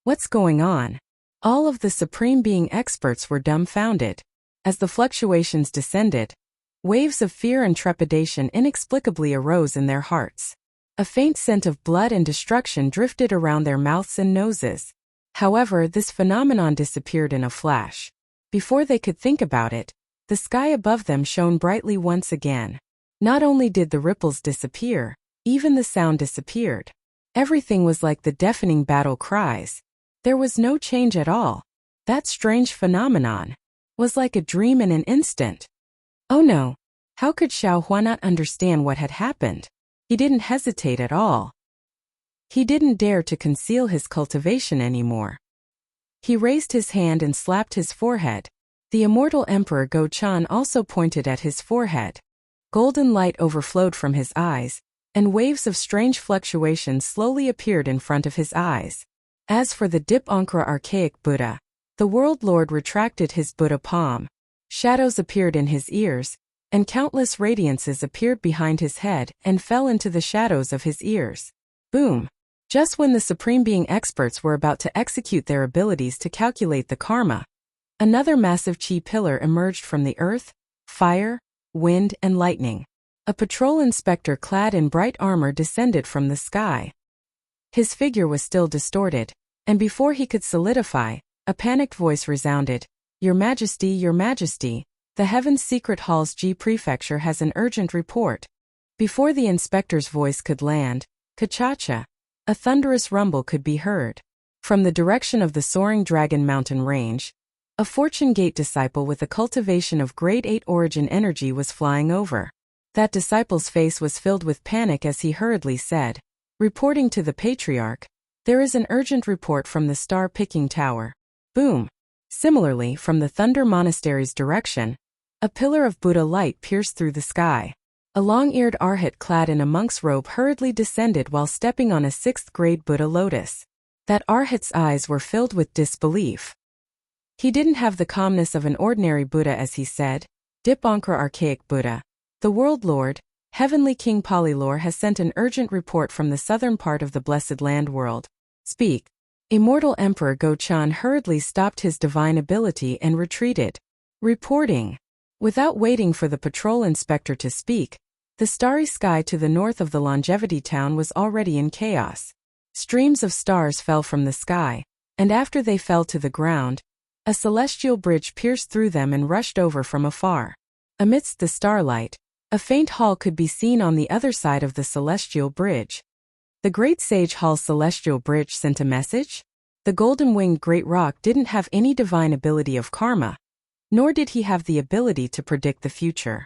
What's going on? All of the Supreme Being experts were dumbfounded. As the fluctuations descended, waves of fear and trepidation inexplicably arose in their hearts. A faint scent of blood and destruction drifted around their mouths and noses. However, this phenomenon disappeared in a flash. Before they could think about it, the sky above them shone brightly once again. Not only did the ripples disappear, even the sound disappeared. Everything was like the deafening battle cries. There was no change at all. That strange phenomenon was like a dream in an instant. Oh no! How could Xiao Hua not understand what had happened? He didn't hesitate at all. He didn't dare to conceal his cultivation anymore. He raised his hand and slapped his forehead. The immortal Emperor Go Chan also pointed at his forehead. Golden light overflowed from his eyes, and waves of strange fluctuations slowly appeared in front of his eyes. As for the Dipankara archaic Buddha, the World Lord retracted his Buddha palm. Shadows appeared in his ears, and countless radiances appeared behind his head and fell into the shadows of his ears. Boom! Just when the Supreme Being experts were about to execute their abilities to calculate the karma, another massive chi pillar emerged from the earth, fire, wind, and lightning. A patrol inspector clad in bright armor descended from the sky. His figure was still distorted, and before he could solidify, a panicked voice resounded, Your Majesty, the Heaven's Secret Hall's G Prefecture has an urgent report. Before the inspector's voice could land, Kachacha, a thunderous rumble could be heard. From the direction of the soaring Dragon Mountain Range, a Fortune Gate disciple with a cultivation of grade 8 origin energy was flying over. That disciple's face was filled with panic as he hurriedly said, Reporting to the Patriarch, there is an urgent report from the Star-Picking Tower. Boom! Similarly, from the Thunder Monastery's direction, a pillar of Buddha light pierced through the sky. A long-eared arhat clad in a monk's robe hurriedly descended while stepping on a 6th-grade Buddha lotus. That arhat's eyes were filled with disbelief. He didn't have the calmness of an ordinary Buddha as he said, Dipankara archaic Buddha, the World Lord, Heavenly King Polylore has sent an urgent report from the southern part of the Blessed Land world. Speak. Immortal Emperor Go Chan hurriedly stopped his divine ability and retreated. Reporting. Without waiting for the patrol inspector to speak, the starry sky to the north of the Longevity Town was already in chaos. Streams of stars fell from the sky, and after they fell to the ground, a celestial bridge pierced through them and rushed over from afar. Amidst the starlight, a faint hall could be seen on the other side of the celestial bridge. The Great Sage Hall's celestial bridge sent a message? The golden-winged Great Rock didn't have any divine ability of karma, nor did he have the ability to predict the future.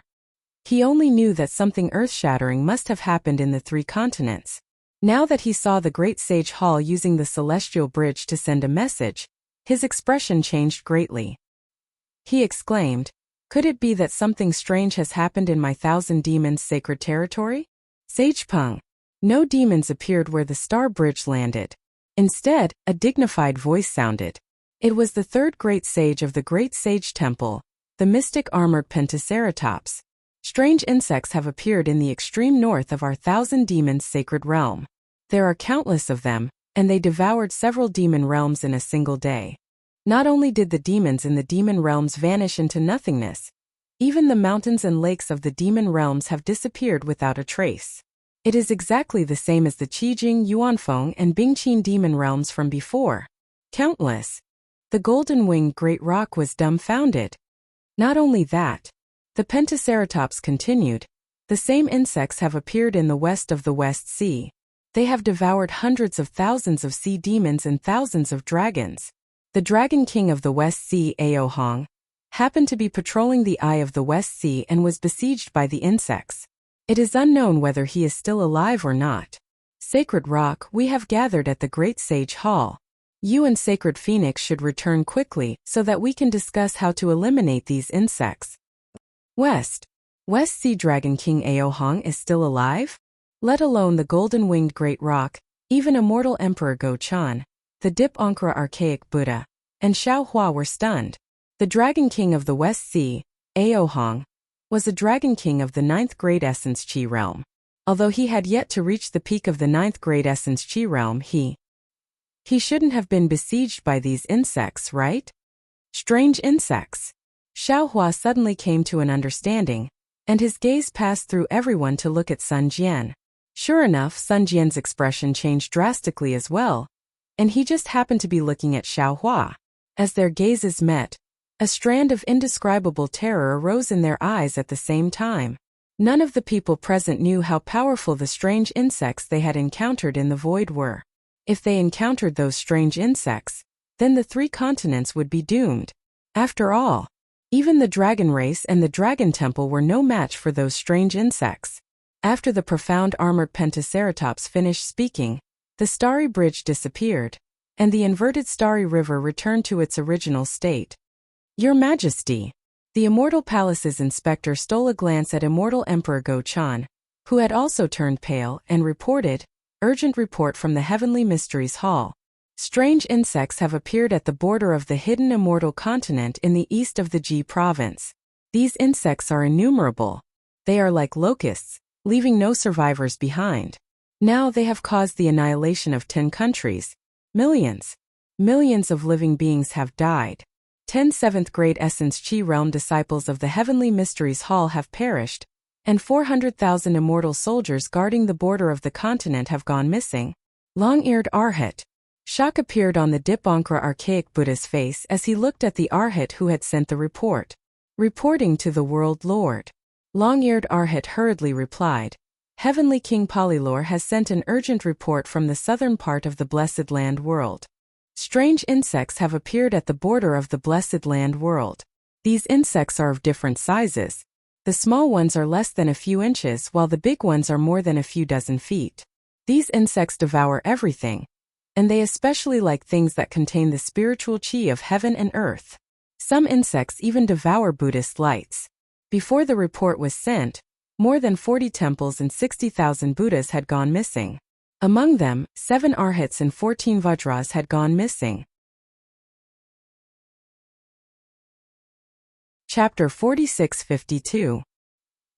He only knew that something earth-shattering must have happened in the 3 continents. Now that he saw the Great Sage Hall using the celestial bridge to send a message, his expression changed greatly. He exclaimed, Could it be that something strange has happened in my 1,000 demons' sacred territory? Sage Peng. No demons appeared where the star bridge landed. Instead, a dignified voice sounded. It was the 3rd great sage of the Great Sage Temple, the mystic armored Pentaceratops. Strange insects have appeared in the extreme north of our 1,000 demons' sacred realm. There are countless of them, and they devoured several demon realms in a single day. Not only did the demons in the demon realms vanish into nothingness, even the mountains and lakes of the demon realms have disappeared without a trace. It is exactly the same as the Qijing, Yuanfeng, and Bingqin demon realms from before. Countless. The golden-winged Great Rock was dumbfounded. Not only that, the Pentaceratops continued, the same insects have appeared in the west of the West Sea. They have devoured hundreds of thousands of sea demons and thousands of dragons. The Dragon King of the West Sea, Aohong, happened to be patrolling the Eye of the West Sea and was besieged by the insects. It is unknown whether he is still alive or not. Sacred Rock, we have gathered at the Great Sage Hall. You and Sacred Phoenix should return quickly so that we can discuss how to eliminate these insects. West Sea Dragon King Aohong is still alive? Let alone the golden-winged Great Rock, even immortal Emperor Go-chan, the Dip Ankara Archaic Buddha, and Xiao Hua were stunned. The Dragon King of the West Sea, Aohong, was a Dragon King of the 9th Great Essence Chi realm. Although he had yet to reach the peak of the 9th Great Essence Chi realm, he shouldn't have been besieged by these insects, right? Strange insects. Xiao Hua suddenly came to an understanding, and his gaze passed through everyone to look at Sun Jian. Sure enough, Sun Jian's expression changed drastically as well, and he just happened to be looking at Xiao Hua. As their gazes met, a strand of indescribable terror arose in their eyes at the same time. None of the people present knew how powerful the strange insects they had encountered in the void were. If they encountered those strange insects, then the 3 continents would be doomed. After all, even the dragon race and the dragon temple were no match for those strange insects. After the profound armored Pentaceratops finished speaking, the starry bridge disappeared, and the inverted starry river returned to its original state. Your Majesty! The Immortal Palace's inspector stole a glance at Immortal Emperor Go-chan, who had also turned pale, and reported, "Urgent report from the Heavenly Mysteries Hall. Strange insects have appeared at the border of the hidden immortal continent in the east of the Ji province. These insects are innumerable. They are like locusts, leaving no survivors behind. Now they have caused the annihilation of 10 countries. Millions of living beings have died. 10 7th Great Essence Chi Realm disciples of the Heavenly Mysteries Hall have perished, and 400,000 immortal soldiers guarding the border of the continent have gone missing." Long-eared Arhat. Shock appeared on the Dip Ankara Archaic Buddha's face as he looked at the Arhat who had sent the report. "Reporting to the World Lord." Long-eared Arhat hurriedly replied, "Heavenly King Polylore has sent an urgent report from the southern part of the Blessed Land world. Strange insects have appeared at the border of the Blessed Land world. These insects are of different sizes. The small ones are less than a few inches while the big ones are more than a few dozen feet. These insects devour everything, and they especially like things that contain the spiritual chi of heaven and earth. Some insects even devour Buddhist lights." Before the report was sent, more than 40 temples and 60,000 Buddhas had gone missing. Among them, 7 Arhats and 14 Vajras had gone missing. Chapter 46-52.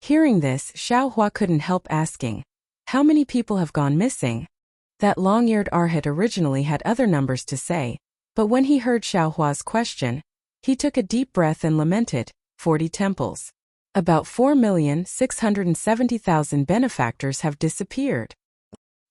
Hearing this, Xiao Hua couldn't help asking, "How many people have gone missing?" That long-eared Arhat originally had other numbers to say, but when he heard Xiao Hua's question, he took a deep breath and lamented, 40 temples. About 4,670,000 benefactors have disappeared.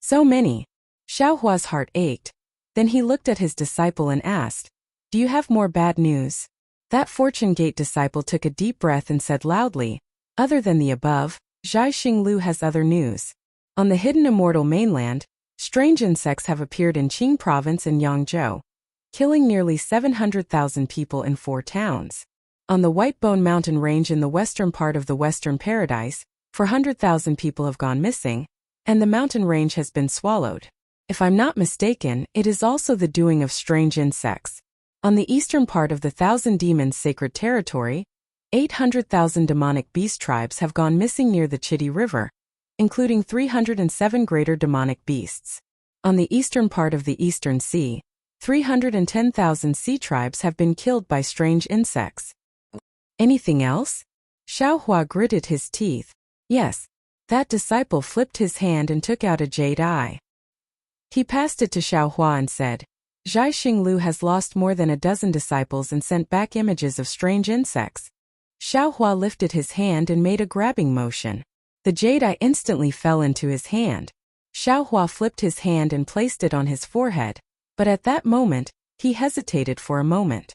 So many. Xiao Hua's heart ached. Then he looked at his disciple and asked, "Do you have more bad news?" That Fortune Gate disciple took a deep breath and said loudly, "Other than the above, Zhai Xinglu has other news. On the hidden immortal mainland, strange insects have appeared in Qing province and Yangzhou, killing nearly 700,000 people in 4 towns. On the Whitebone Mountain Range in the western part of the Western Paradise, 400,000 people have gone missing, and the mountain range has been swallowed. If I'm not mistaken, it is also the doing of strange insects. On the eastern part of the Thousand Demons Sacred Territory, 800,000 demonic beast tribes have gone missing near the Chitty River, including 307 greater demonic beasts. On the eastern part of the Eastern Sea, 310,000 sea tribes have been killed by strange insects." "Anything else?" Xiao Hua gritted his teeth. "Yes." That disciple flipped his hand and took out a jade eye. He passed it to Xiao Hua and said, "Zhai Xinglu has lost more than a dozen disciples and sent back images of strange insects." Xiao Hua lifted his hand and made a grabbing motion. The jade eye instantly fell into his hand. Xiao Hua flipped his hand and placed it on his forehead, but at that moment, he hesitated for a moment.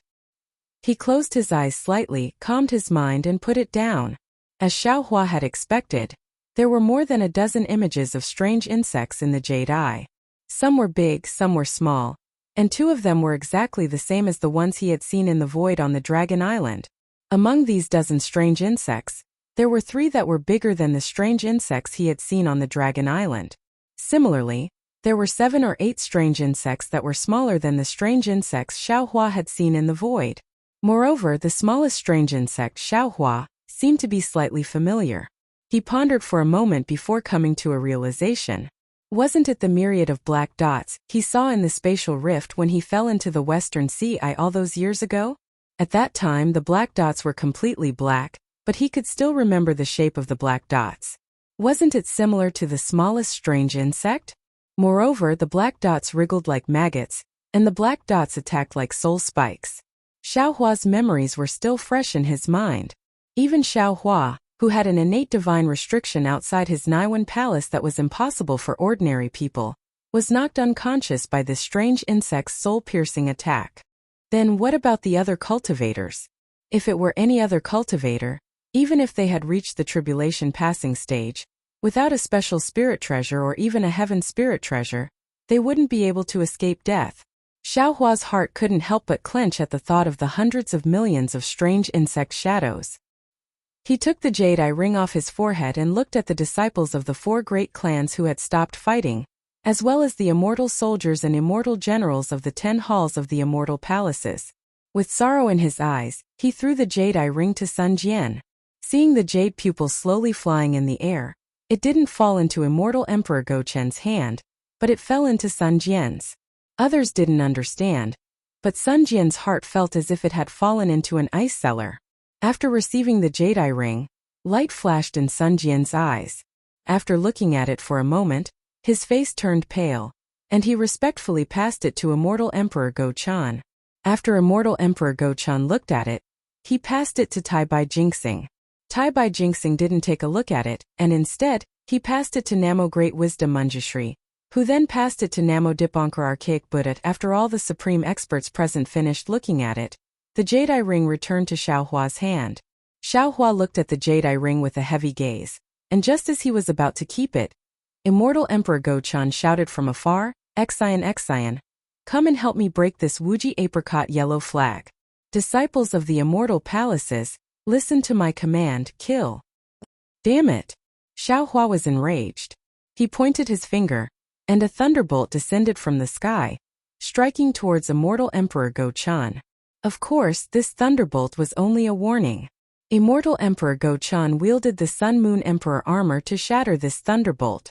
He closed his eyes slightly, calmed his mind and put it down. As Xiao Hua had expected, there were more than a dozen images of strange insects in the jade eye. Some were big, some were small, and 2 of them were exactly the same as the ones he had seen in the void on the Dragon Island. Among these dozen strange insects, there were 3 that were bigger than the strange insects he had seen on the Dragon Island. Similarly, there were 7 or 8 strange insects that were smaller than the strange insects Xiaohua had seen in the void. Moreover, the smallest strange insect, Xiaohua, seemed to be slightly familiar. He pondered for a moment before coming to a realization. Wasn't it the myriad of black dots he saw in the spatial rift when he fell into the Western Sea all those years ago? At that time, the black dots were completely black, but he could still remember the shape of the black dots. Wasn't it similar to the smallest strange insect? Moreover, the black dots wriggled like maggots, and the black dots attacked like soul spikes. Xiaohua's memories were still fresh in his mind. Even Xiaohua, who had an innate divine restriction outside his Naiwan palace that was impossible for ordinary people, was knocked unconscious by this strange insect's soul-piercing attack. Then what about the other cultivators? If it were any other cultivator, even if they had reached the tribulation passing stage, without a special spirit treasure or even a heaven spirit treasure, they wouldn't be able to escape death. Xiaohua's heart couldn't help but clench at the thought of the hundreds of millions of strange insect shadows. He took the jade eye ring off his forehead and looked at the disciples of the 4 great clans who had stopped fighting, as well as the immortal soldiers and immortal generals of the 10 halls of the immortal palaces. With sorrow in his eyes, he threw the jade eye ring to Sun Jian. Seeing the jade pupil slowly flying in the air, it didn't fall into immortal Emperor Gochen's hand, but it fell into Sun Jian's. Others didn't understand, but Sun Jian's heart felt as if it had fallen into an ice cellar. After receiving the jade eye ring, light flashed in Sun Jian's eyes. After looking at it for a moment, his face turned pale, and he respectfully passed it to immortal Emperor Gochen. After immortal Emperor Gochen looked at it, he passed it to Tai Bai Jinxing. Tai Bai Jinxing didn't take a look at it, and instead, he passed it to Namo Great Wisdom Manjushri, who then passed it to Namo Dipankar Archaic Buddha. After all the supreme experts present finished looking at it, the jade eye ring returned to Xiaohua's hand. Xiaohua looked at the jade eye ring with a heavy gaze, and just as he was about to keep it, immortal Emperor Gochen shouted from afar, Exion, Exion, come and help me break this Wuji apricot yellow flag. Disciples of the immortal palaces, listen to my command, kill. Damn it! Xiaohua was enraged. He pointed his finger, and a thunderbolt descended from the sky, striking towards immortal Emperor Gochen. Of course, this thunderbolt was only a warning. Immortal Emperor Gochen wielded the Sun Moon Emperor armor to shatter this thunderbolt.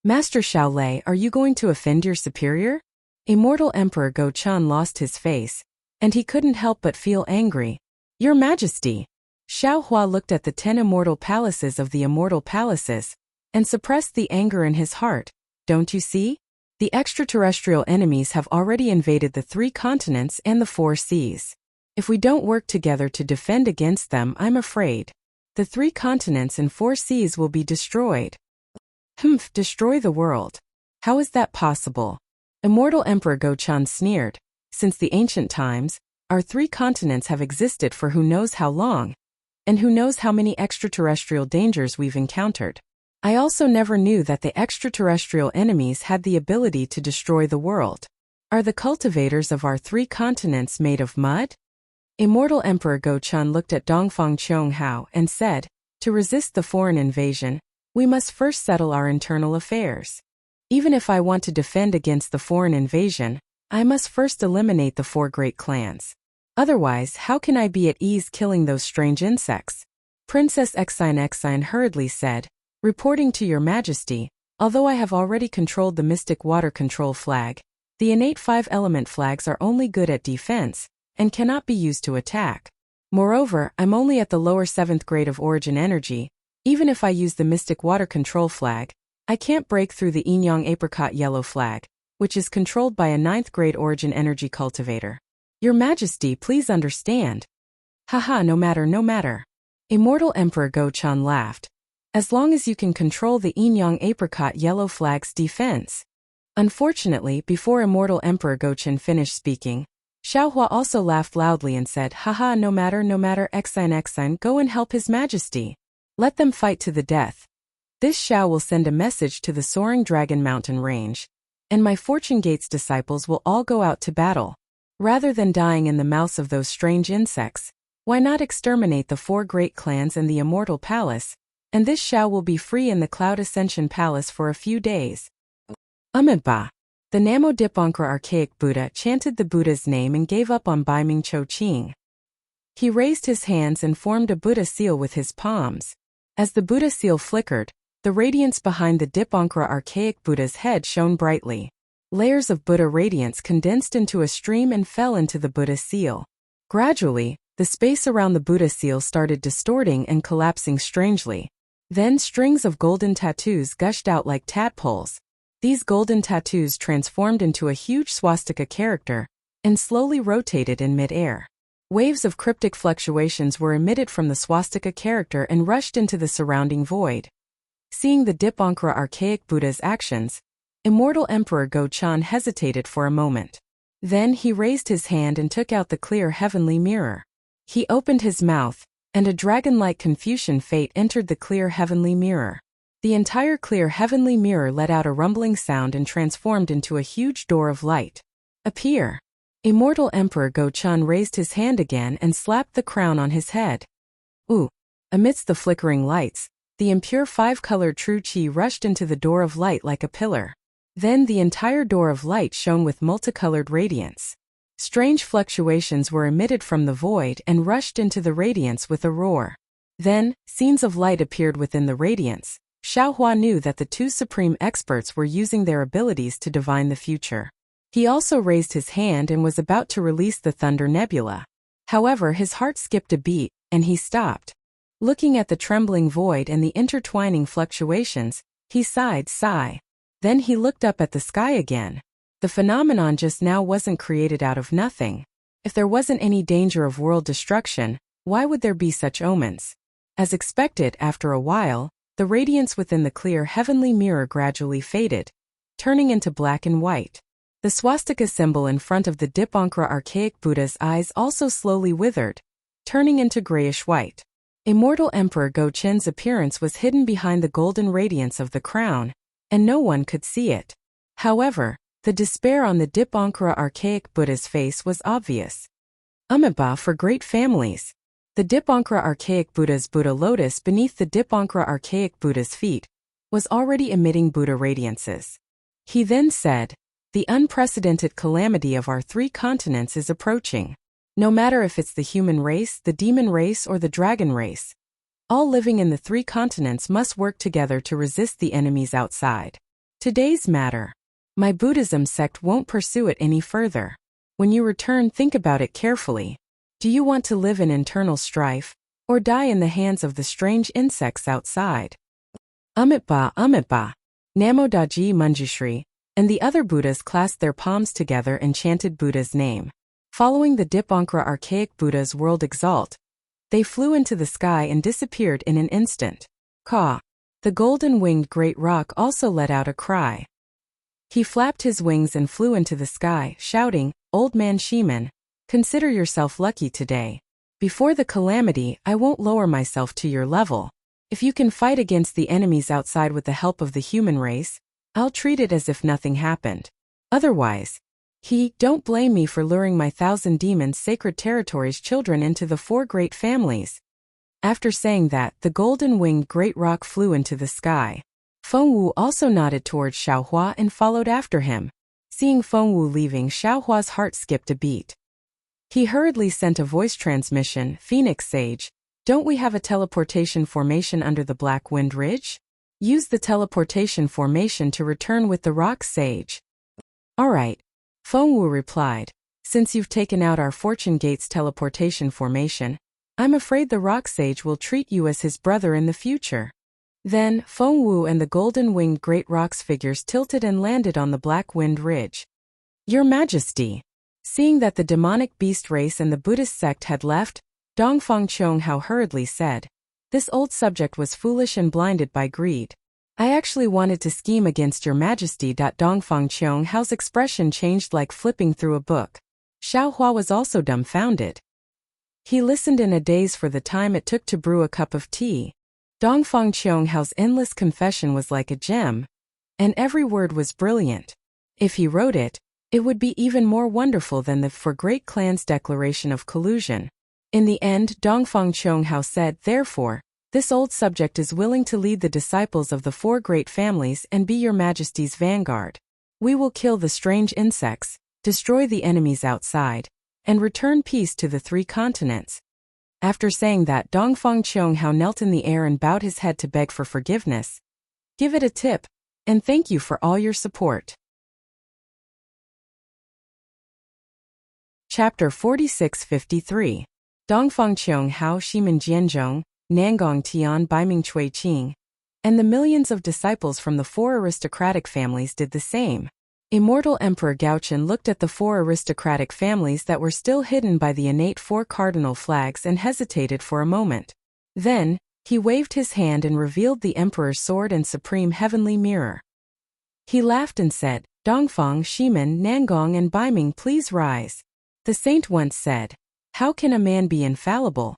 Master Shaolei, are you going to offend your superior? Immortal Emperor Gochen lost his face, and he couldn't help but feel angry. Your Majesty! Xiaohua looked at the 10 immortal palaces of the immortal palaces, and suppressed the anger in his heart. Don't you see? The extraterrestrial enemies have already invaded the 3 continents and the 4 seas. If we don't work together to defend against them, I'm afraid the 3 continents and 4 seas will be destroyed. Destroy the world. How is that possible? Immortal Emperor Gochen sneered. Since the ancient times, our 3 continents have existed for who knows how long, and who knows how many extraterrestrial dangers we've encountered. I also never knew that the extraterrestrial enemies had the ability to destroy the world. Are the cultivators of our 3 continents made of mud? Immortal Emperor Gochen looked at Dongfang Chonghao and said, to resist the foreign invasion, we must first settle our internal affairs. Even if I want to defend against the foreign invasion, I must first eliminate the 4 great clans. Otherwise, how can I be at ease killing those strange insects? Princess Exine hurriedly said, reporting to your Majesty, although I have already controlled the mystic water control flag, the innate 5-element flags are only good at defense, and cannot be used to attack. Moreover, I'm only at the lower 7th grade of origin energy. Even if I use the mystic water control flag, I can't break through the yin-yang apricot yellow flag, which is controlled by a 9th grade origin energy cultivator. Your Majesty, please understand. Haha, no matter. Immortal Emperor Gochen laughed. As long as you can control the yin-yang apricot yellow flag's defense. Unfortunately, before Immortal Emperor Gochen finished speaking, Xiaohua also laughed loudly and said, haha, no matter, Exine, go and help His Majesty. Let them fight to the death. This Xiao will send a message to the soaring Dragon Mountain range, and my Fortune Gates disciples will all go out to battle. Rather than dying in the mouths of those strange insects, why not exterminate the 4 great clans and the Immortal Palace, and this Xiao will be free in the Cloud Ascension Palace for a few days. Amitabha. The Namo Dipankara archaic Buddha chanted the Buddha's name and gave up on Bai Ming Cho Ching. He raised his hands and formed a Buddha seal with his palms. As the Buddha seal flickered, the radiance behind the Dipankara archaic Buddha's head shone brightly. Layers of Buddha radiance condensed into a stream and fell into the Buddha seal. Gradually, the space around the Buddha seal started distorting and collapsing strangely. Then strings of golden tattoos gushed out like tadpoles. These golden tattoos transformed into a huge swastika character and slowly rotated in mid-air. Waves of cryptic fluctuations were emitted from the swastika character and rushed into the surrounding void. Seeing the Dipankara archaic Buddha's actions, Immortal Emperor Go-chan hesitated for a moment. Then he raised his hand and took out the clear heavenly mirror. He opened his mouth, and a dragon-like Confucian fate entered the clear heavenly mirror. The entire clear heavenly mirror let out a rumbling sound and transformed into a huge door of light. Appear. Immortal Emperor Go-chan raised his hand again and slapped the crown on his head. Ooh! Amidst the flickering lights, the impure five-colored true chi rushed into the door of light like a pillar. Then the entire door of light shone with multicolored radiance. Strange fluctuations were emitted from the void and rushed into the radiance with a roar. Then, scenes of light appeared within the radiance. Xiaohua knew that the two supreme experts were using their abilities to divine the future. He also raised his hand and was about to release the Thunder Nebula. However, his heart skipped a beat, and he stopped. Looking at the trembling void and the intertwining fluctuations, he sighed. Then he looked up at the sky again. The phenomenon just now wasn't created out of nothing. If there wasn't any danger of world destruction, why would there be such omens? As expected, after a while, the radiance within the clear heavenly mirror gradually faded, turning into black and white. The swastika symbol in front of the Dipankara archaic Buddha's eyes also slowly withered, turning into grayish-white. Immortal Emperor Go-chen's appearance was hidden behind the golden radiance of the crown, and no one could see it. However, the despair on the Dipankara archaic Buddha's face was obvious. Amitabha for great families. The Dipankara archaic Buddha's Buddha lotus beneath the Dipankara archaic Buddha's feet was already emitting Buddha radiances. He then said, "The unprecedented calamity of our three continents is approaching. No matter if it's the human race, the demon race, or the dragon race, all living in the three continents must work together to resist the enemies outside. Today's matter. My Buddhism sect won't pursue it any further. When you return, think about it carefully. Do you want to live in internal strife, or die in the hands of the strange insects outside?" Amitabha, Namo Daji Manjushri, and the other Buddhas clasped their palms together and chanted Buddha's name. Following the Dipankara archaic Buddha's world exalt, they flew into the sky and disappeared in an instant. Caw! The golden-winged great rock also let out a cry. He flapped his wings and flew into the sky, shouting, "Old man Shiman, consider yourself lucky today. Before the calamity, I won't lower myself to your level. If you can fight against the enemies outside with the help of the human race, I'll treat it as if nothing happened. Otherwise, don't blame me for luring my 1,000 demons sacred territories children into the four great families." After saying that, the golden-winged great rock flew into the sky. Fengwu also nodded towards Xiaohua and followed after him. Seeing Fengwu leaving, Xiaohua's heart skipped a beat. He hurriedly sent a voice transmission, "Phoenix Sage, don't we have a teleportation formation under the Black Wind Ridge? Use the teleportation formation to return with the Rock Sage." "Alright," Fengwu replied. "Since you've taken out our Fortune Gate's teleportation formation, I'm afraid the Rock Sage will treat you as his brother in the future." Then, Fengwu and the golden-winged great rock's figures tilted and landed on the Black Wind Ridge. "Your Majesty." Seeing that the demonic beast race and the Buddhist sect had left, Dongfang Chonghao hurriedly said, "This old subject was foolish and blinded by greed. I actually wanted to scheme against your Majesty." Dongfang Chonghao's expression changed like flipping through a book. Xiaohua was also dumbfounded. He listened in a daze for the time it took to brew a cup of tea. Dongfang Chonghao's endless confession was like a gem, and every word was brilliant. If he wrote it, it would be even more wonderful than the Four Great Clans Declaration of Collusion. In the end, Dongfang Chonghao said, "Therefore, this old subject is willing to lead the disciples of the four great families and be your Majesty's vanguard." We will kill the strange insects, destroy the enemies outside, and return peace to the 3 continents. After saying that, Dongfang Qianghao knelt in the air and bowed his head to beg for forgiveness. Give it a tip, and thank you for all your support. Chapter 46-53. Dongfang Qianghao Shimen Jianzhong, Nangong Tian Baiming Chui Qing. And the millions of disciples from the 4 aristocratic families did the same. Immortal Emperor Gaochen looked at the 4 aristocratic families that were still hidden by the innate 4 cardinal flags and hesitated for a moment. Then, he waved his hand and revealed the emperor's sword and supreme heavenly mirror. He laughed and said, Dongfang, Shimen, Nangong and Baiming, please rise. The saint once said, how can a man be infallible?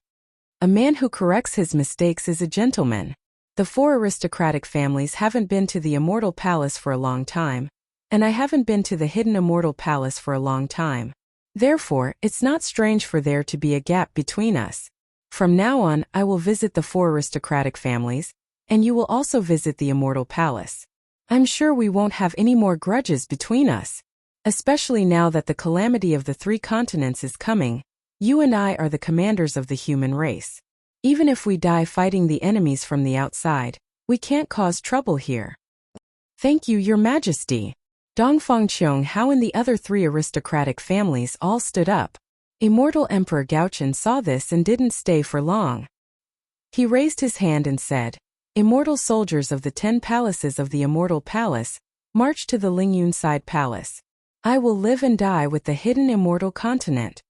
A man who corrects his mistakes is a gentleman. The 4 aristocratic families haven't been to the Immortal Palace for a long time, and I haven't been to the hidden Immortal Palace for a long time. Therefore, it's not strange for there to be a gap between us. From now on, I will visit the 4 aristocratic families, and you will also visit the Immortal Palace. I'm sure we won't have any more grudges between us. Especially now that the calamity of the 3 continents is coming, you and I are the commanders of the human race. Even if we die fighting the enemies from the outside, we can't cause trouble here. Thank you, Your Majesty. Dongfang Qianghao and the other 3 aristocratic families all stood up. Immortal Emperor Gaochen saw this and didn't stay for long. He raised his hand and said, Immortal soldiers of the 10 palaces of the Immortal Palace, march to the Lingyun Side Palace. I will live and die with the hidden Immortal Continent.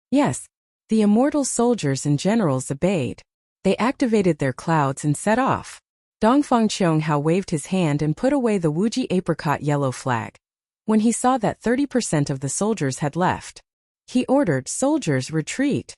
Yes, the immortal soldiers and generals obeyed. They activated their clouds and set off. Dongfang Qianghao waved his hand and put away the Wuji apricot yellow flag. When he saw that 30% of the soldiers had left, he ordered, soldiers retreat.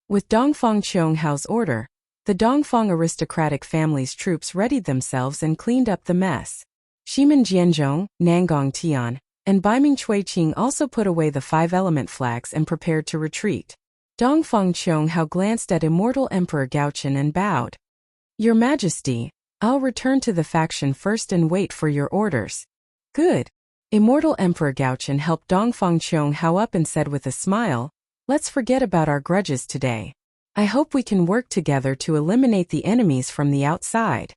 With Dongfang Qianghao's order, the Dongfang aristocratic family's troops readied themselves and cleaned up the mess. Shimen Jianzhong, Nangong Tian, and Baiming Chui Qing also put away the 5 element flags and prepared to retreat. Dongfang Qianghao glanced at Immortal Emperor Gaochen and bowed. Your Majesty, I'll return to the faction first and wait for your orders. Good. Immortal Emperor Gaochen helped Dongfang Qianghao up and said with a smile, let's forget about our grudges today. I hope we can work together to eliminate the enemies from the outside.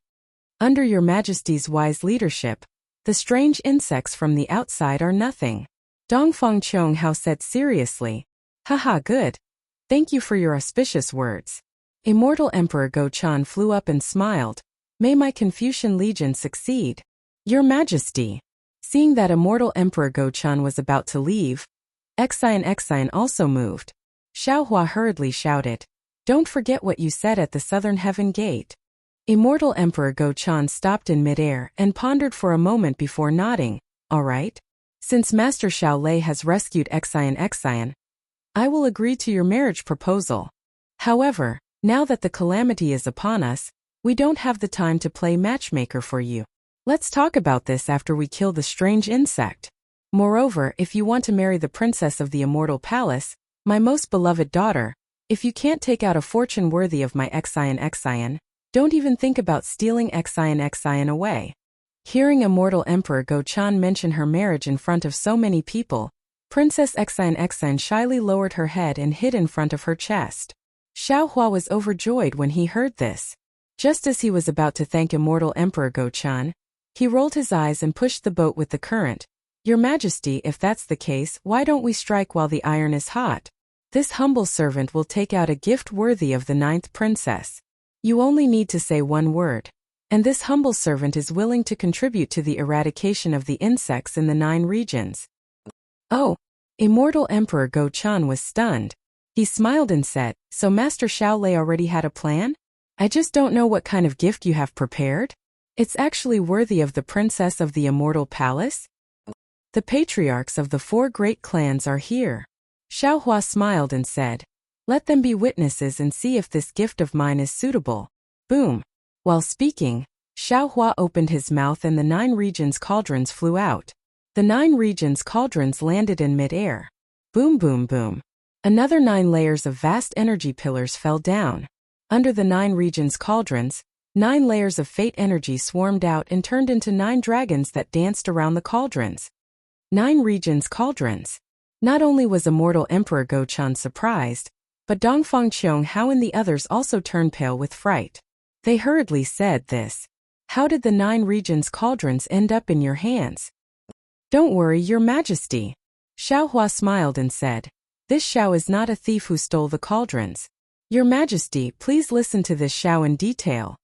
Under Your Majesty's wise leadership, the strange insects from the outside are nothing. Dongfang Qianghao said seriously. Haha, good. Thank you for your auspicious words. Immortal Emperor Gochan flew up and smiled. May my Confucian Legion succeed. Your Majesty. Seeing that Immortal Emperor Gochan was about to leave, Xian also moved. Xiaohua hurriedly shouted, don't forget what you said at the Southern Heaven Gate. Immortal Emperor Gochan stopped in midair and pondered for a moment before nodding. All right. Since Master Xiao Lei has rescued Xian, I will agree to your marriage proposal. However, now that the calamity is upon us, we don't have the time to play matchmaker for you. Let's talk about this after we kill the strange insect. Moreover, if you want to marry the princess of the Immortal Palace, my most beloved daughter, if you can't take out a fortune worthy of my Xian, don't even think about stealing Xian away. Hearing Immortal Emperor Gochan mention her marriage in front of so many people, Princess Xian shyly lowered her head and hid in front of her chest. Xiaohua was overjoyed when he heard this. Just as he was about to thank Immortal Emperor Gochan, he rolled his eyes and pushed the boat with the current. Your Majesty, if that's the case, why don't we strike while the iron is hot? This humble servant will take out a gift worthy of the 9th princess. You only need to say one word. And this humble servant is willing to contribute to the eradication of the insects in the 9 regions. Oh! Immortal Emperor Gochan was stunned. He smiled and said, so Master Xiao Lei already had a plan? I just don't know what kind of gift you have prepared. It's actually worthy of the princess of the Immortal Palace? The patriarchs of the 4 great clans are here. Xiaohua smiled and said, let them be witnesses and see if this gift of mine is suitable. Boom! While speaking, Xiaohua opened his mouth and the 9 regions cauldrons flew out. The 9 regions cauldrons landed in mid-air. Boom boom boom. Another 9 layers of vast energy pillars fell down. Under the 9 regions cauldrons, 9 layers of fate energy swarmed out and turned into 9 dragons that danced around the cauldrons. 9 regions cauldrons. Not only was Immortal Emperor Go-chan surprised, but Dongfang Qianghao and the others also turned pale with fright. They hurriedly said this. How did the 9 regions cauldrons end up in your hands? Don't worry, Your Majesty. Xiao Hua smiled and said, this Xiao is not a thief who stole the cauldrons. Your Majesty, please listen to this Xiao in detail.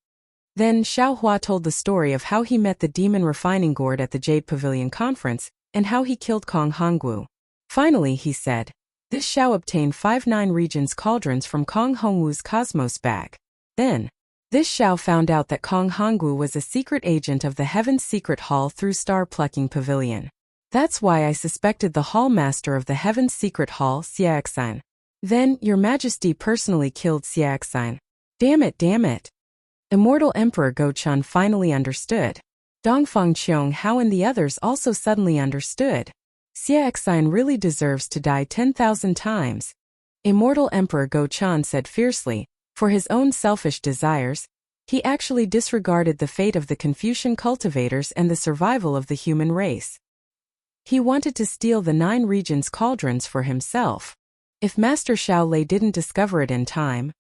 Then Xiao Hua told the story of how he met the demon refining gourd at the Jade Pavilion conference and how he killed Kong Hongwu. Finally, he said, this Xiao obtained 5 9 regions cauldrons from Kong Hongwu's Cosmos bag. Then, this Xiao found out that Kong Hongwu was a secret agent of the Heaven's Secret Hall through Star Plucking Pavilion. That's why I suspected the Hall Master of the Heaven's Secret Hall, Xiaoxin. Then, Your Majesty personally killed Xiaoxin. Damn it. Immortal Emperor Go-chan finally understood. Dongfang Qianghao and the others also suddenly understood. Xiaoxin really deserves to die 10,000 times. Immortal Emperor Go-chan said fiercely, for his own selfish desires, he actually disregarded the fate of the Confucian cultivators and the survival of the human race. He wanted to steal the 9 regions cauldrons for himself. If Master Xiao Lei didn't discover it in time,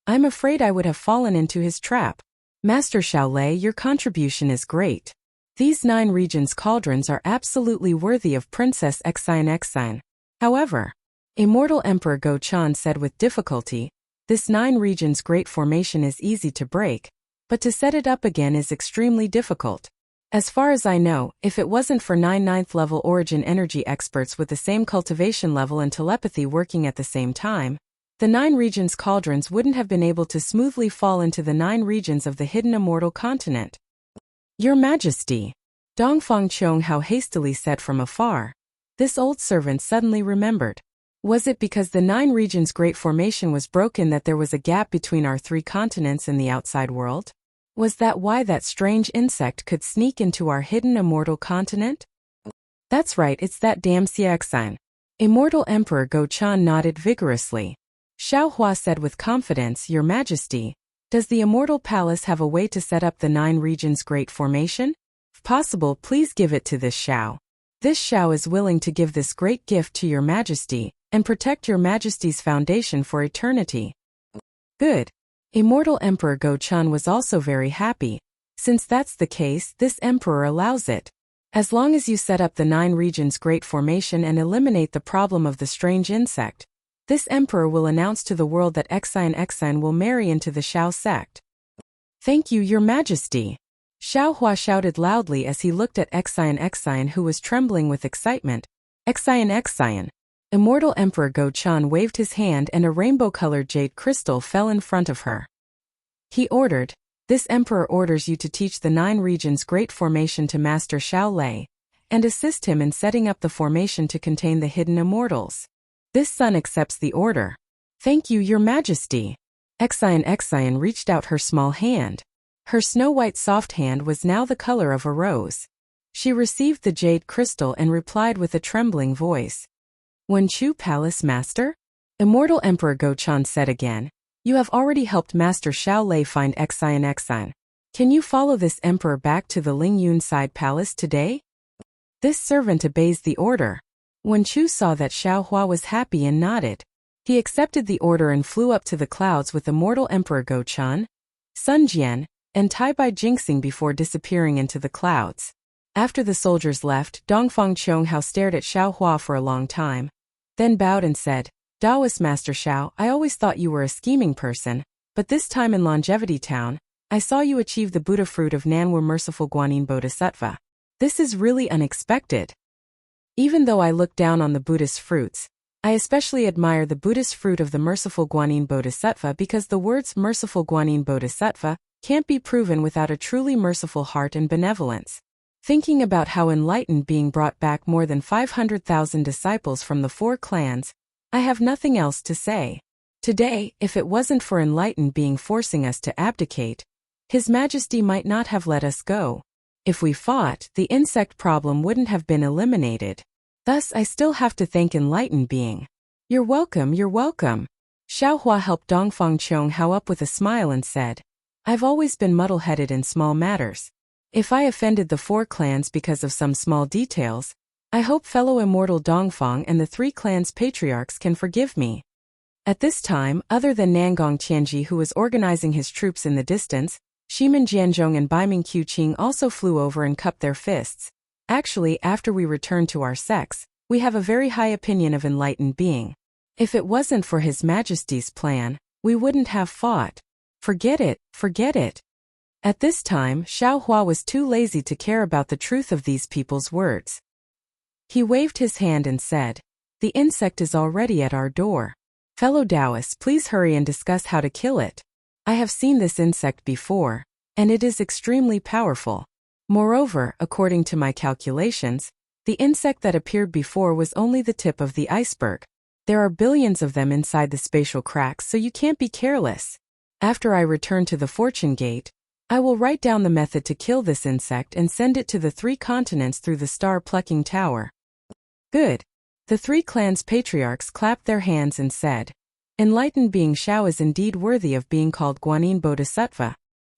I'm afraid I would have fallen into his trap. Master Xiao Lei, your contribution is great. These 9 regions cauldrons are absolutely worthy of Princess Xin. However, Immortal Emperor Go-chan said with difficulty, this 9 regions great formation is easy to break, but to set it up again is extremely difficult. As far as I know, if it wasn't for 9 9th level origin energy experts with the same cultivation level and telepathy working at the same time, the 9 regions cauldrons wouldn't have been able to smoothly fall into the 9 regions of the hidden immortal continent. Your Majesty, Dongfang Qianghao hastily said from afar. This old servant suddenly remembered. Was it because the 9 regions great formation was broken that there was a gap between our 3 continents and the outside world? Was that why that strange insect could sneak into our hidden immortal continent? That's right, it's that damn Xiaoxin. Immortal Emperor Go-chan nodded vigorously. Xiao Hua said with confidence, Your Majesty, does the Immortal Palace have a way to set up the 9 regions great formation? If possible, please give it to this Xiao. This Xiao is willing to give this great gift to Your Majesty and protect Your Majesty's foundation for eternity. Good. Immortal Emperor Go-chan was also very happy. Since that's the case, this emperor allows it. As long as you set up the 9 regions great formation and eliminate the problem of the strange insect, this emperor will announce to the world that Xin will marry into the Xiao sect. Thank you, Your Majesty. Xiao Hua shouted loudly as he looked at Xin who was trembling with excitement. Xin. Immortal Emperor Go-chan waved his hand and a rainbow-colored jade crystal fell in front of her. He ordered, this emperor orders you to teach the 9 regions great formation to Master Xiao Lei, and assist him in setting up the formation to contain the hidden immortals. This son accepts the order. Thank you, Your Majesty. Xin reached out her small hand. Her snow-white soft hand was now the color of a rose. She received the jade crystal and replied with a trembling voice. Wenchu Palace Master? Immortal Emperor Go-chan said again, you have already helped Master Xiao Lei find Xin. Can you follow this emperor back to the Lingyun side palace today? This servant obeys the order. Wenchu saw that Xiao Hua was happy and nodded. He accepted the order and flew up to the clouds with Immortal Emperor Go-chan, Sun Jian, and Tai Bai jinxing before disappearing into the clouds. After the soldiers left, Dongfang Qianghao stared at Xiao Hua for a long time, then bowed and said, Taoist Master Xiao, I always thought you were a scheming person, but this time in Longevity Town, I saw you achieve the Buddha fruit of Nanwu Merciful Guanyin Bodhisattva. This is really unexpected. Even though I look down on the Buddhist fruits, I especially admire the Buddhist fruit of the Merciful Guanyin Bodhisattva because the words Merciful Guanyin Bodhisattva can't be proven without a truly merciful heart and benevolence. Thinking about how enlightened being brought back more than 500,000 disciples from the 4 clans, I have nothing else to say. Today, if it wasn't for enlightened being forcing us to abdicate, His Majesty might not have let us go. If we fought, the insect problem wouldn't have been eliminated. Thus, I still have to thank enlightened being. You're welcome. Xiao Hua helped Dongfang Qianghao up with a smile and said, I've always been muddle-headed in small matters. If I offended the 4 clans because of some small details, I hope fellow immortal Dongfang and the 3 clans' patriarchs can forgive me. At this time, other than Nangong Qianji, who was organizing his troops in the distance, Shimin Jianzhong and Baiming Qiqing also flew over and cupped their fists. Actually, after we returned to our sex, we have a very high opinion of enlightened being. If it wasn't for His Majesty's plan, we wouldn't have fought. Forget it, forget it. At this time, Xiao Hua was too lazy to care about the truth of these people's words. He waved his hand and said, "The insect is already at our door. Fellow Taoists, please hurry and discuss how to kill it. I have seen this insect before, and it is extremely powerful. Moreover, according to my calculations, the insect that appeared before was only the tip of the iceberg. There are billions of them inside the spatial cracks, so you can't be careless. After I return to the Fortune Gate, I will write down the method to kill this insect and send it to the 3 continents through the star-plucking tower." Good. The 3 clans' patriarchs clapped their hands and said, "Enlightened being Xiao is indeed worthy of being called Guanyin Bodhisattva."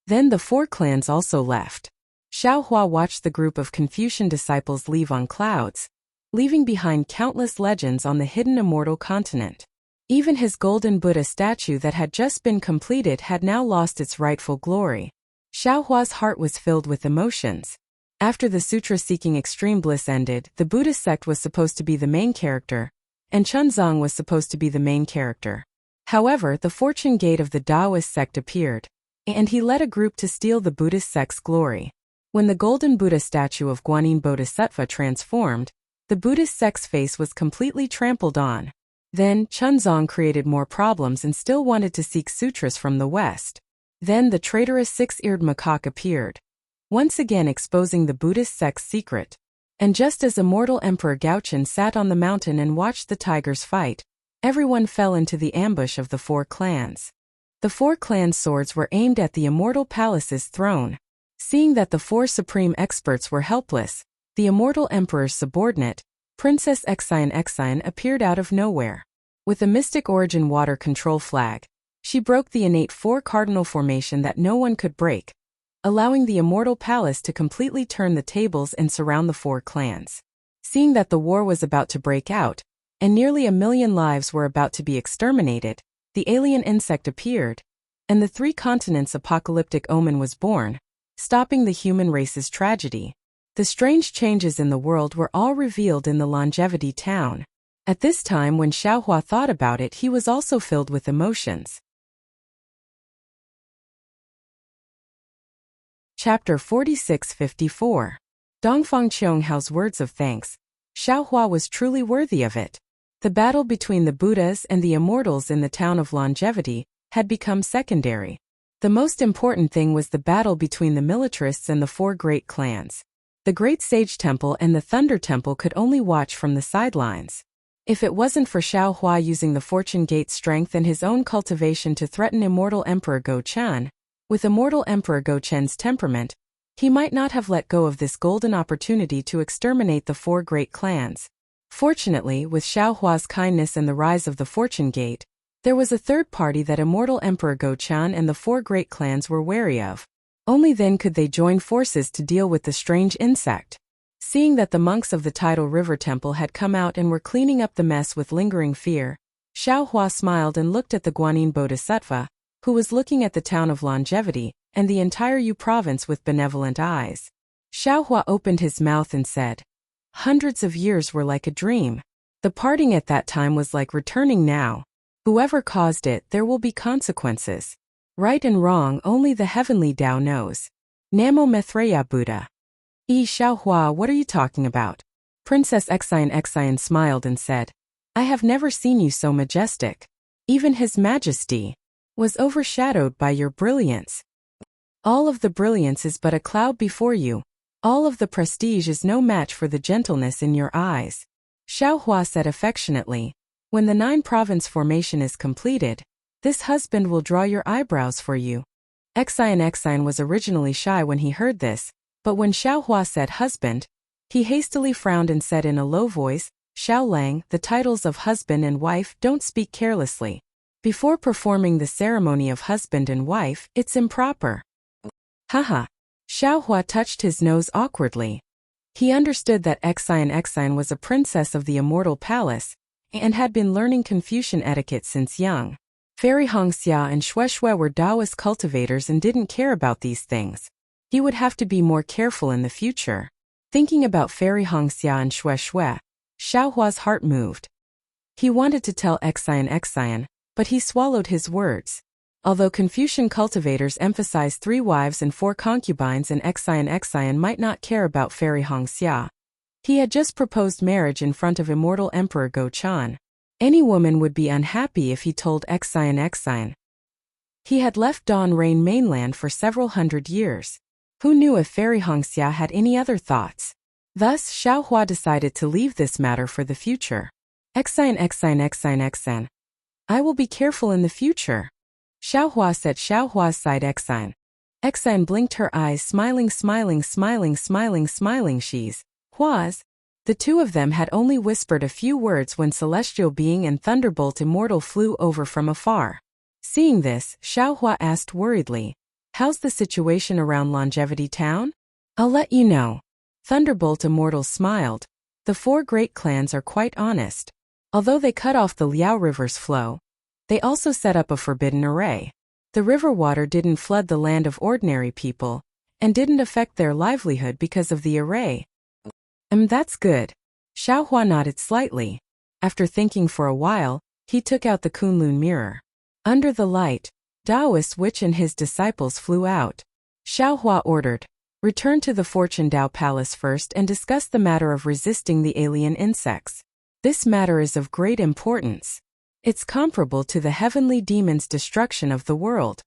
Then the 4 clans also left. Xiao Hua watched the group of Confucian disciples leave on clouds, leaving behind countless legends on the hidden immortal continent. Even his golden Buddha statue that had just been completed had now lost its rightful glory. Xiao Hua's heart was filled with emotions. After the sutra-seeking extreme bliss ended, the Buddhist sect was supposed to be the main character, and Chunzang was supposed to be the main character. However, the fortune gate of the Taoist sect appeared, and he led a group to steal the Buddhist sect's glory. When the golden Buddha statue of Guanyin Bodhisattva transformed, the Buddhist sect's face was completely trampled on. Then, Chunzang created more problems and still wanted to seek sutras from the West. Then the traitorous 6-eared macaque appeared, once again exposing the Buddhist sect's secret. And just as immortal Emperor Gaochen sat on the mountain and watched the tigers fight, everyone fell into the ambush of the 4 clans. The 4 clans' swords were aimed at the immortal palace's throne. Seeing that the 4 supreme experts were helpless, the immortal emperor's subordinate, Princess Xian appeared out of nowhere. With a mystic origin water control flag, she broke the innate 4 cardinal formation that no one could break, allowing the immortal palace to completely turn the tables and surround the 4 clans. Seeing that the war was about to break out, and nearly 1 million lives were about to be exterminated, the alien insect appeared, and the 3 continents' apocalyptic omen was born, stopping the human race's tragedy. The strange changes in the world were all revealed in the Longevity Town. At this time, when Xiao Hua thought about it, he was also filled with emotions. Chapter 46-54. Dongfang Qionghao's words of thanks. Xiao Hua was truly worthy of it. The battle between the Buddhas and the immortals in the town of Longevity had become secondary. The most important thing was the battle between the militarists and the 4 great clans. The Great Sage Temple and the Thunder Temple could only watch from the sidelines. If it wasn't for Xiao Hua using the Fortune Gate's strength and his own cultivation to threaten immortal Emperor Go Chen, with immortal Emperor Go Chen's temperament, he might not have let go of this golden opportunity to exterminate the 4 great clans. Fortunately, with Xiao Hua's kindness and the rise of the Fortune Gate, there was a third party that immortal Emperor Go Chen and the 4 great clans were wary of. Only then could they join forces to deal with the strange insect. Seeing that the monks of the Tidal River Temple had come out and were cleaning up the mess with lingering fear, Xiao Hua smiled and looked at the Guanyin Bodhisattva, who was looking at the town of Longevity and the entire Yu province with benevolent eyes. Xiao Hua opened his mouth and said, "Hundreds of years were like a dream. The parting at that time was like returning now. Whoever caused it, there will be consequences. Right and wrong only the heavenly Tao knows. Namo Maitreya Buddha." Xiao Hua, what are you talking about? Princess Xian smiled and said, "I have never seen you so majestic. Even His Majesty was overshadowed by your brilliance. All of the brilliance is but a cloud before you. All of the prestige is no match for the gentleness in your eyes." Xiao Hua said affectionately, "When the 9-province formation is completed, this husband will draw your eyebrows for you." Xian was originally shy when he heard this, but when Xiao Hua said husband, he hastily frowned and said in a low voice, "Xiao Lang, the titles of husband and wife don't speak carelessly. Before performing the ceremony of husband and wife, it's improper." Haha. Xiao Hua touched his nose awkwardly. He understood that Exine was a princess of the immortal palace, and had been learning Confucian etiquette since young. Fairy Hongxia and Shui were Taoist cultivators and didn't care about these things. He would have to be more careful in the future. Thinking about Fairy Hongxia and Shui, Xiaohua's heart moved. He wanted to tell Exine, but he swallowed his words. Although Confucian cultivators emphasize 3 wives and 4 concubines and Exine might not care about Fairy Hongxia. He had just proposed marriage in front of immortal Emperor Go-chan. Any woman would be unhappy if he told Exine. He had left Dawn Rain mainland for several hundred years. Who knew if Fairy Hongxia had any other thoughts? Thus, Xiaohua decided to leave this matter for the future. Exine. I will be careful in the future. Xiaohua said. Xiaohua sighed. Exine blinked her eyes, smiling. She's Hua's. The two of them had only whispered a few words when Celestial Being and Thunderbolt Immortal flew over from afar. Seeing this, Xiaohua asked worriedly, "How's the situation around Longevity Town?" "I'll let you know." Thunderbolt Immortal smiled. "The 4 great clans are quite honest. Although they cut off the Liao River's flow, they also set up a forbidden array. The river water didn't flood the land of ordinary people, and didn't affect their livelihood because of the array." That's good." Xiaohua nodded slightly. After thinking for a while, he took out the Kunlun mirror. Under the light, Taoist Witch and his disciples flew out. Xiaohua ordered, "Return to the Fortune Dao Palace first and discuss the matter of resisting the alien insects. This matter is of great importance. It's comparable to the heavenly demon's destruction of the world."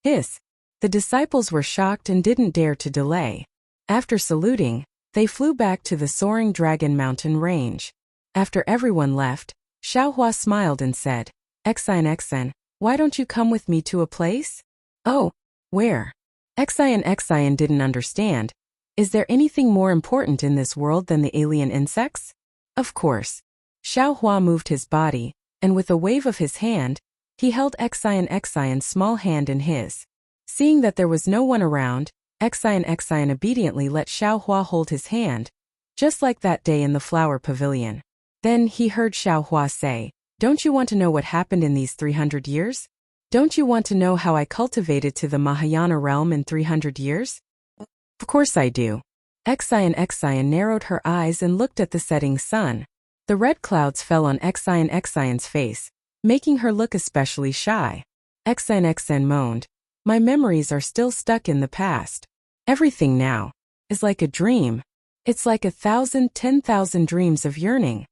Hiss. The disciples were shocked and didn't dare to delay. After saluting, they flew back to the soaring Dragon Mountain range. After everyone left, Xiaohua smiled and said, Exine, why don't you come with me to a place?" "Oh, where?" Exine didn't understand. Is there anything more important in this world than the alien insects? Of course. Xiaohua moved his body, and with a wave of his hand, he held Exine's small hand in his. Seeing that there was no one around, Exine obediently let Xiaohua hold his hand, just like that day in the flower pavilion. Then he heard Xiaohua say, "Don't you want to know what happened in these 300 years? Don't you want to know how I cultivated to the Mahayana realm in 300 years? Of course I do." Exine narrowed her eyes and looked at the setting sun. The red clouds fell on Exine's face, making her look especially shy. Exine moaned, "My memories are still stuck in the past. Everything now is like a dream. It's like 10,000 dreams of yearning."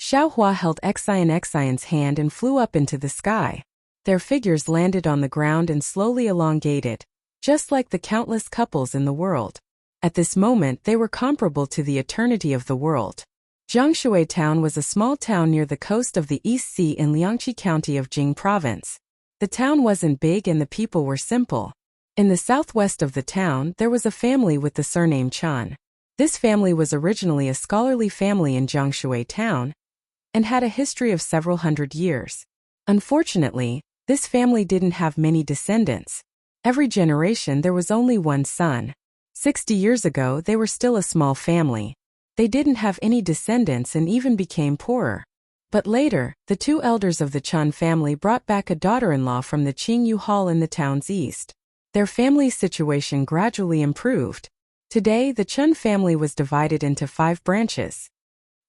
Xiaohua held Exine's hand and flew up into the sky. Their figures landed on the ground and slowly elongated, just like the countless couples in the world. At this moment they were comparable to the eternity of the world. Jiangshui Town was a small town near the coast of the East Sea in Liangqi County of Jing Province. The town wasn't big and the people were simple. In the southwest of the town there was a family with the surname Chan. This family was originally a scholarly family in Jiangshui Town, and had a history of several hundred years. Unfortunately, this family didn't have many descendants. Every generation there was only one son. 60 years ago they were still a small family. They didn't have any descendants and even became poorer. But later, the 2 elders of the Chun family brought back a daughter-in-law from the Qingyu Hall in the town's east. Their family's situation gradually improved. Today the Chun family was divided into 5 branches.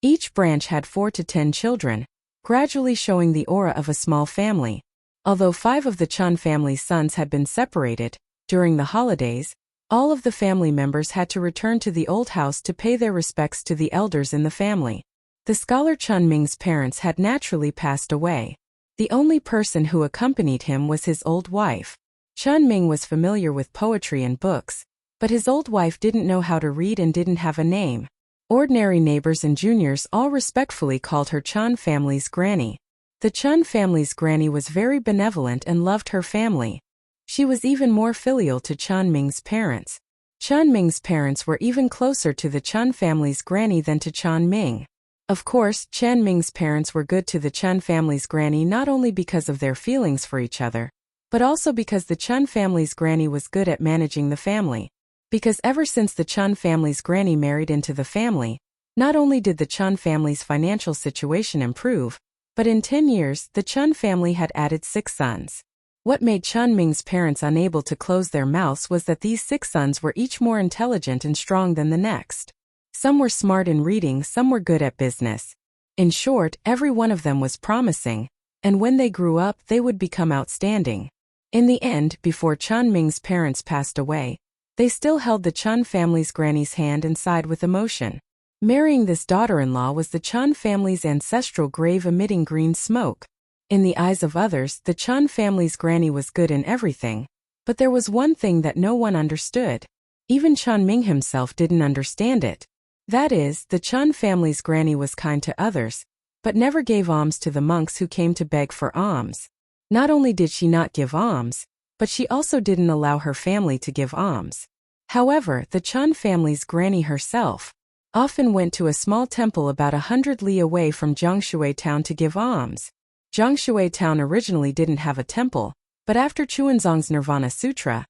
Each branch had 4 to 10 children, gradually showing the aura of a small family. Although 5 of the Chun family's sons had been separated, during the holidays, all of the family members had to return to the old house to pay their respects to the elders in the family. The scholar Chun Ming's parents had naturally passed away. The only person who accompanied him was his old wife. Chun Ming was familiar with poetry and books, but his old wife didn't know how to read and didn't have a name. Ordinary neighbors and juniors all respectfully called her Chun family's granny. The Chun family's granny was very benevolent and loved her family. She was even more filial to Chun Ming's parents. Chun Ming's parents were even closer to the Chun family's granny than to Chun Ming. Of course, Chun Ming's parents were good to the Chun family's granny not only because of their feelings for each other, but also because the Chun family's granny was good at managing the family. Because ever since the Chun family's granny married into the family, not only did the Chun family's financial situation improve, but in 10 years, the Chun family had added 6 sons. What made Chun Ming's parents unable to close their mouths was that these 6 sons were each more intelligent and strong than the next. Some were smart in reading, some were good at business. In short, every one of them was promising, and when they grew up, they would become outstanding. In the end, before Chun Ming's parents passed away, they still held the Chun family's granny's hand and sighed with emotion. Marrying this daughter-in-law was the Chun family's ancestral grave emitting green smoke. In the eyes of others, the Chun family's granny was good in everything, but there was one thing that no one understood. Even Chun Ming himself didn't understand it. That is, the Chun family's granny was kind to others, but never gave alms to the monks who came to beg for alms. Not only did she not give alms, but she also didn't allow her family to give alms. However, the Chun family's granny herself often went to a small temple about 100 li away from Jiangshui town to give alms. Jiangshui town originally didn't have a temple, but after Chuanzong's Nirvana Sutra,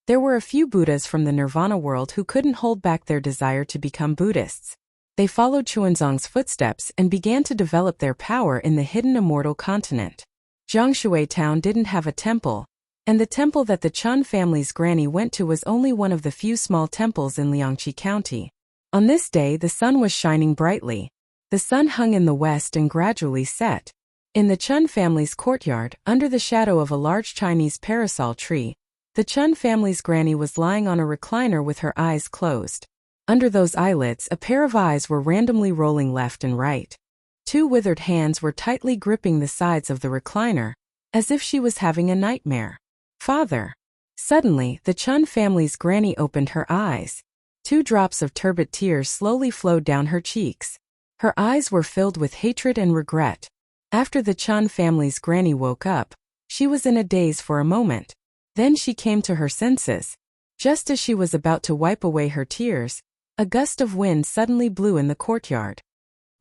there were a few Buddhas from the Nirvana world who couldn't hold back their desire to become Buddhists. They followed Chuanzong's footsteps and began to develop their power in the hidden immortal continent. Jiangshui town didn't have a temple, and the temple that the Chun family's granny went to was only one of the few small temples in Liangqi County. On this day, the sun was shining brightly. The sun hung in the west and gradually set. In the Chun family's courtyard, under the shadow of a large Chinese parasol tree, the Chun family's granny was lying on a recliner with her eyes closed. Under those eyelids, a pair of eyes were randomly rolling left and right. 2 withered hands were tightly gripping the sides of the recliner, as if she was having a nightmare. Father! Suddenly, the Chun family's granny opened her eyes. 2 drops of turbid tears slowly flowed down her cheeks. Her eyes were filled with hatred and regret. After the Chun family's granny woke up, she was in a daze for a moment. Then she came to her senses. Just as she was about to wipe away her tears, a gust of wind suddenly blew in the courtyard.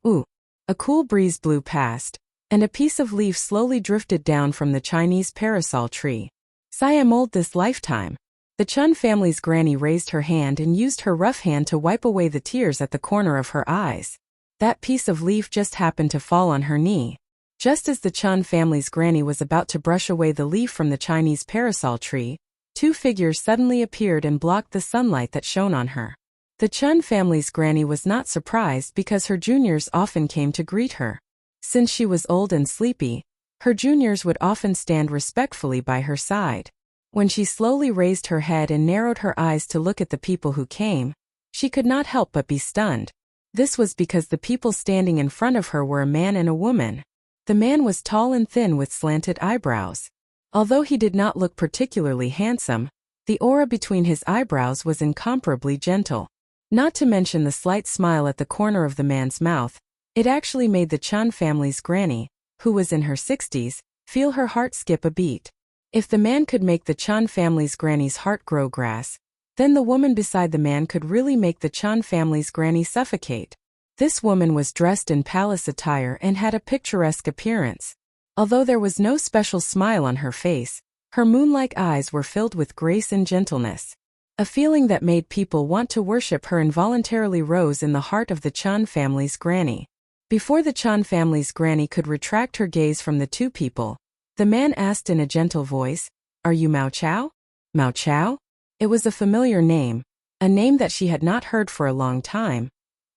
Ooh! A cool breeze blew past, and a piece of leaf slowly drifted down from the Chinese parasol tree. I am old this lifetime. The Chun family's granny raised her hand and used her rough hand to wipe away the tears at the corner of her eyes. That piece of leaf just happened to fall on her knee. Just as the Chun family's granny was about to brush away the leaf from the Chinese parasol tree, 2 figures suddenly appeared and blocked the sunlight that shone on her. The Chun family's granny was not surprised because her juniors often came to greet her. Since she was old and sleepy, her juniors would often stand respectfully by her side. When she slowly raised her head and narrowed her eyes to look at the people who came, she could not help but be stunned. This was because the people standing in front of her were a man and a woman. The man was tall and thin with slanted eyebrows. Although he did not look particularly handsome, the aura between his eyebrows was incomparably gentle. Not to mention the slight smile at the corner of the man's mouth, it actually made the Chun family's granny, who was in her 60s, feel her heart skip a beat. If the man could make the Chun family's granny's heart grow grass, then the woman beside the man could really make the Chun family's granny suffocate. This woman was dressed in palace attire and had a picturesque appearance. Although there was no special smile on her face, her moon-like eyes were filled with grace and gentleness. A feeling that made people want to worship her involuntarily rose in the heart of the Chun family's granny. Before the Chun family's granny could retract her gaze from the 2 people, the man asked in a gentle voice, "Are you Mao Chao?" Mao Chao? It was a familiar name, a name that she had not heard for a long time,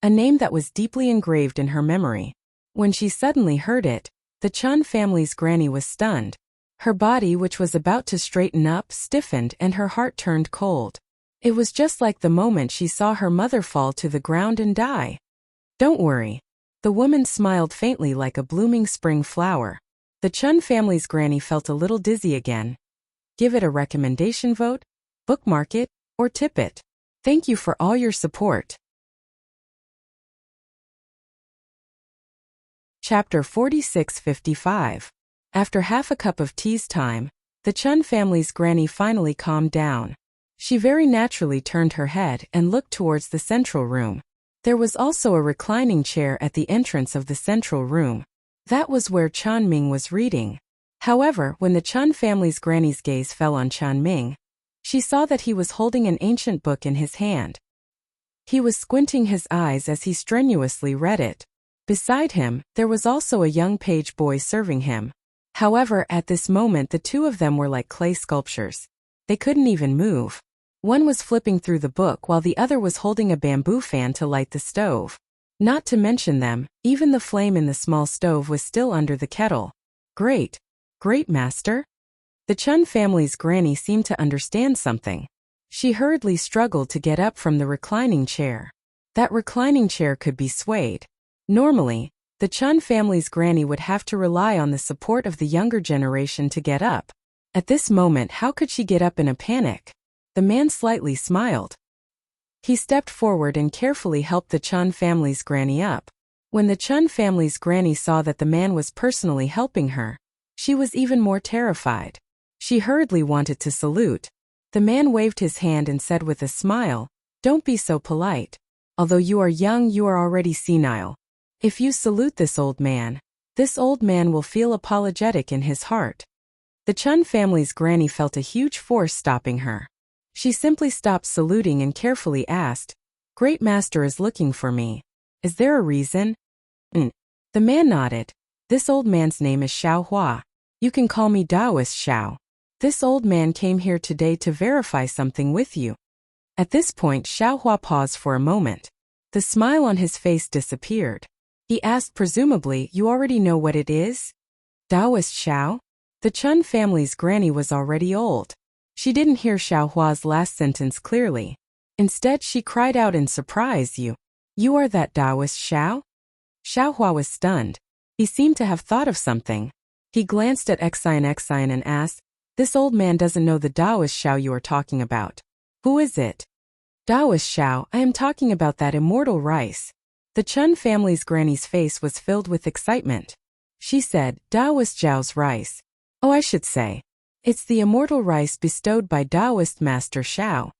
a name that was deeply engraved in her memory. When she suddenly heard it, the Chun family's granny was stunned. Her body, which was about to straighten up, stiffened and her heart turned cold. It was just like the moment she saw her mother fall to the ground and die. "Don't worry." The woman smiled faintly like a blooming spring flower. The Chun family's granny felt a little dizzy again. Give it a recommendation vote, bookmark it, or tip it. Thank you for all your support. Chapter 46-55. After half a cup of tea's time, the Chun family's granny finally calmed down. She very naturally turned her head and looked towards the central room. There was also a reclining chair at the entrance of the central room. That was where Chun Ming was reading. However, when the Chun family's granny's gaze fell on Chun Ming, She saw that he was holding an ancient book in his hand. He was squinting his eyes as he strenuously read it. Beside him, there was also a young page boy serving him. However, at this moment the two of them were like clay sculptures. They couldn't even move. One was flipping through the book while the other was holding a bamboo fan to light the stove. Not to mention them, even the flame in the small stove was still under the kettle. Great. Great, master? The Chun family's granny seemed to understand something. She hurriedly struggled to get up from the reclining chair. That reclining chair could be swayed. Normally, the Chun family's granny would have to rely on the support of the younger generation to get up. At this moment, how could she get up in a panic? The man slightly smiled. He stepped forward and carefully helped the Chun family's granny up. When the Chun family's granny saw that the man was personally helping her, she was even more terrified. She hurriedly wanted to salute. The man waved his hand and said with a smile, "Don't be so polite. Although you are young, you are already senile. If you salute this old man will feel apologetic in his heart." The Chun family's granny felt a huge force stopping her. She simply stopped saluting and carefully asked, "Great master is looking for me. Is there a reason?" The man nodded. "This old man's name is Xiao Hua. You can call me Taoist Xiao. This old man came here today to verify something with you." At this point, Xiao Hua paused for a moment. The smile on his face disappeared. He asked, "Presumably, you already know what it is?" "Taoist Xiao?" The Chun family's granny was already old. She didn't hear Xiao Hua's last sentence clearly. Instead, she cried out in surprise, You are that Taoist Xiao?" Xiao Hua was stunned. He seemed to have thought of something. He glanced at Xian and asked, "This old man doesn't know the Taoist Xiao you are talking about. Who is it?" "Taoist Xiao, I am talking about that immortal rice." The Chun family's granny's face was filled with excitement. She said, "Taoist Xiao's rice. Oh, I should say. It's the immortal rice bestowed by Taoist Master Xiao."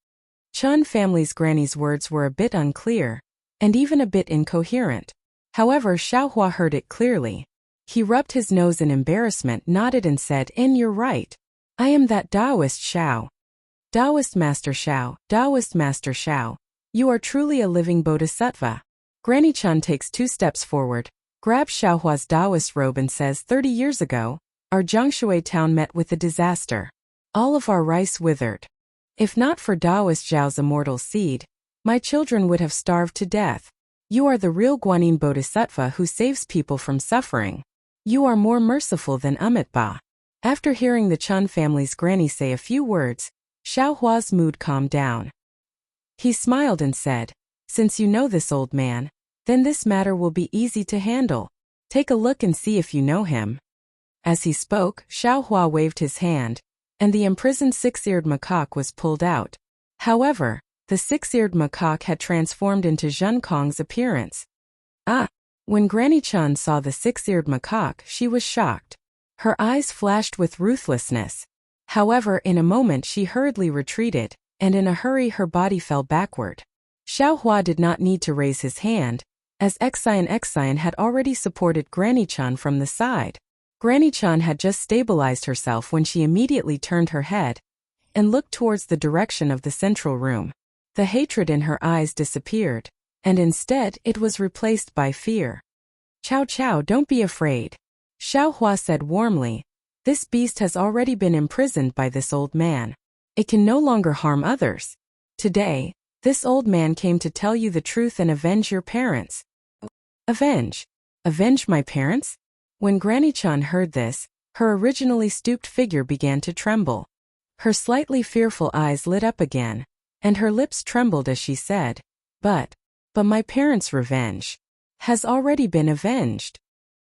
Chun family's granny's words were a bit unclear, and even a bit incoherent. However, Xiao Hua heard it clearly. He rubbed his nose in embarrassment, nodded and said, "You're right. I am that Taoist Xiao. Taoist Master Xiao, Taoist Master Xiao. You are truly a living bodhisattva." Granny Chun takes 2 steps forward, grabs Xiao Hua's Taoist robe and says, 30 years ago, our Jiangshui town met with a disaster. All of our rice withered. If not for Taoist Xiao's immortal seed, my children would have starved to death. You are the real Guanyin Bodhisattva who saves people from suffering. You are more merciful than Amitabha." After hearing the Chun family's granny say a few words, Xiao Hua's mood calmed down. He smiled and said, "Since you know this old man, then this matter will be easy to handle. Take a look and see if you know him." As he spoke, Xiao Hua waved his hand, and the imprisoned 6-eared macaque was pulled out. However, the 6-eared macaque had transformed into Zhen Kong's appearance. When Granny Chun saw the 6-eared macaque, she was shocked. Her eyes flashed with ruthlessness. However, in a moment she hurriedly retreated, and in a hurry her body fell backward. Xiao Hua did not need to raise his hand, as Xian had already supported Granny Chun from the side. Granny Chun had just stabilized herself when she immediately turned her head and looked towards the direction of the central room. The hatred in her eyes disappeared, and instead it was replaced by fear. "Chow Chow, don't be afraid," Xiao Hua said warmly. "This beast has already been imprisoned by this old man. It can no longer harm others. Today, this old man came to tell you the truth and avenge your parents." "Avenge? Avenge my parents?" When Granny Chun heard this, her originally stooped figure began to tremble. Her slightly fearful eyes lit up again, and her lips trembled as she said, But my parents' revenge has already been avenged."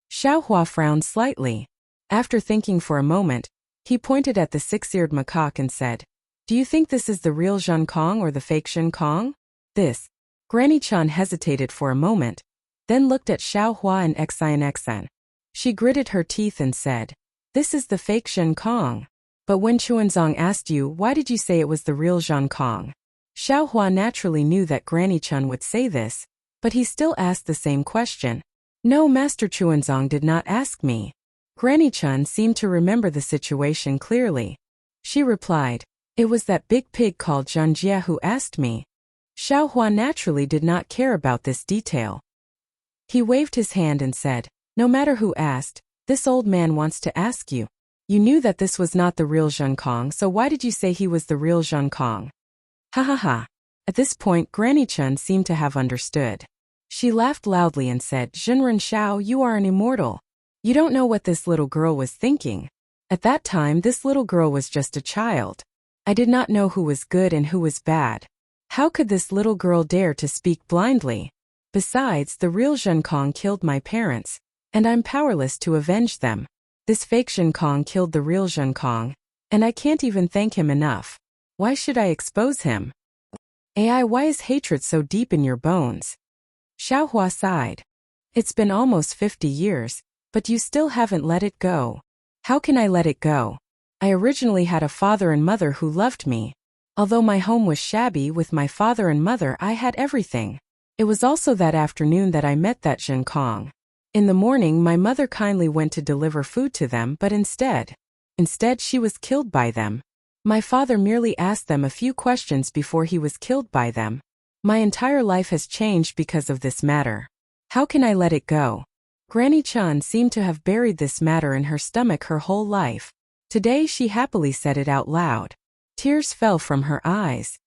Xiao Hua frowned slightly. After thinking for a moment, he pointed at the 6-eared macaque and said, "Do you think this is the real Zhen Kong or the fake Shen Kong?" "This." Granny Chun hesitated for a moment, then looked at Xiao Hua and Xian. She gritted her teeth and said, "This is the fake Shen Kong. But when Chuanzong asked you, why did you say it was the real Zhen Kong?" Xiao Hua naturally knew that Granny Chun would say this, but he still asked the same question. "No, Master Chuanzong did not ask me." Granny Chun seemed to remember the situation clearly. She replied, It was that big pig called Zhangjie who asked me. Xiaohua naturally did not care about this detail. He waved his hand and said, "No matter who asked, this old man wants to ask you. You knew that this was not the real Zhenkong, so why did you say he was the real Zhenkong?" Ha ha ha. At this point, Granny Chun seemed to have understood. She laughed loudly and said, "Zhenren Shao, you are an immortal. You don't know what this little girl was thinking. At that time, this little girl was just a child. I did not know who was good and who was bad. How could this little girl dare to speak blindly? Besides, the real Zhenkong killed my parents, and I'm powerless to avenge them. This fake Zhenkong killed the real Zhenkong, and I can't even thank him enough. Why should I expose him? AI, why is hatred so deep in your bones?" Xiaohua sighed. "It's been almost 50 years, but you still haven't let it go." "How can I let it go? I originally had a father and mother who loved me. Although my home was shabby, with my father and mother I had everything. It was also that afternoon that I met that Zhenkong. In the morning my mother kindly went to deliver food to them, but instead she was killed by them. My father merely asked them a few questions before he was killed by them. My entire life has changed because of this matter. How can I let it go?" Granny Chun seemed to have buried this matter in her stomach her whole life. Today she happily said it out loud. Tears fell from her eyes.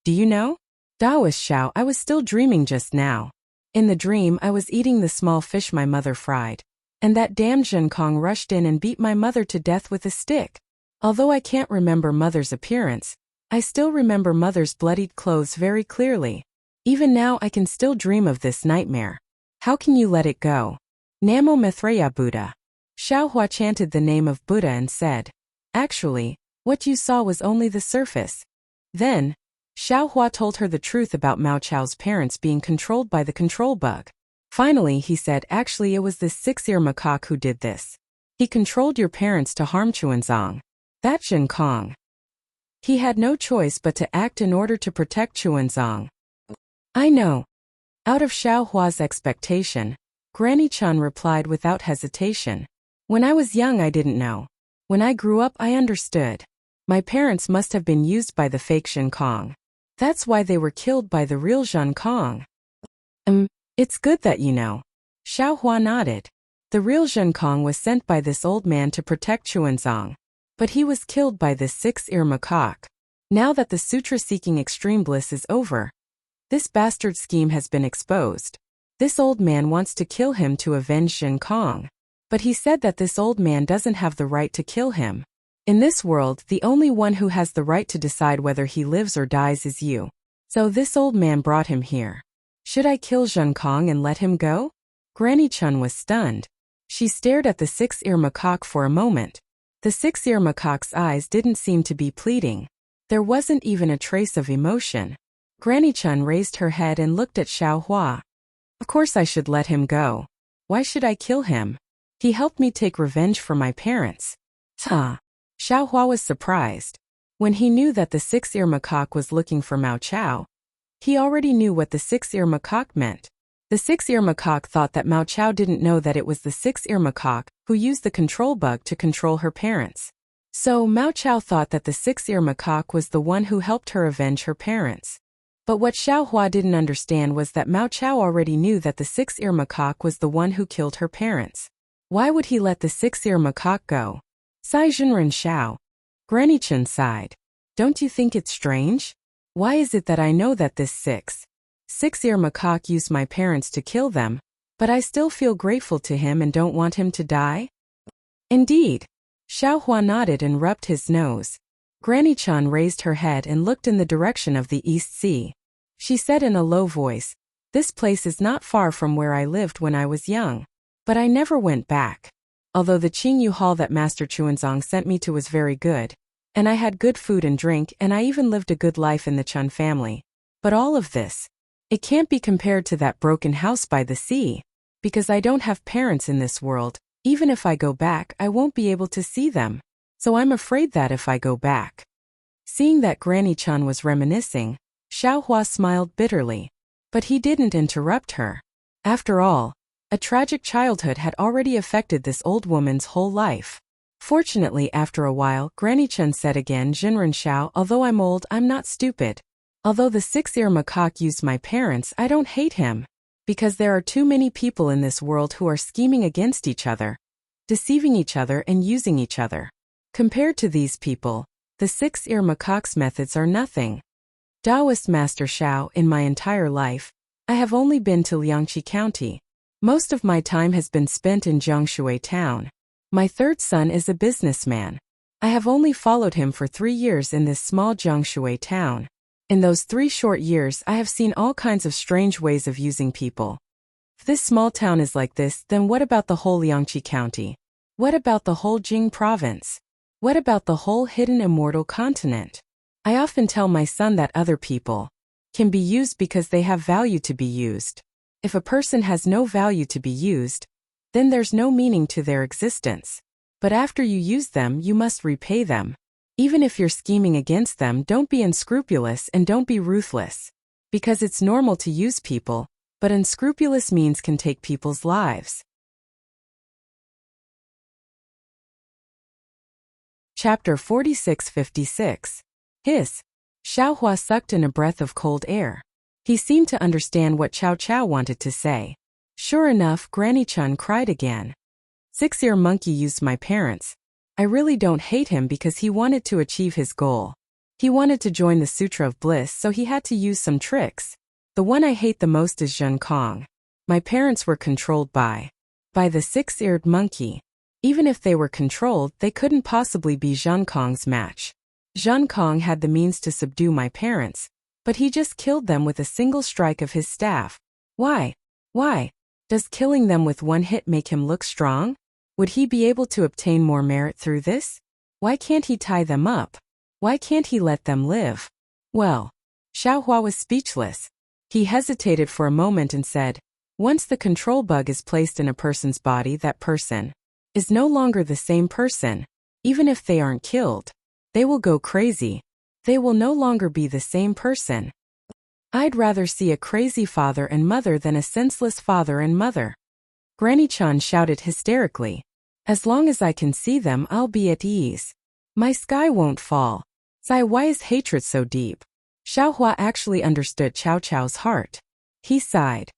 "Do you know? Daoist Xiao, I was still dreaming just now. In the dream I was eating the small fish my mother fried, and that damned Zhenkong rushed in and beat my mother to death with a stick. Although I can't remember mother's appearance, I still remember mother's bloodied clothes very clearly. Even now I can still dream of this nightmare. How can you let it go?" "Namo Maitreya Buddha." Xiaohua chanted the name of Buddha and said, "Actually, what you saw was only the surface." Then, Xiaohua told her the truth about Mao Chao's parents being controlled by the control bug. Finally, he said, "Actually, it was this six-ear macaque who did this. He controlled your parents to harm Chuanzong. That Zhenkong. He had no choice but to act in order to protect Chuanzong." "I know." Out of Xiaohua's expectation, Granny Chun replied without hesitation. "When I was young I didn't know. When I grew up I understood. My parents must have been used by the fake Zhenkong. That's why they were killed by the real Zhenkong." It's good that you know." Xiaohua nodded. "The real Zhenkong was sent by this old man to protect Chuanzong, but he was killed by this six-ear macaque. Now that the sutra-seeking extreme bliss is over, this bastard scheme has been exposed. This old man wants to kill him to avenge Zhenkong. But he said that this old man doesn't have the right to kill him. In this world, the only one who has the right to decide whether he lives or dies is you. So this old man brought him here. Should I kill Zhenkong and let him go?" Granny Chun was stunned. She stared at the six-ear macaque for a moment. The six-ear macaque's eyes didn't seem to be pleading. There wasn't even a trace of emotion. Granny Chun raised her head and looked at Xiaohua. "Of course I should let him go. Why should I kill him? He helped me take revenge for my parents." Xiaohua was surprised. When he knew that the six-ear macaque was looking for Mao Chao, he already knew what the six-ear macaque meant. The six-ear macaque thought that Mao Chao didn't know that it was the six-ear macaque who used the control bug to control her parents. So Mao Chao thought that the six-ear macaque was the one who helped her avenge her parents. But what Xiaohua didn't understand was that Mao Chao already knew that the six-ear macaque was the one who killed her parents. Why would he let the six-ear macaque go? Sai Zhenren Shao. Granny Chun sighed. "Don't you think it's strange? Why is it that I know that this six-ear macaque used my parents to kill them, but I still feel grateful to him and don't want him to die?" "Indeed." Xiaohua nodded and rubbed his nose. Granny Chun raised her head and looked in the direction of the East Sea. She said in a low voice, "This place is not far from where I lived when I was young. But I never went back. Although the Qingyu Hall that Master Chuanzong sent me to was very good, and I had good food and drink, and I even lived a good life in the Chun family. But all of this, it can't be compared to that broken house by the sea. Because I don't have parents in this world, even if I go back, I won't be able to see them. So I'm afraid that if I go back." Seeing that Granny Chun was reminiscing, Xiaohua smiled bitterly. But he didn't interrupt her. After all, a tragic childhood had already affected this old woman's whole life. Fortunately, after a while, Granny Chen said again, Jinren Shao, although I'm old, I'm not stupid. Although the six-eared macaque used my parents, I don't hate him. Because there are too many people in this world who are scheming against each other, deceiving each other and using each other. Compared to these people, the six-eared macaque's methods are nothing. Taoist Master Shao, in my entire life, I have only been to Liangqi County. Most of my time has been spent in Jiangshui Town. My third son is a businessman. I have only followed him for 3 years in this small Jiangshui town. In those 3 short years, I have seen all kinds of strange ways of using people. If this small town is like this, then what about the whole Liangqi County? What about the whole Jing province? What about the whole hidden immortal continent? I often tell my son that other people can be used because they have value to be used. If a person has no value to be used, then there's no meaning to their existence. But after you use them, you must repay them. Even if you're scheming against them, don't be unscrupulous and don't be ruthless. Because it's normal to use people, but unscrupulous means can take people's lives. Chapter 46-56. Hiss. Xiao Hua sucked in a breath of cold air. He seemed to understand what Cao Cao wanted to say. Sure enough, Granny Chun cried again. Six-eared monkey used my parents. I really don't hate him because he wanted to achieve his goal. He wanted to join the Sutra of Bliss, so he had to use some tricks. The one I hate the most is Zhen Kong. My parents were controlled by the six-eared monkey. Even if they were controlled, they couldn't possibly be Zhen Kong's match. Zhen Kong had the means to subdue my parents, but he just killed them with a single strike of his staff. Why? Why? Does killing them with one hit make him look strong? Would he be able to obtain more merit through this? Why can't he tie them up? Why can't he let them live? Well, Xiao Hua was speechless. He hesitated for a moment and said, once the control bug is placed in a person's body, that person is no longer the same person. Even if they aren't killed, they will go crazy. They will no longer be the same person. I'd rather see a crazy father and mother than a senseless father and mother. Granny Chun shouted hysterically. As long as I can see them, I'll be at ease. My sky won't fall. Sai, why is hatred so deep? Xiao Hua actually understood Cao Cao's heart. He sighed.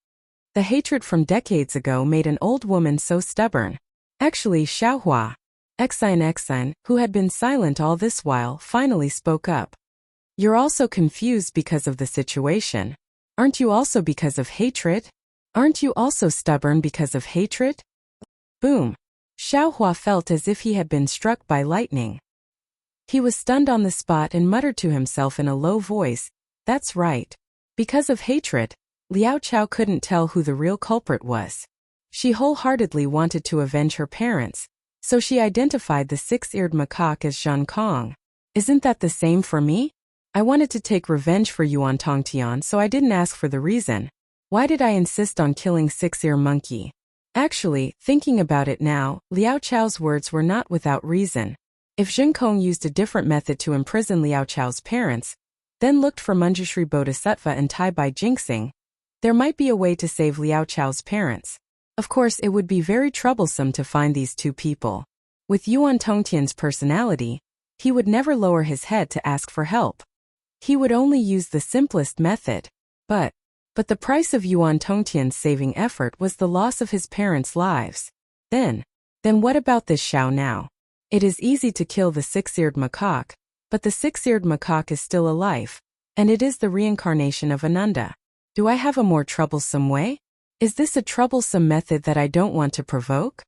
The hatred from decades ago made an old woman so stubborn. Actually, Xiao Hua, Xin, who had been silent all this while, finally spoke up. You're also confused because of the situation. Aren't you also because of hatred? Aren't you also stubborn because of hatred? Boom. Xiao Hua felt as if he had been struck by lightning. He was stunned on the spot and muttered to himself in a low voice, that's right. Because of hatred, Liao Chao couldn't tell who the real culprit was. She wholeheartedly wanted to avenge her parents, so she identified the six-eared macaque as Zhen Kong. Isn't that the same for me? I wanted to take revenge for Yuan Tongtian, so I didn't ask for the reason. Why did I insist on killing six-eared monkey? Actually, thinking about it now, Liao Chao's words were not without reason. If Zhen Kong used a different method to imprison Liao Chao's parents, then looked for Manjushri Bodhisattva and Tai Bai Jinxing, there might be a way to save Liao Chao's parents. Of course, it would be very troublesome to find these two people. With Yuan Tongtian's personality, he would never lower his head to ask for help. He would only use the simplest method. But the price of Yuan Tongtian's saving effort was the loss of his parents' lives. Then what about this Xiao now? It is easy to kill the six-eared macaque, but the six-eared macaque is still alive, and it is the reincarnation of Ananda. Do I have a more troublesome way? Is this a troublesome method that I don't want to provoke?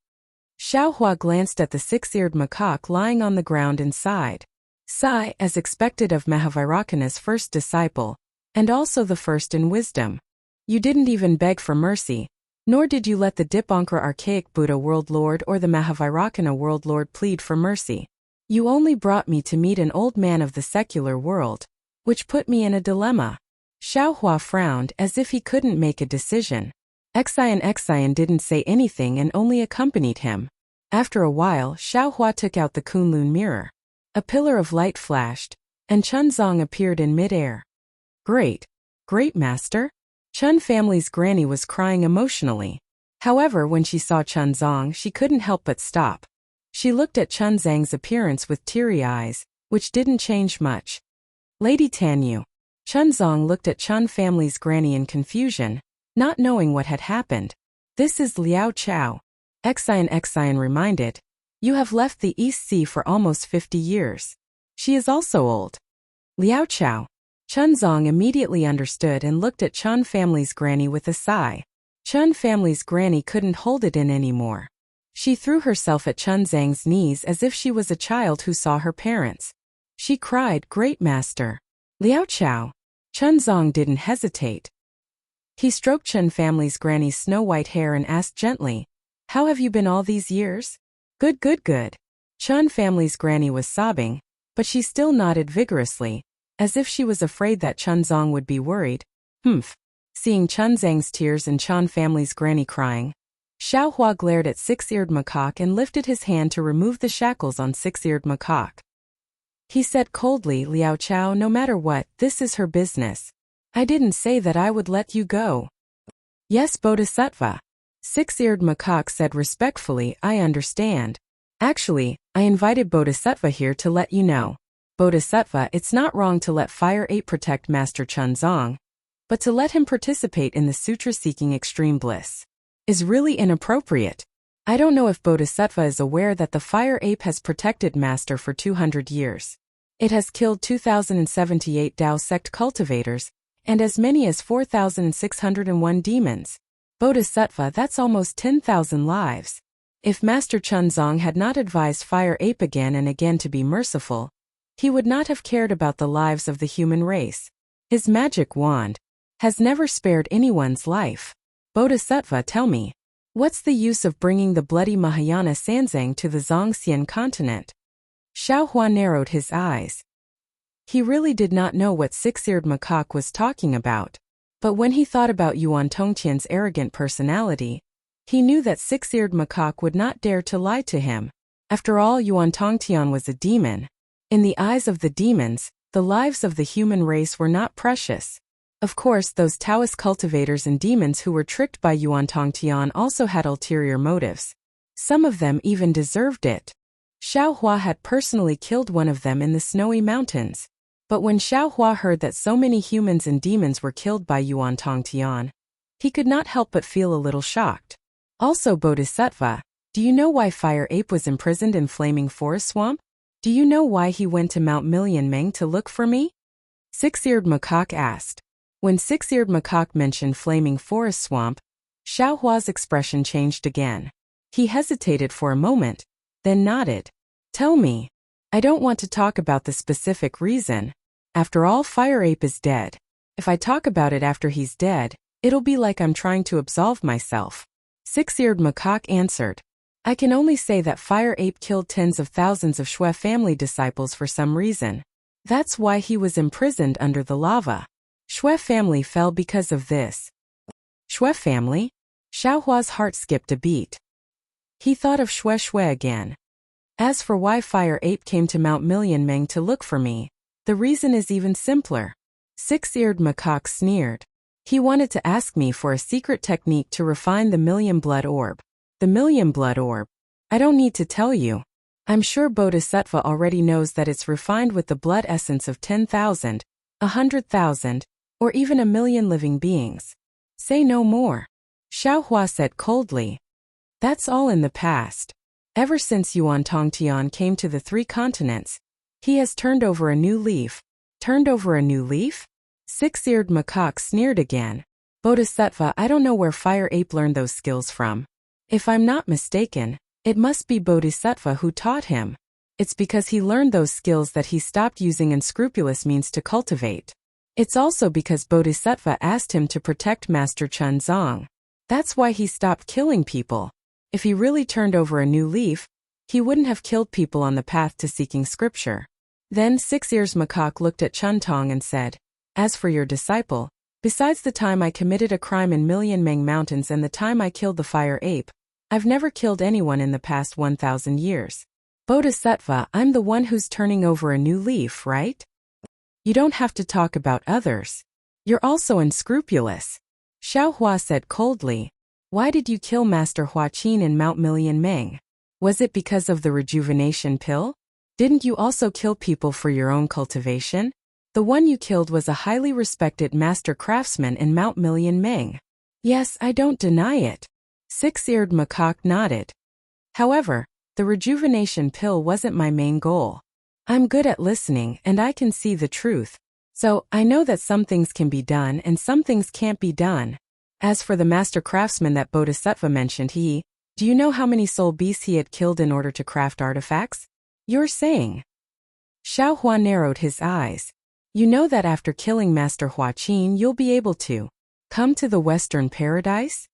Xiao Hua glanced at the six-eared macaque lying on the ground and sighed. Sigh, as expected of Mahavairakana's first disciple, and also the first in wisdom. You didn't even beg for mercy, nor did you let the Dipankara Archaic Buddha World Lord or the Mahavairakana World Lord plead for mercy. You only brought me to meet an old man of the secular world, which put me in a dilemma. Xiao Hua frowned as if he couldn't make a decision. Xian didn't say anything and only accompanied him. After a while, Xiao Hua took out the Kunlun mirror. A pillar of light flashed, and Chunzong appeared in midair. Great master? Chun family's granny was crying emotionally. However, when she saw Chunzong, she couldn't help but stop. She looked at Chun Zhang's appearance with teary eyes, which didn't change much. Lady Tanyu. Chun Zong looked at Chun family's granny in confusion, not knowing what had happened. This is Liao Chao. Xian reminded. You have left the East Sea for almost 50 years. She is also old. Liao Chao. Chun Zong immediately understood and looked at Chun family's granny with a sigh. Chun family's granny couldn't hold it in anymore. She threw herself at Chun Zhang's knees as if she was a child who saw her parents. She cried, "Great master." Liao Chao. Chun Zong didn't hesitate. He stroked Chun family's granny's snow-white hair and asked gently, "How have you been all these years?" Good. Chun family's granny was sobbing, but she still nodded vigorously, as if she was afraid that Chun Zong would be worried. Humph. Seeing Chun Zhang's tears and Chun family's granny crying, Xiao Hua glared at Six-Eared Macaque and lifted his hand to remove the shackles on Six-Eared Macaque. He said coldly, "Liao Chao, no matter what, this is her business. I didn't say that I would let you go." "Yes, Bodhisattva." Six-Eared Macaque said respectfully, "I understand. Actually, I invited Bodhisattva here to let you know. Bodhisattva, it's not wrong to let Fire Ape protect Master Chun Zong, but to let him participate in the sutra-seeking extreme bliss is really inappropriate. I don't know if Bodhisattva is aware that the Fire Ape has protected Master for 200 years. It has killed 2,078 Dao sect cultivators, and as many as 4,601 demons. Bodhisattva, that's almost 10,000 lives. If Master Chun Zong had not advised Fire Ape again and again to be merciful, he would not have cared about the lives of the human race. His magic wand has never spared anyone's life. Bodhisattva, tell me, what's the use of bringing the bloody Mahayana Sanzang to the Zhongxian continent?" Xiao Hua narrowed his eyes. He really did not know what Six-Eared Macaque was talking about, but when he thought about Yuan Tongtian's arrogant personality, he knew that Six-Eared Macaque would not dare to lie to him. After all, Yuan Tongtian was a demon. In the eyes of the demons, the lives of the human race were not precious. Of course, those Taoist cultivators and demons who were tricked by Yuan Tongtian also had ulterior motives. Some of them even deserved it. Xiao Hua had personally killed one of them in the snowy mountains. But when Xiao Hua heard that so many humans and demons were killed by Yuan Tongtian, he could not help but feel a little shocked. Also, Bodhisattva, do you know why Fire Ape was imprisoned in Flaming Forest Swamp? Do you know why he went to Mount Million Meng to look for me? Six-Eared Macaque asked. When Six-Eared Macaque mentioned Flaming Forest Swamp, Xiao Hua's expression changed again. He hesitated for a moment, then nodded. "Tell me. I don't want to talk about the specific reason. After all, Fire Ape is dead. If I talk about it after he's dead, it'll be like I'm trying to absolve myself." Six-Eared Macaque answered. "I can only say that Fire Ape killed tens of thousands of Shui family disciples for some reason. That's why he was imprisoned under the lava. Shui family fell because of this." Shui family? Xiao Hua's heart skipped a beat. He thought of Shui again. "As for why Fire Ape came to Mount Million Meng to look for me, the reason is even simpler." Six-Eared Macaque sneered. "He wanted to ask me for a secret technique to refine the Million Blood Orb." The Million Blood Orb? I don't need to tell you. I'm sure Bodhisattva already knows that it's refined with the blood essence of 10,000, 100,000, or even 1,000,000 living beings. Say no more. Xiao Hua said coldly. That's all in the past. Ever since Yuan Tongtian came to the 3 continents, he has turned over a new leaf. Turned over a new leaf? Six-Eared Macaque sneered again. Bodhisattva, I don't know where Fire Ape learned those skills from. If I'm not mistaken, it must be Bodhisattva who taught him. It's because he learned those skills that he stopped using unscrupulous means to cultivate. It's also because Bodhisattva asked him to protect Master Chun Zong. That's why he stopped killing people. If he really turned over a new leaf, he wouldn't have killed people on the path to seeking scripture. Then Six-Eared Macaque looked at Chun Tong and said, "As for your disciple, besides the time I committed a crime in Million Meng Mountains and the time I killed the Fire Ape, I've never killed anyone in the past 1,000 years. Bodhisattva, I'm the one who's turning over a new leaf, right? You don't have to talk about others. You're also unscrupulous." Xiao Hua said coldly. "Why did you kill Master Hua Qin in Mount Million Meng?" Was it because of the rejuvenation pill? Didn't you also kill people for your own cultivation? The one you killed was a highly respected master craftsman in Mount Million Meng. Yes, I don't deny it. Six-eared macaque nodded. However, the rejuvenation pill wasn't my main goal. I'm good at listening and I can see the truth. So, I know that some things can be done and some things can't be done. As for the master craftsman that Bodhisattva mentioned, do you know how many soul beasts he had killed in order to craft artifacts? You're saying. Xiao Hua narrowed his eyes. You know that after killing Master Hua Qin you'll be able to come to the Western Paradise?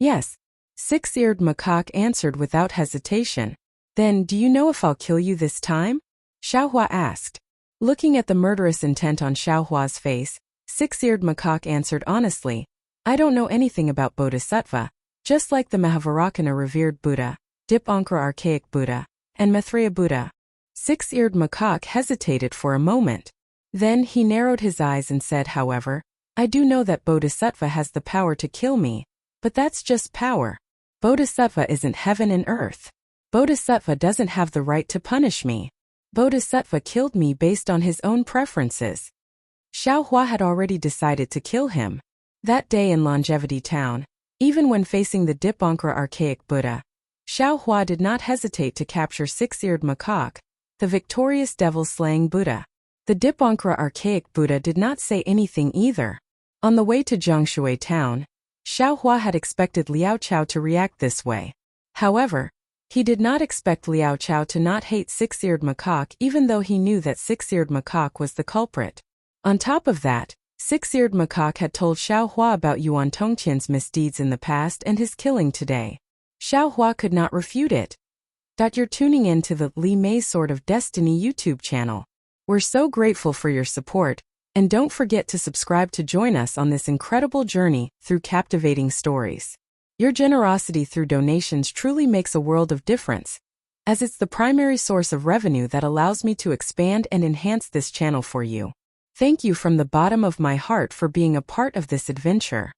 Yes. Six-eared macaque answered without hesitation. Then do you know if I'll kill you this time? Xiao Hua asked. Looking at the murderous intent on Xiao Hua's face, Six-eared macaque answered honestly, I don't know anything about Bodhisattva, just like the Mahavairakana revered Buddha, Dipankara archaic Buddha, and Maitreya Buddha. Six-eared macaque hesitated for a moment. Then he narrowed his eyes and said, however, I do know that Bodhisattva has the power to kill me, but that's just power. Bodhisattva isn't heaven and earth. Bodhisattva doesn't have the right to punish me. Bodhisattva killed me based on his own preferences. Xiao Hua had already decided to kill him. That day in Longevity Town, even when facing the Dipankara archaic Buddha, Xiao Hua did not hesitate to capture Six-eared macaque, the victorious devil-slaying Buddha. The Dipankara archaic Buddha did not say anything either. On the way to Jiangshui Town, Xiao Hua had expected Liao Chao to react this way. However, he did not expect Liao Chao to not hate Six-eared macaque even though he knew that Six-eared macaque was the culprit. On top of that, Six-eared macaque had told Xiao Hua about Yuan Tongqian's misdeeds in the past and his killing today. Xiao Hua could not refute it. You're tuning in to the Li Mei's Sword of Destiny YouTube channel. We're so grateful for your support, and don't forget to subscribe to join us on this incredible journey through captivating stories. Your generosity through donations truly makes a world of difference, as it's the primary source of revenue that allows me to expand and enhance this channel for you. Thank you from the bottom of my heart for being a part of this adventure.